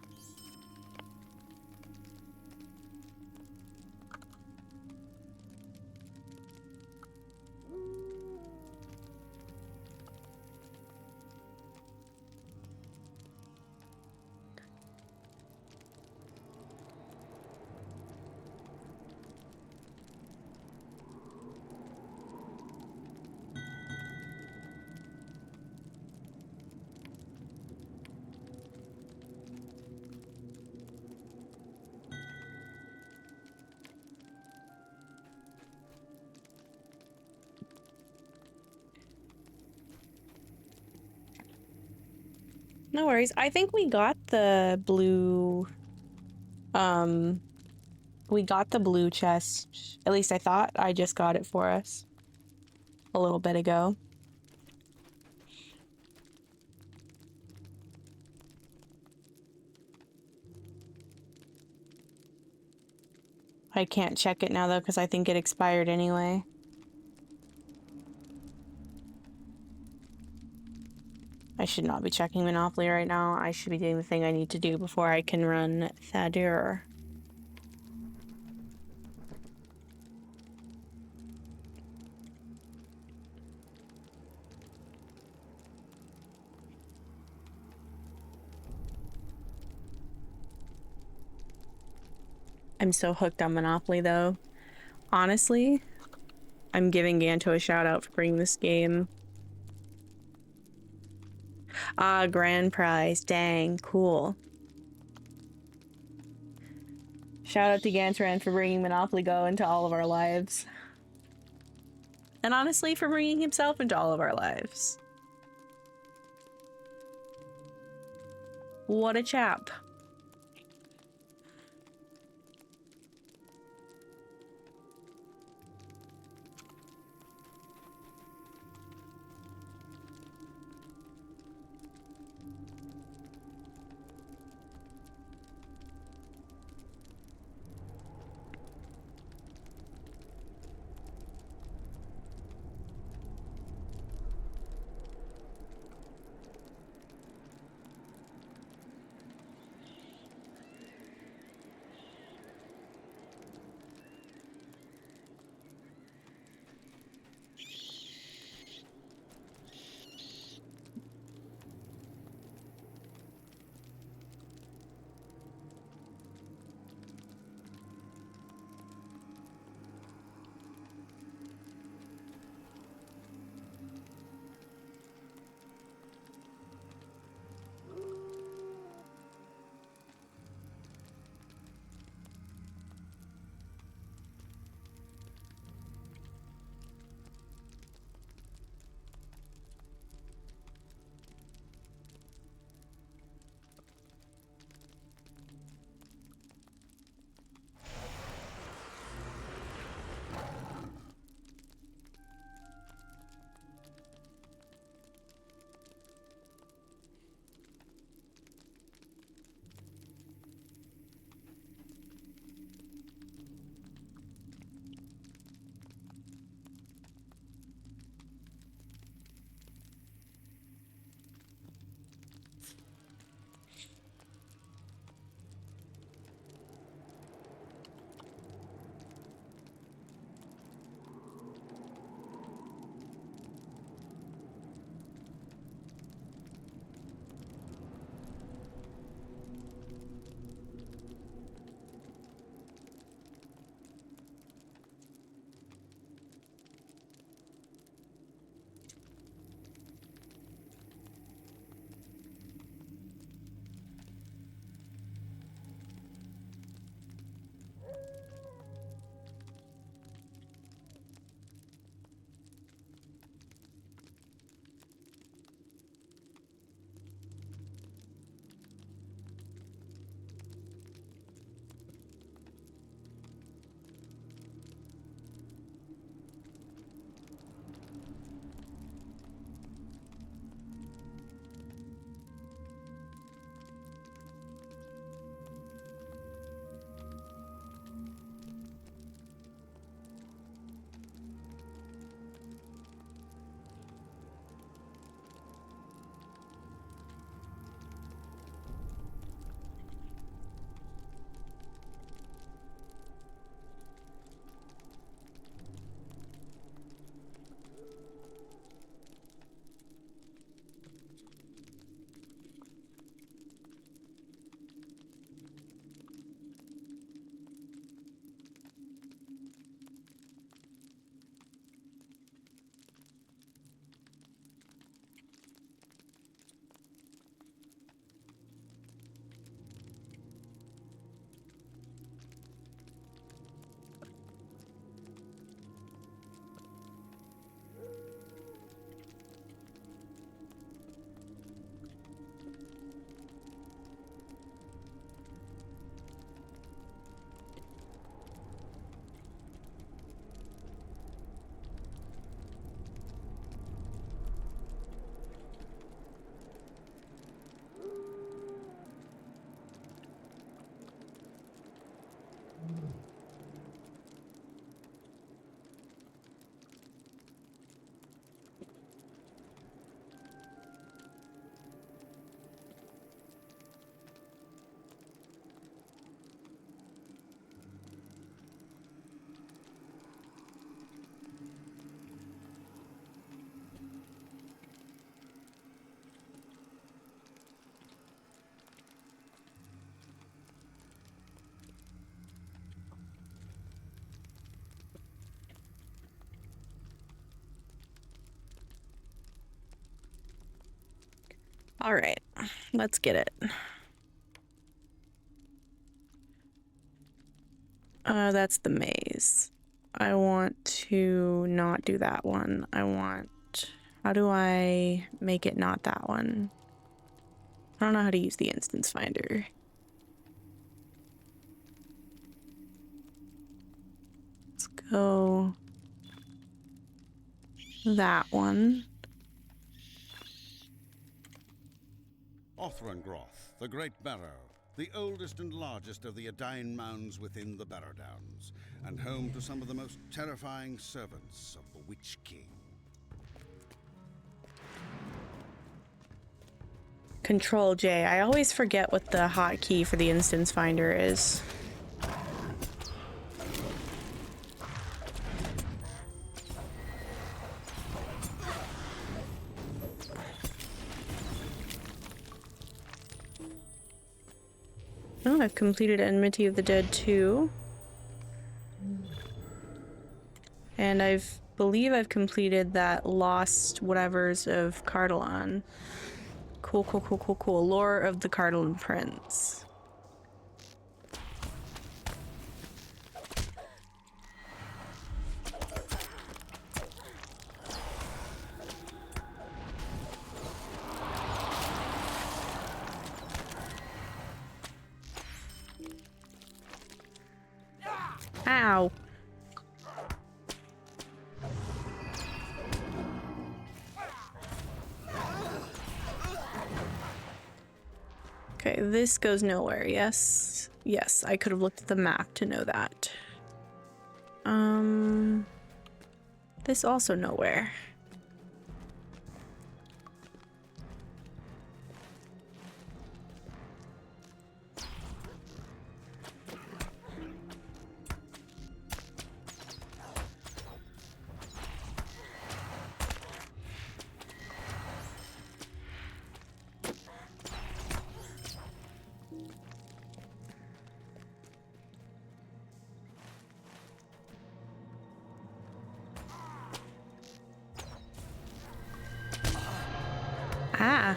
No worries. I think we got the blue... We got the blue chest. At least I thought I just got it for us a little bit ago. I can't check it now though because I think it expired anyway. I should not be checking Monopoly right now. I should be doing the thing I need to do before I can run Thadur. I'm so hooked on Monopoly though. Honestly, I'm giving Ganto a shout out for bringing this game. Ah, grand prize. Dang, cool. Shout out to Gantran for bringing Monopoly Go into all of our lives. And honestly, for bringing himself into all of our lives. What a chap. All right, let's get it. That's the maze. I want to not do that one. How do I make it not that one? I don't know how to use the instance finder. Let's go that one. Othrangroth, the Great Barrow, the oldest and largest of the Adain mounds within the Barrow Downs, and home to some of the most terrifying servants of the Witch King. Control J. I always forget what the hotkey for the instance finder is. Oh, I've completed Enmity of the Dead 2. And believe I've completed that Lost Whatevers of Cardolan. Cool, cool, cool, cool, cool. Lore of the Cardolan Prince. Ow. Okay, this goes nowhere, yes. Yes, I could have looked at the map to know that. This also nowhere. Ah.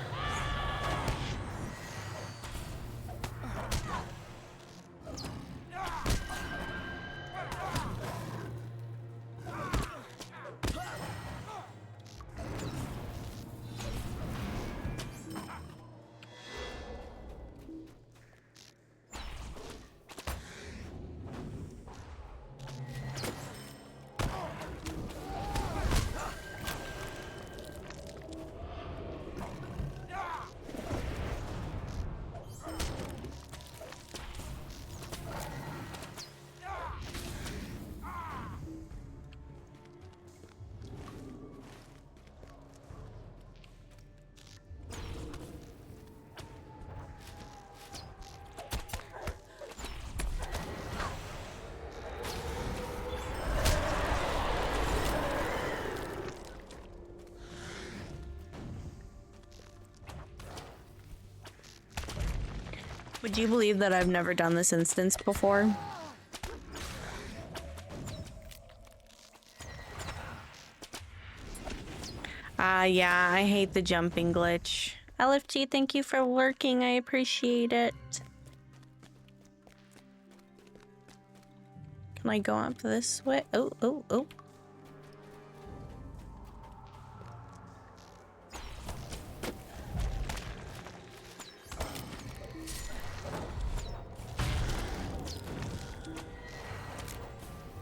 Would you believe that I've never done this instance before? Yeah, I hate the jumping glitch. LFG, thank you for lurking. I appreciate it. Can I go up this way? Oh, oh, oh.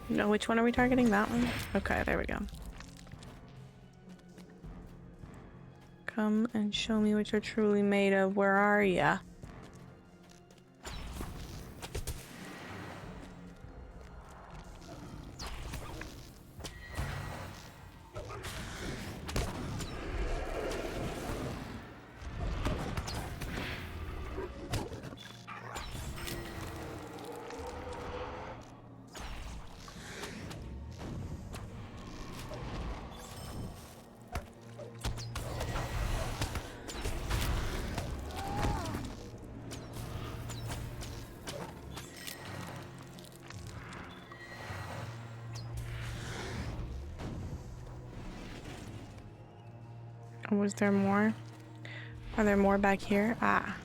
No, which one are we targeting? That one? Okay, there we go. Come and show me what you're truly made of. Where are ya? Was there more? Are there more back here? Ah.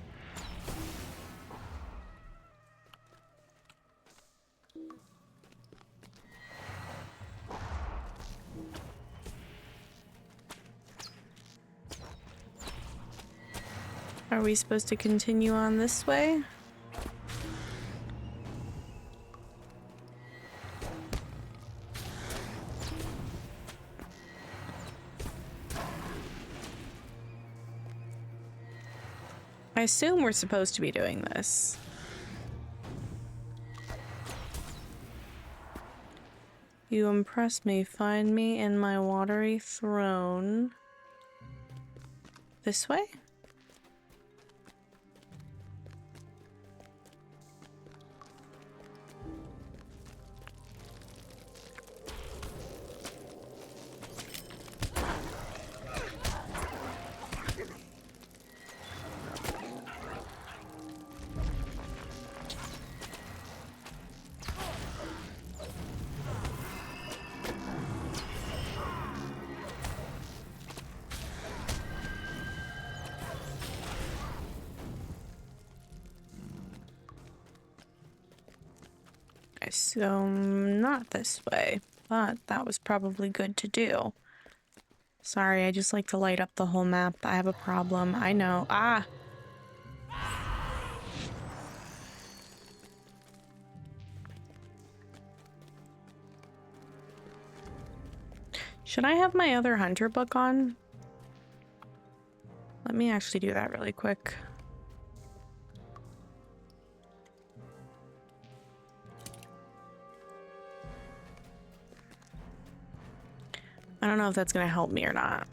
Are we supposed to continue on this way? I assume we're supposed to be doing this. You impress me. Find me in my watery throne. This way? So not this way, but that was probably good to do. Sorry, I just like to light up the whole map. I have a problem. I know. Ah! Should I have my other hunter book on? Let me actually do that really quick. I don't know if that's gonna help me or not.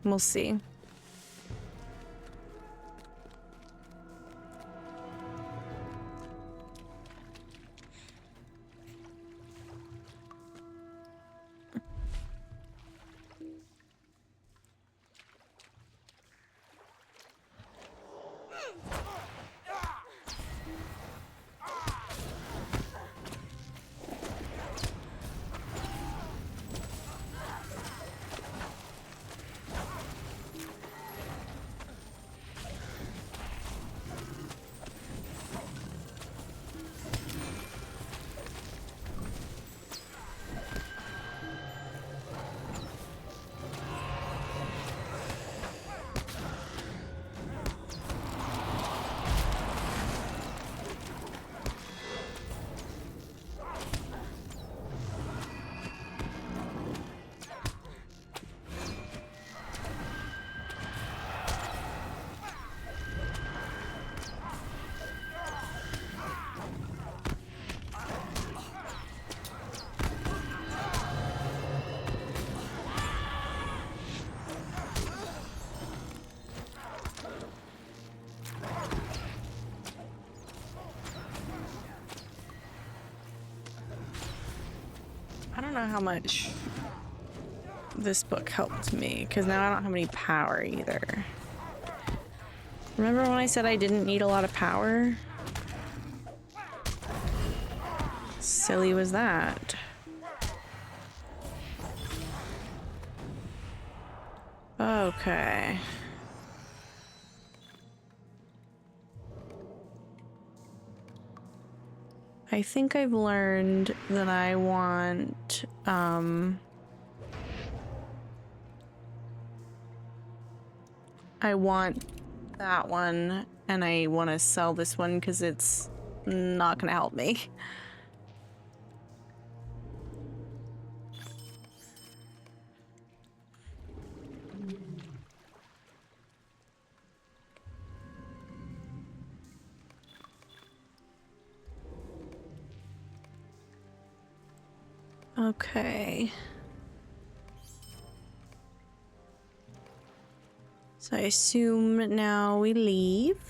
We'll see. I don't know how much this book helped me, because now I don't have any power either. Remember when I said I didn't need a lot of power? Silly was that. Okay. I think I've learned that I want, I want that one, and I want to sell this one because it's not going to help me. Okay. So I assume now we leave.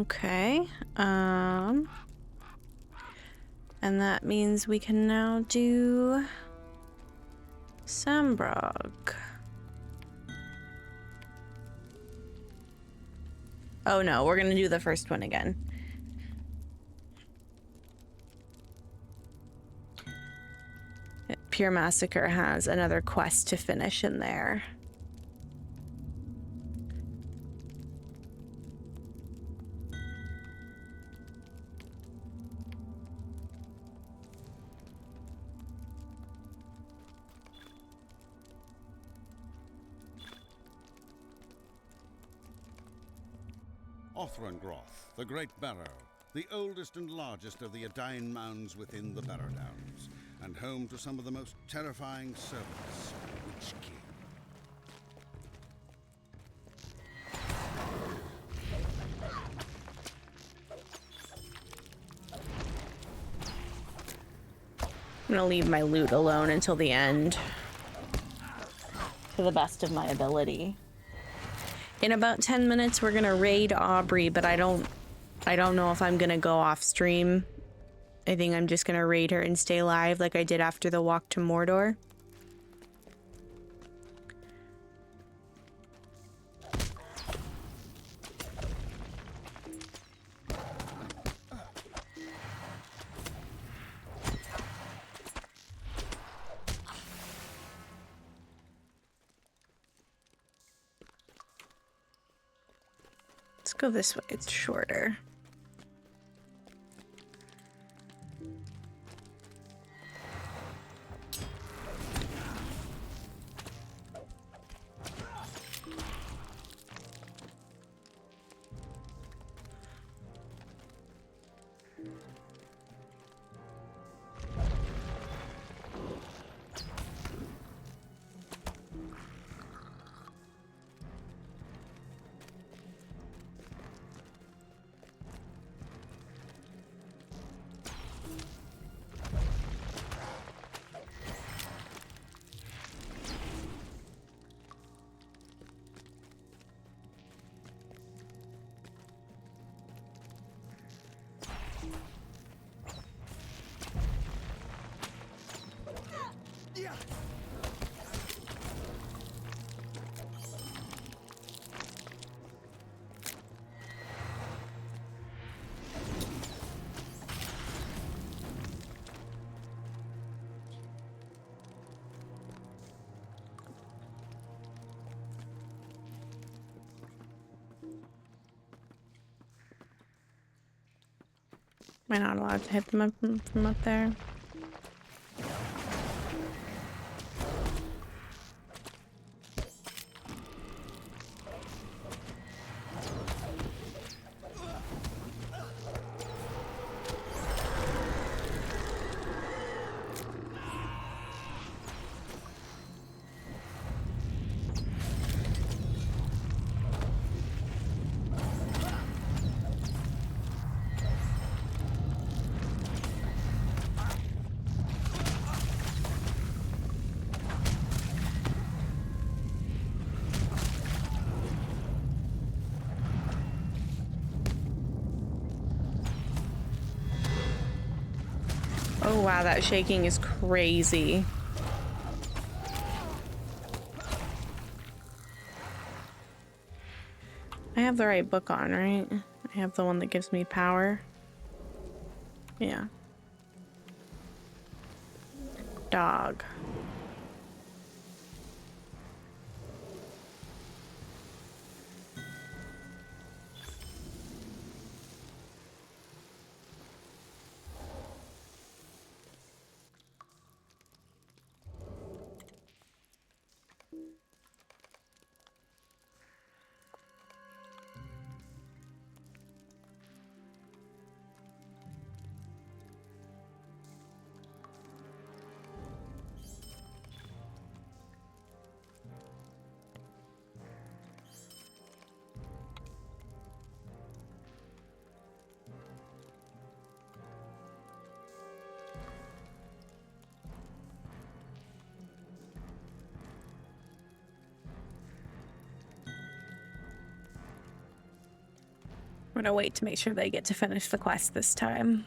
Okay. And that means we can now do Sambrog. Oh no, we're gonna do the first one again. Pure Massacre has another quest to finish in there. Othrangroth, the Great Barrow, the oldest and largest of the Adain mounds within the Barrow Downs, and home to some of the most terrifying servants of the Witch King. I'm gonna leave my loot alone until the end, to the best of my ability. In about 10 minutes, we're gonna raid Aubrey, but I don't know if I'm gonna go off stream. I think I'm just gonna raid her and stay live like I did after the walk to Mordor. Let's go this way, it's shorter. Am I not allowed to hit them up from up there? Oh wow, that shaking is crazy. I have the right book on, right? I have the one that gives me power. Yeah. Dog. I'm gonna wait to make sure they get to finish the quest this time.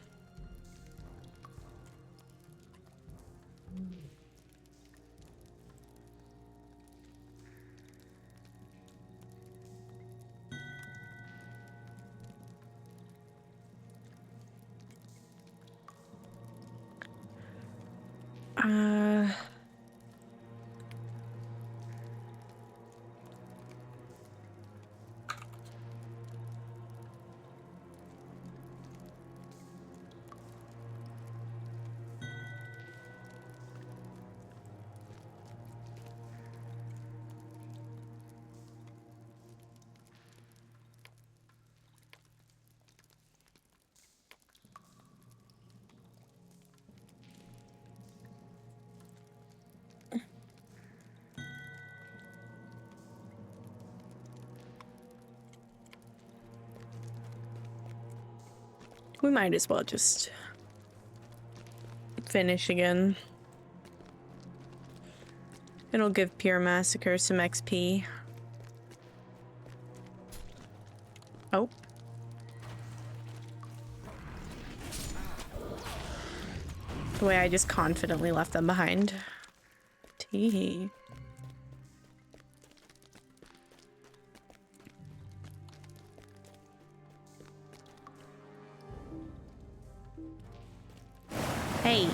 We might as well just finish again. It'll give Pure Massacre some XP. Oh. The way I just confidently left them behind. Tee. Hey.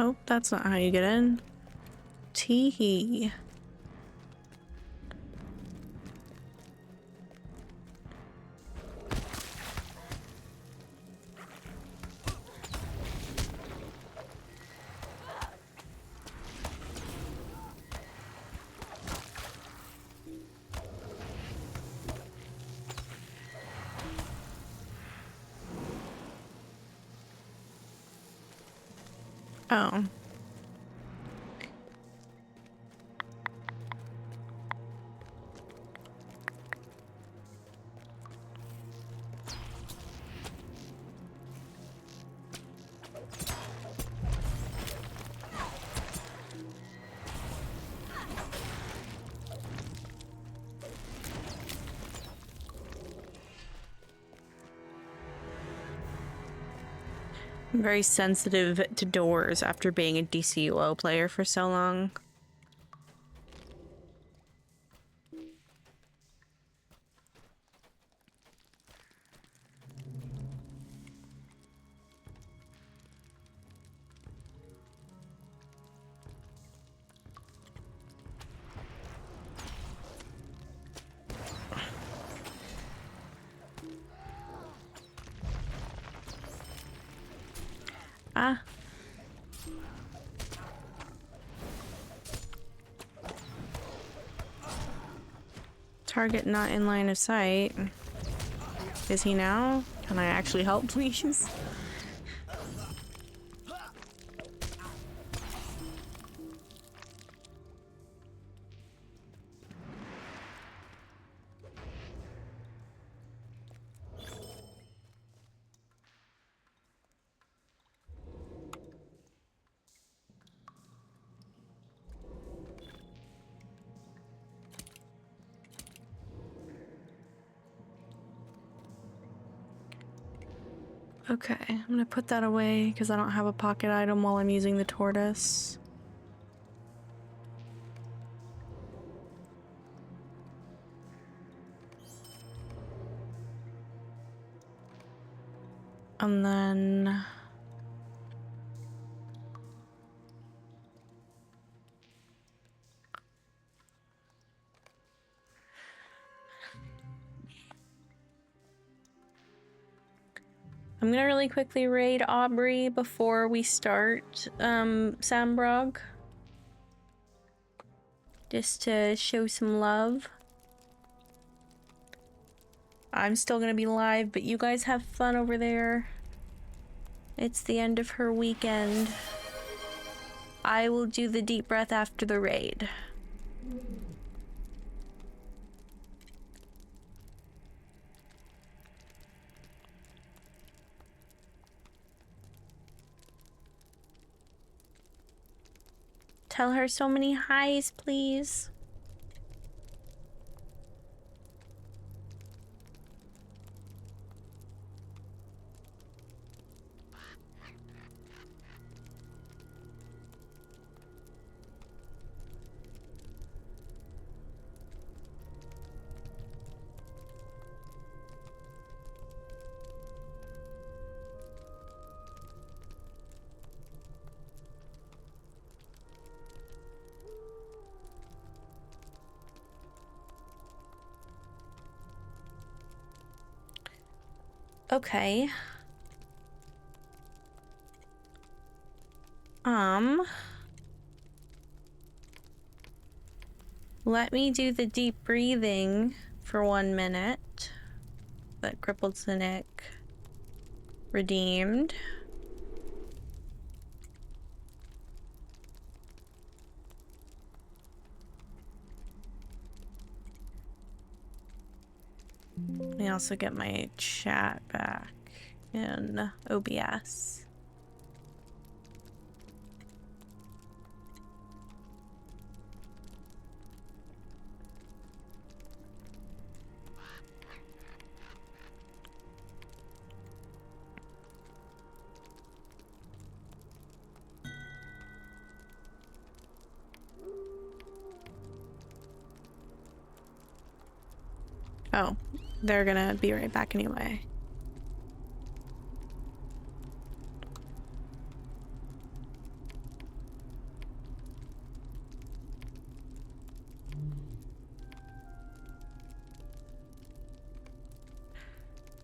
Oh, that's not how you get in. Tee. Oh. I'm very sensitive to doors after being a DCUO player for so long. Ah. Target not in line of sight. Is he now? Can I actually help, please? Okay, I'm gonna put that away because I don't have a pocket item while I'm using the tortoise. And then... I'm gonna really quickly raid Aubrey before we start Sambrog. Just to show some love. I'm still gonna be live, but you guys have fun over there. It's the end of her weekend. I will do the deep breath after the raid. Tell her so many highs, please. Okay. Let me do the deep breathing for 1 minute. That crippled cynic redeemed. Let me also get my chat back in OBS. Oh, they're gonna be right back anyway.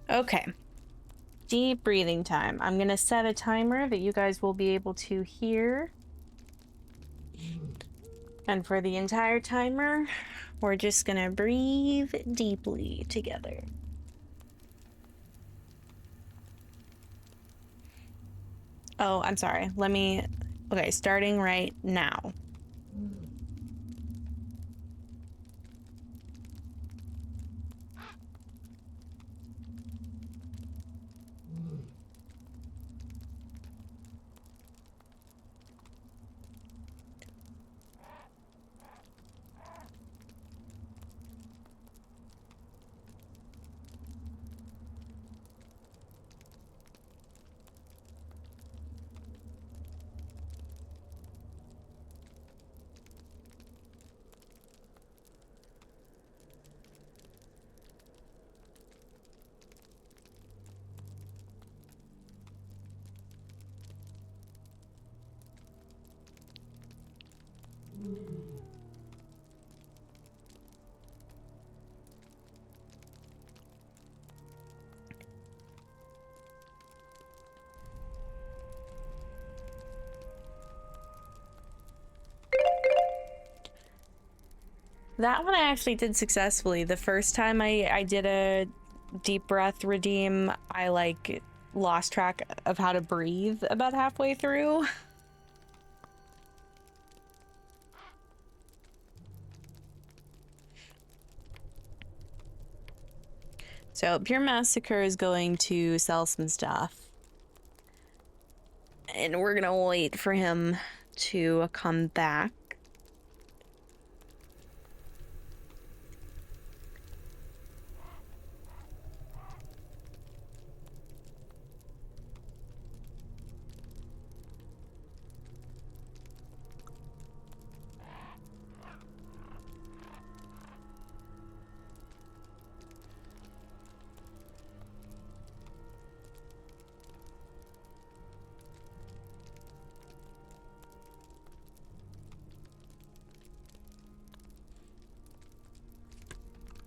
Okay. Deep breathing time. I'm gonna set a timer that you guys will be able to hear. And for the entire timer, we're just gonna breathe deeply together. Oh, I'm sorry. Okay, starting right now. That one I actually did successfully. The first time I did a deep breath redeem, I like lost track of how to breathe about halfway through. So Pure Massacre is going to sell some stuff. And we're gonna wait for him to come back.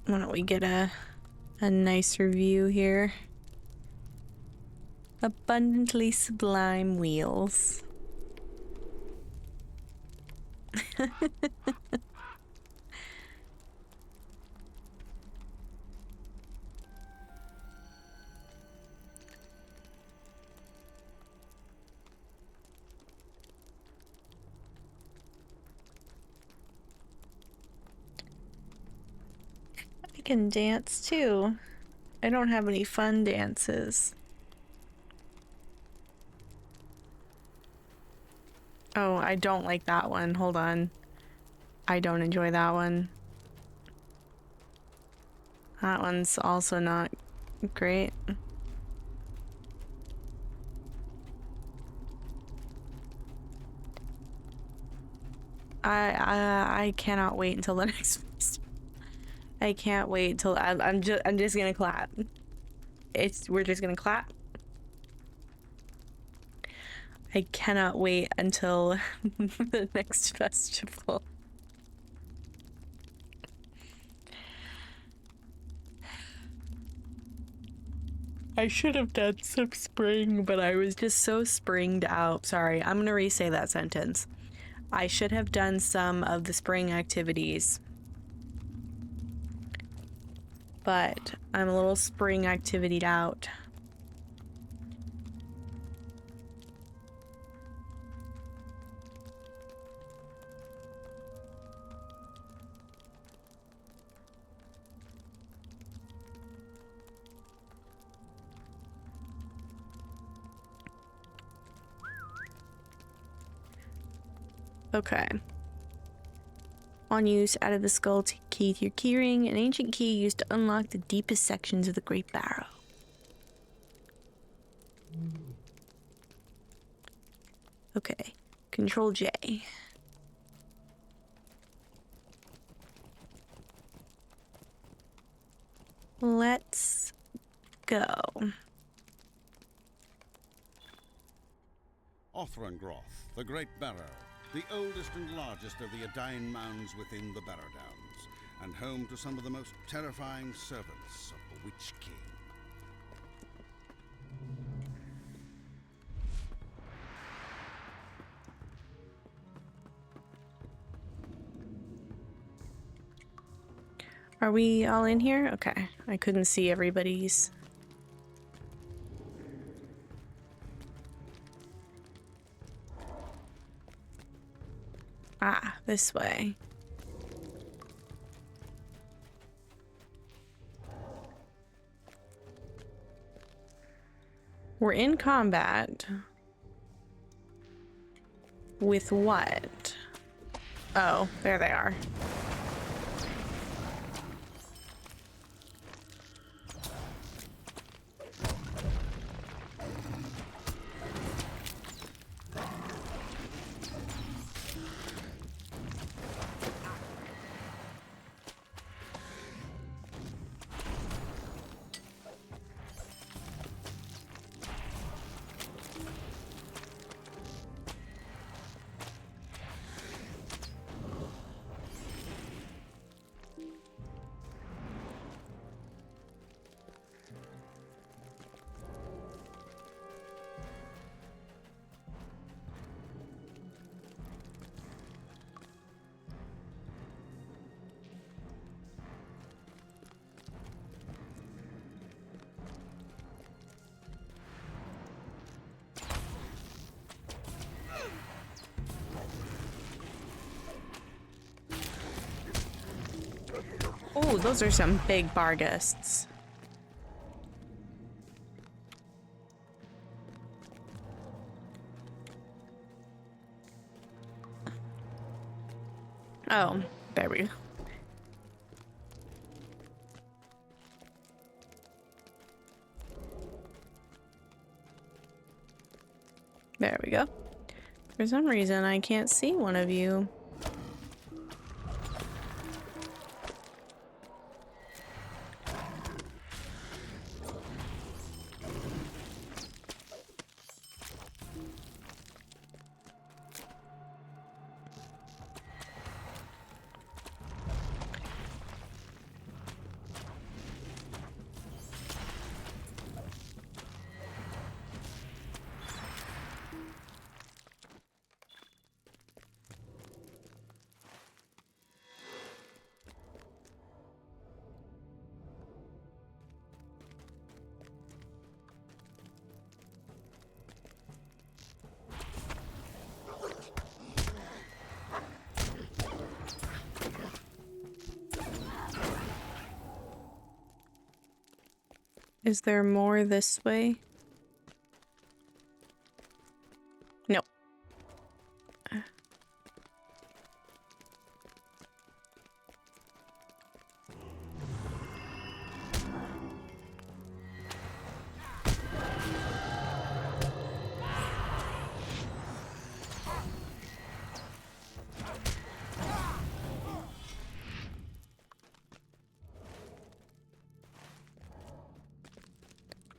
Why don't we get a nicer view here? Abundantly sublime wheels. I can dance too. I don't have any fun dances. Oh, I don't like that one. Hold on. I don't enjoy that one. That one's also not great. I cannot wait until the next festival. I can't wait till I'm just gonna clap. We're just gonna clap. I cannot wait until the next festival. I should have done some spring, but I was just so springed out. Sorry, I'm gonna re-say that sentence. I should have done some of the spring activities, but I'm a little spring activitied out. Okay. On use, out of the skull key to your keyring, an ancient key used to unlock the deepest sections of the Great Barrow. Okay. Control J. Let's go. Othrangroth, the Great Barrow, the oldest and largest of the Adain mounds within the Barrow Downs, and home to some of the most terrifying servants of the Witch King. Are we all in here? Okay. I couldn't see everybody's. Ah, this way. We're in combat. With what? Oh, there they are. Oh, those are some big Barghists. Oh, there we go. There we go. For some reason, I can't see one of you. Is there more this way? No.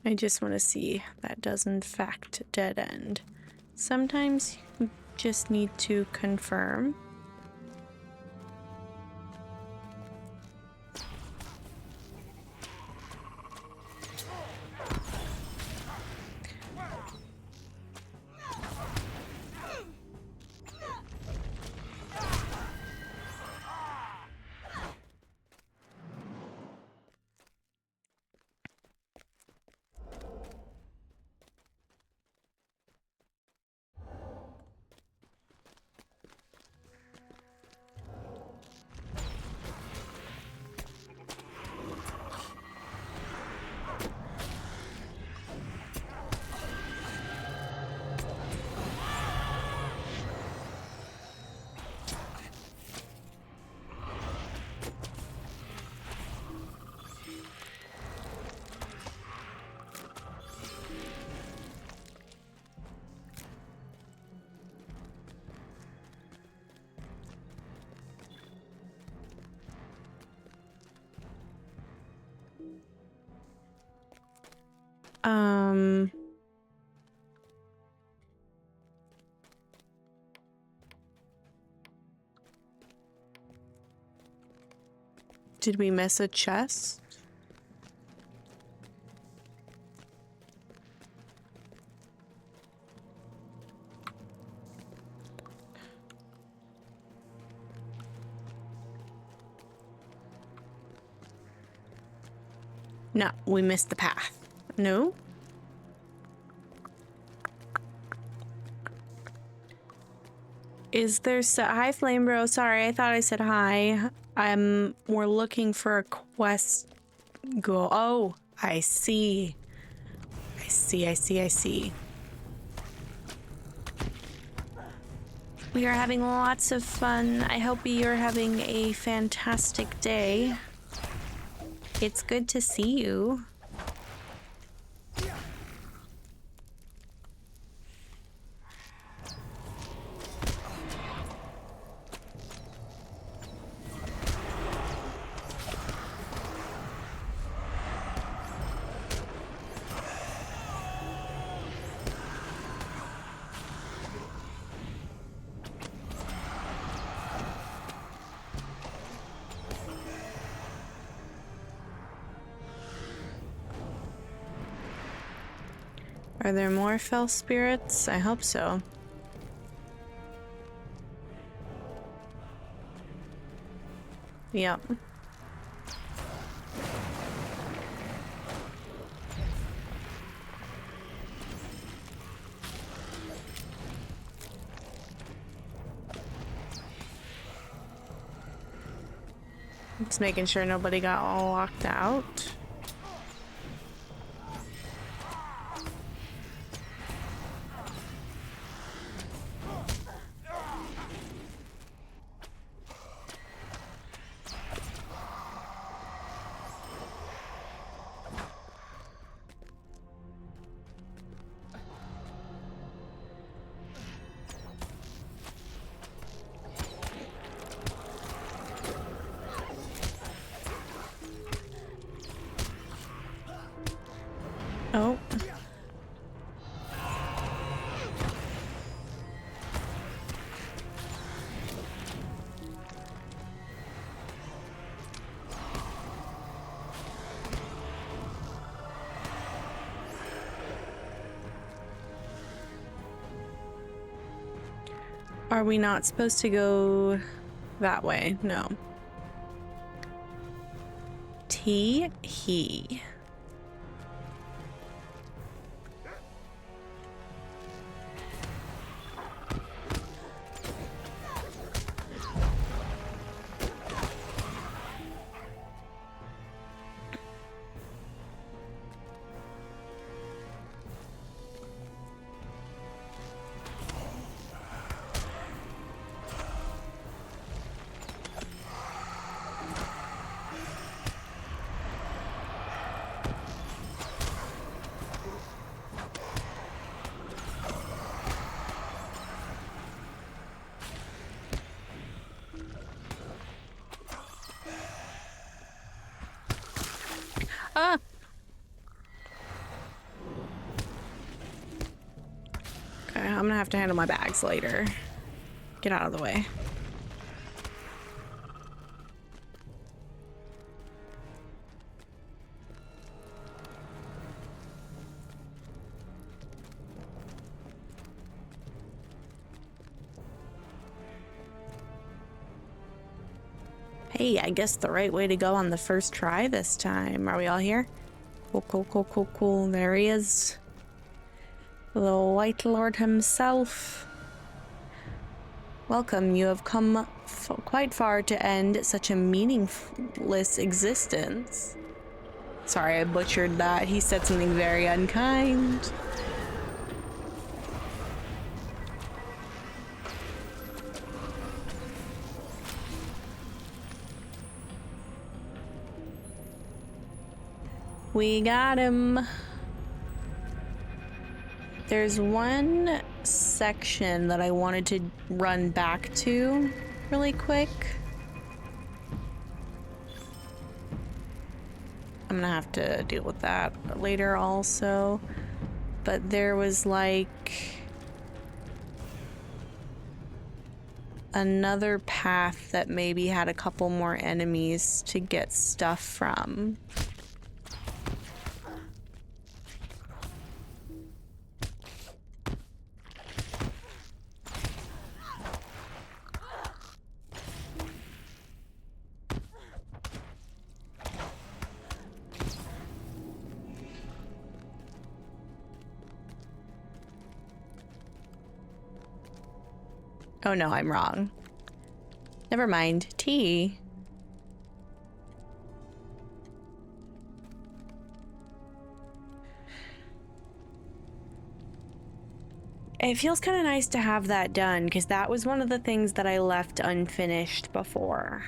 I just want to see that does in fact dead end. Sometimes you just need to confirm. Did we miss a chest? No, we missed the path. No? Is there hi Flame Bro, sorry, I thought I said hi. We're looking for a quest goal. Oh, I see. I see. We are having lots of fun. I hope you're having a fantastic day. It's good to see you. Are there more fell spirits? I hope so. Yep. Just making sure nobody got all locked out. Oh. Are we not supposed to go that way? No. He. Okay, I'm gonna have to handle my bags later. Get out of the way. Hey, I guess the right way to go on the first try this time. Are we all here? Cool, cool, cool, cool, cool. There he is. The White Lord himself. Welcome, you have come quite far to end such a meaningless existence. Sorry, I butchered that. He said something very unkind. We got him. There's one section that I wanted to run back to really quick. I'm gonna have to deal with that later also. But there was like another path that maybe had a couple more enemies to get stuff from. Oh no, I'm wrong. Never mind. Tea. It feels kind of nice to have that done, because that was one of the things that I left unfinished before.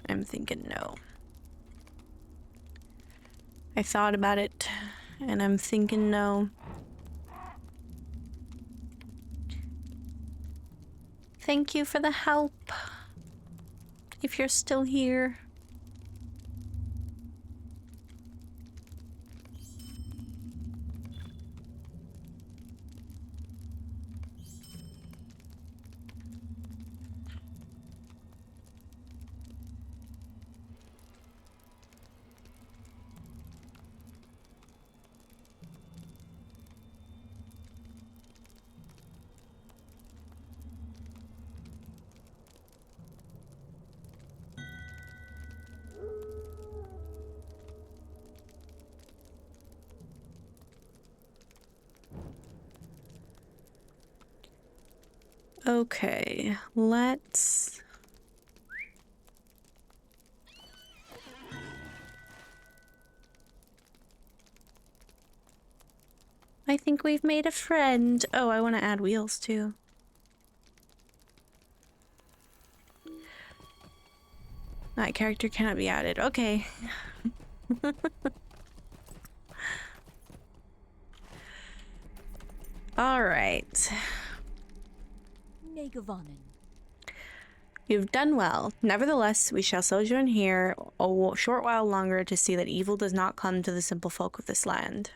I'm thinking no. I thought about it, and I'm thinking no. Thank you for the help. If you're still here. Okay, let's... I think we've made a friend. Oh, I want to add wheels too. That character cannot be added. Okay. All right. You've done well. Nevertheless, we shall sojourn here a short while longer to see that evil does not come to the simple folk of this land.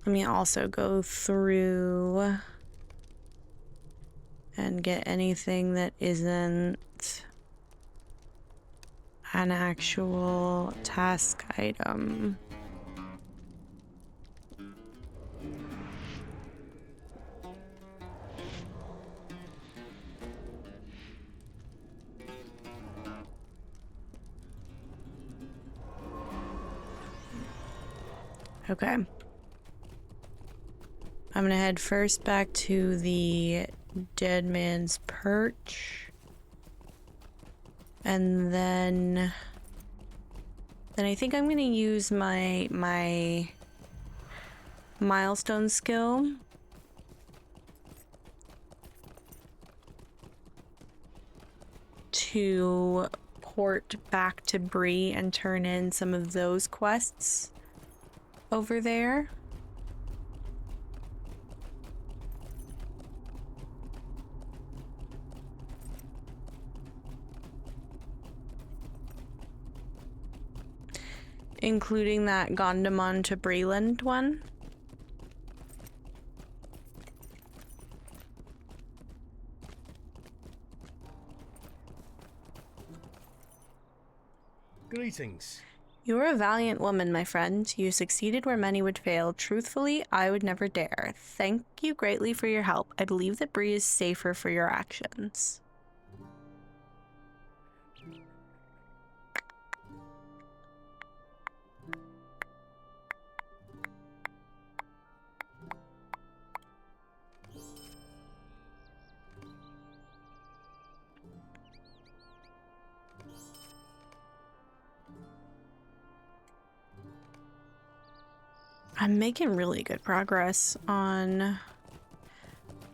Let me also go through and get anything that isn't an actual task item. Okay. I'm gonna head first back to the Dead Man's Perch. And then I think I'm gonna use my milestone skill to port back to Bree and turn in some of those quests over there. Including that Gondamon to Breland one. Greetings. You're a valiant woman, my friend. You succeeded where many would fail. Truthfully, I would never dare. Thank you greatly for your help. I believe that Bree is safer for your actions. I'm making really good progress on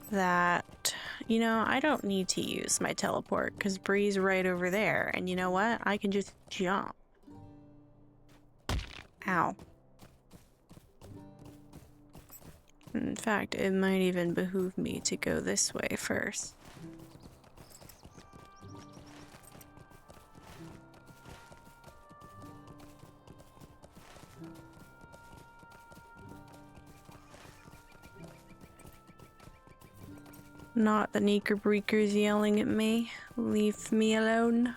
that. You know, I don't need to use my teleport because Bree's right over there. And you know what? I can just jump. Ow. In fact, it might even behoove me to go this way first. Not the Knickerbreakers yelling at me. Leave me alone.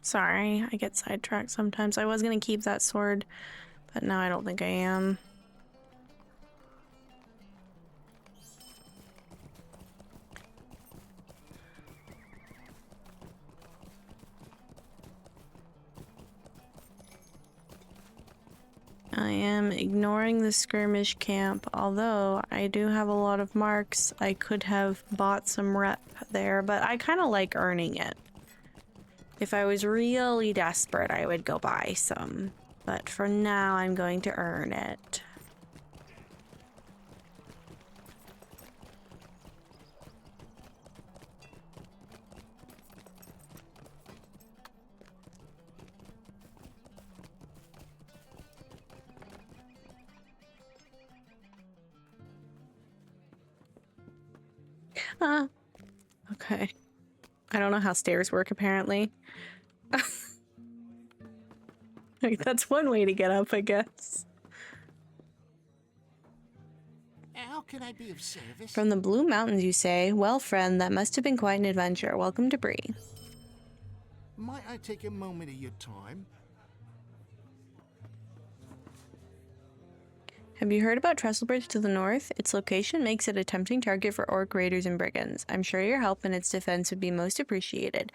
Sorry, I get sidetracked sometimes. I was gonna keep that sword, but now I don't think I am. I am ignoring the skirmish camp, although I do have a lot of marks. I could have bought some rep there, but I kind of like earning it. If I was really desperate, I would go buy some. But for now, I'm going to earn it. Okay. I don't know how stairs work, apparently. Like, that's one way to get up, I guess. How can I be of service? From the Blue Mountains, you say? Well, friend, that must have been quite an adventure. Welcome to Bree. Might I take a moment of your time? Have you heard about Trestlebridge to the north? Its location makes it a tempting target for orc raiders and brigands. I'm sure your help in its defense would be most appreciated.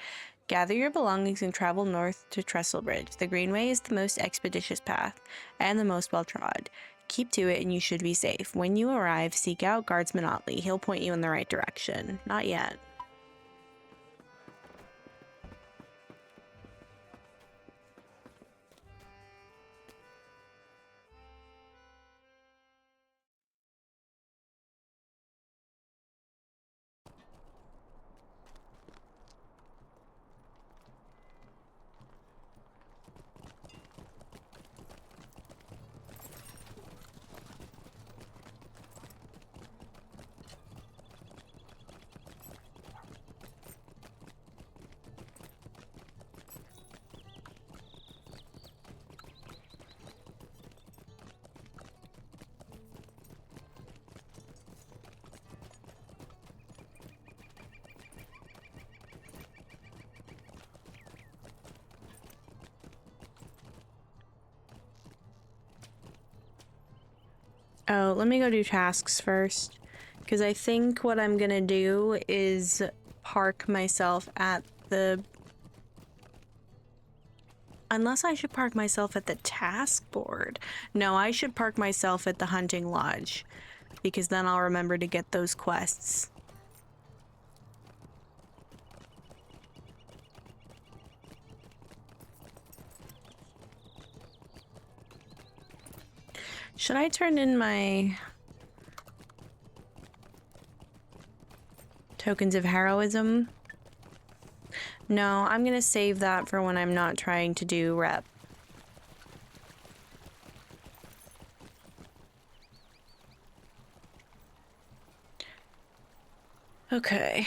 Gather your belongings and travel north to Trestlebridge. The Greenway is the most expeditious path, and the most well-trod. Keep to it and you should be safe. When you arrive, seek out Guardsman Otley. He'll point you in the right direction. Not yet. Oh, let me go do tasks first. Because I think what I'm gonna do is park myself at the... Unless I should park myself at the task board. No, I should park myself at the hunting lodge. Because then I'll remember to get those quests. Should I turn in my tokens of heroism? No, I'm gonna save that for when I'm not trying to do rep. Okay.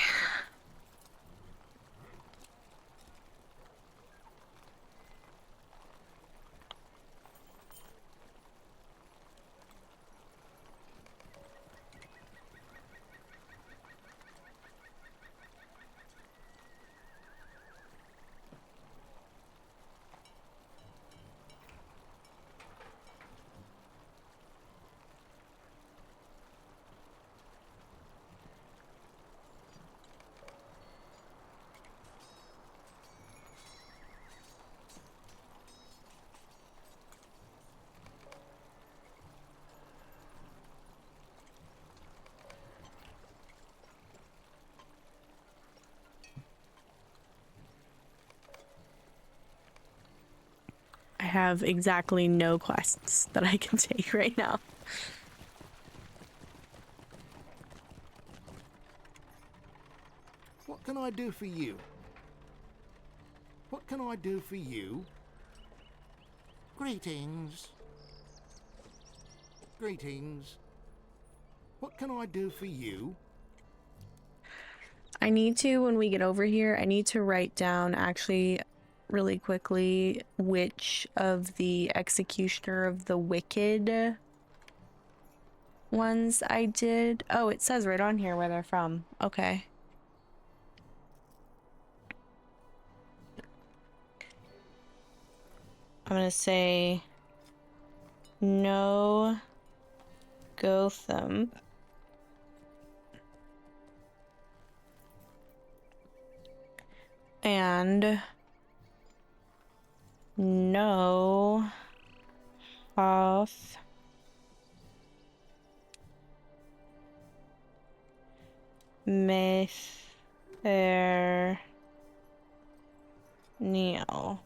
I have exactly no quests that I can take right now. What can I do for you? What can I do for you? Greetings. Greetings. What can I do for you? I need to, when we get over here, I need to write down actually really quickly which of the Executioner of the Wicked ones I did. Oh, it says right on here where they're from. Okay. I'm gonna say no Gotham. And no Hoth Mayfair Neil.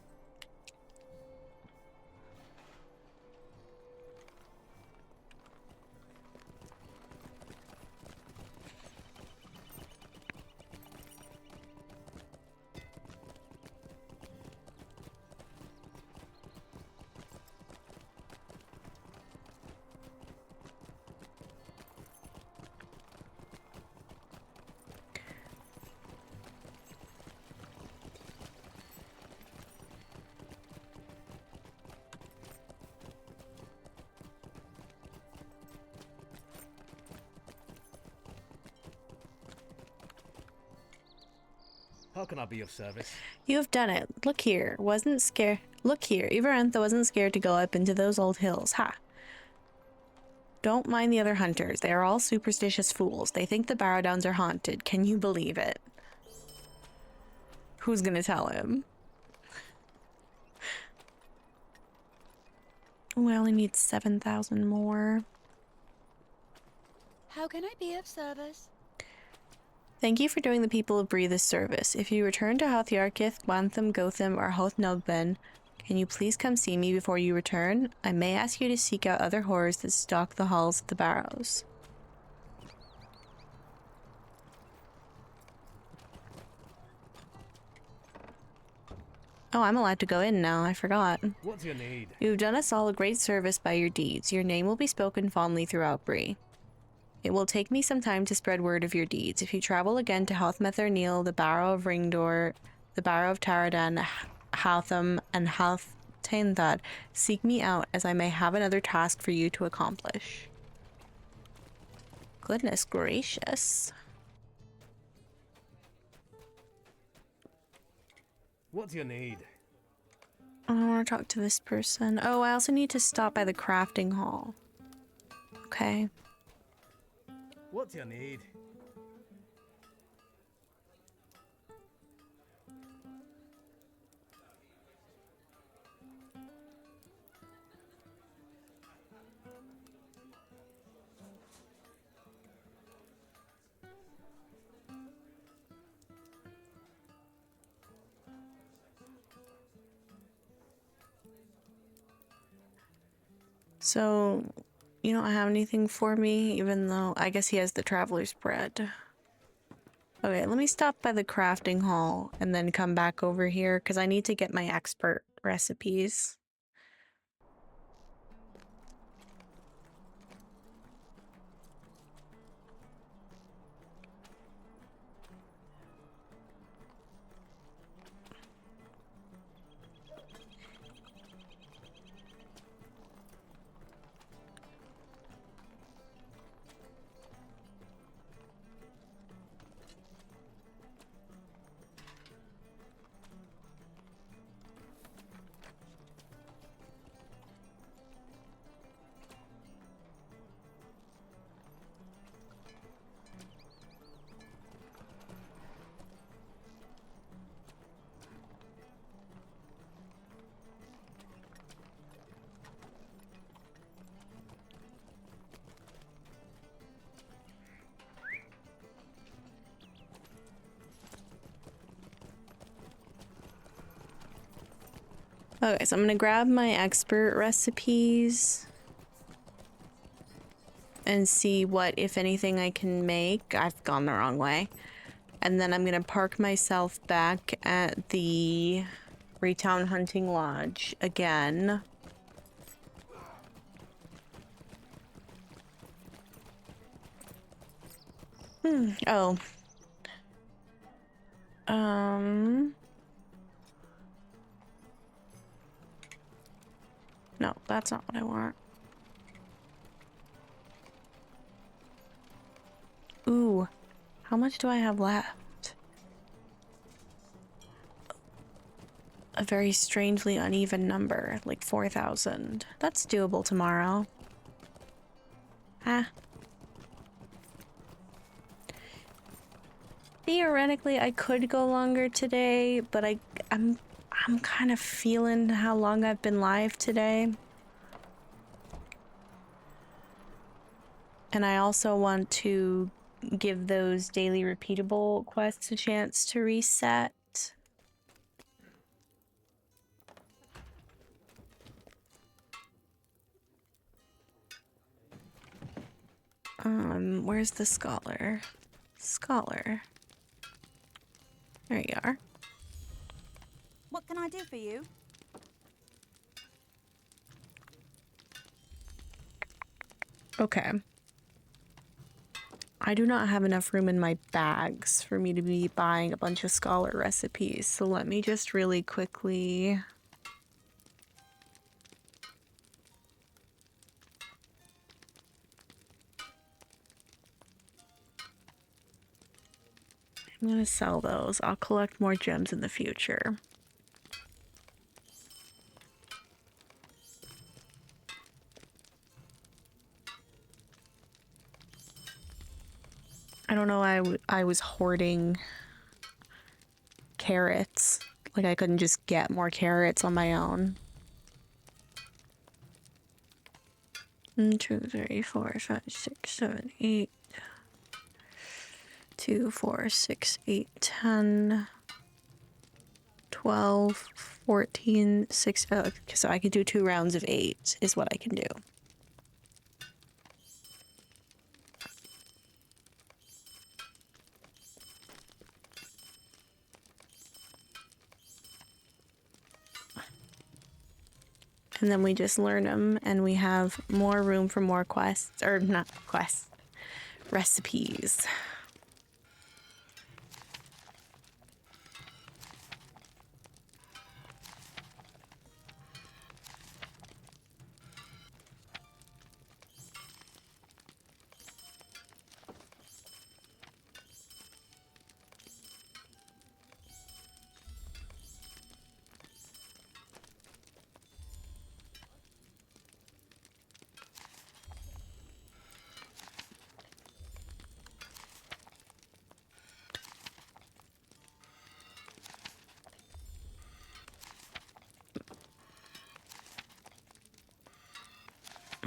How can I be of service? You have done it. Look here. Wasn't scared. Look here. Ivarantha wasn't scared to go up into those old hills. Ha. Don't mind the other hunters. They are all superstitious fools. They think the Barrow Downs are haunted. Can you believe it? Who's gonna tell him? Oh, I only need 7,000 more. How can I be of service? Thank you for doing the people of Bree this service. If you return to Hoth Yarkith, Wantham, Gotham, or Hoth Nogben, can you please come see me before you return? I may ask you to seek out other horrors that stalk the halls of the Barrows. Oh, I'm allowed to go in now. I forgot. What do you need? You've done us all a great service by your deeds. Your name will be spoken fondly throughout Bree. It will take me some time to spread word of your deeds. If you travel again to Houthmether Neil, the Barrow of Ringdor, the Barrow of Taradan, Houtham, and Houth Tainthad, seek me out, as I may have another task for you to accomplish. Goodness gracious. What do you need? I want to talk to this person. Oh, I also need to stop by the crafting hall. Okay. What do you need? So, you don't have anything for me, even though I guess he has the traveler's bread. Okay, let me stop by the crafting hall and then come back over here because I need to get my expert recipes. Okay, so I'm gonna grab my expert recipes and see what, if anything, I can make. I've gone the wrong way. And then I'm gonna park myself back at the Raytown Hunting Lodge again. Oh. No, that's not what I want. Ooh, how much do I have left? A very strangely uneven number, like 4,000. That's doable tomorrow. Ah. Theoretically, I could go longer today, but I'm kind of feeling how long I've been live today. And I also want to give those daily repeatable quests a chance to reset. Where's the scholar? Scholar. There you are. What can I do for you? Okay. I do not have enough room in my bags for me to be buying a bunch of scholar recipes, so let me just really quickly... I'm gonna sell those. I'll collect more gems in the future. I don't know why I was hoarding carrots. Like I couldn't just get more carrots on my own. 1, 2, 3, 4, 5, 6, 7, 8. 2, 4, 6, 8, 10, 12, 14, 6. Oh, okay, so I could do 2 rounds of 8 is what I can do. And then we just learn them and we have more room for more quests, or not quests, recipes.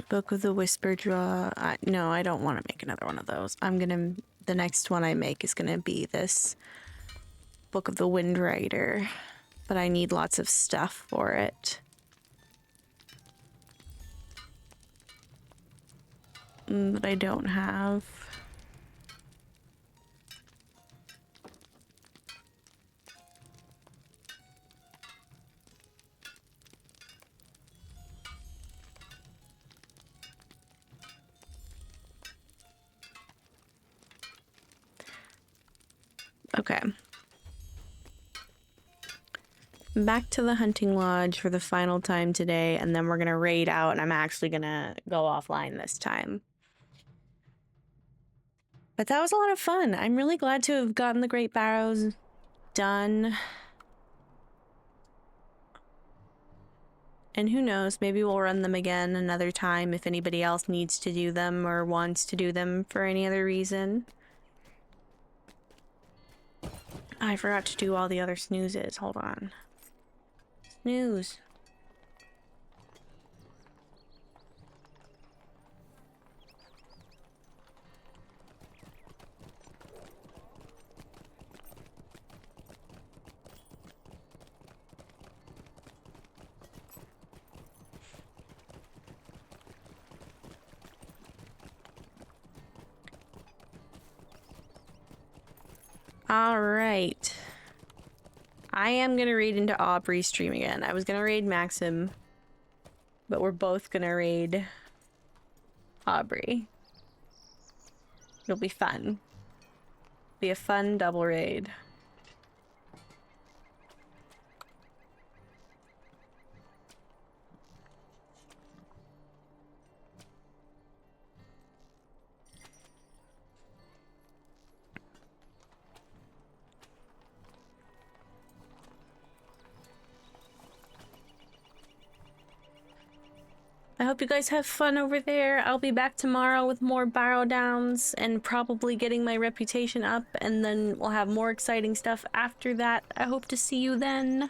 Book of the Whisper Draw. No, I don't want to make another one of those. The next one I make is gonna be this Book of the Wind Rider, but I need lots of stuff for it. That I don't have. Okay. Back to the hunting lodge for the final time today, and then we're gonna raid out, and I'm actually gonna go offline this time. But that was a lot of fun. I'm really glad to have gotten the Great Barrows done. And who knows, maybe we'll run them again another time if anybody else needs to do them or wants to do them for any other reason. I forgot to do all the other snoozes. Hold on. Snooze. All right. I am gonna raid into Aubrey's stream again. I was gonna raid Maxim, but we're both gonna raid Aubrey. It'll be fun. Be a fun double raid. I hope you guys have fun over there. I'll be back tomorrow with more Barrow Downs and probably getting my reputation up, and then we'll have more exciting stuff after that. I hope to see you then.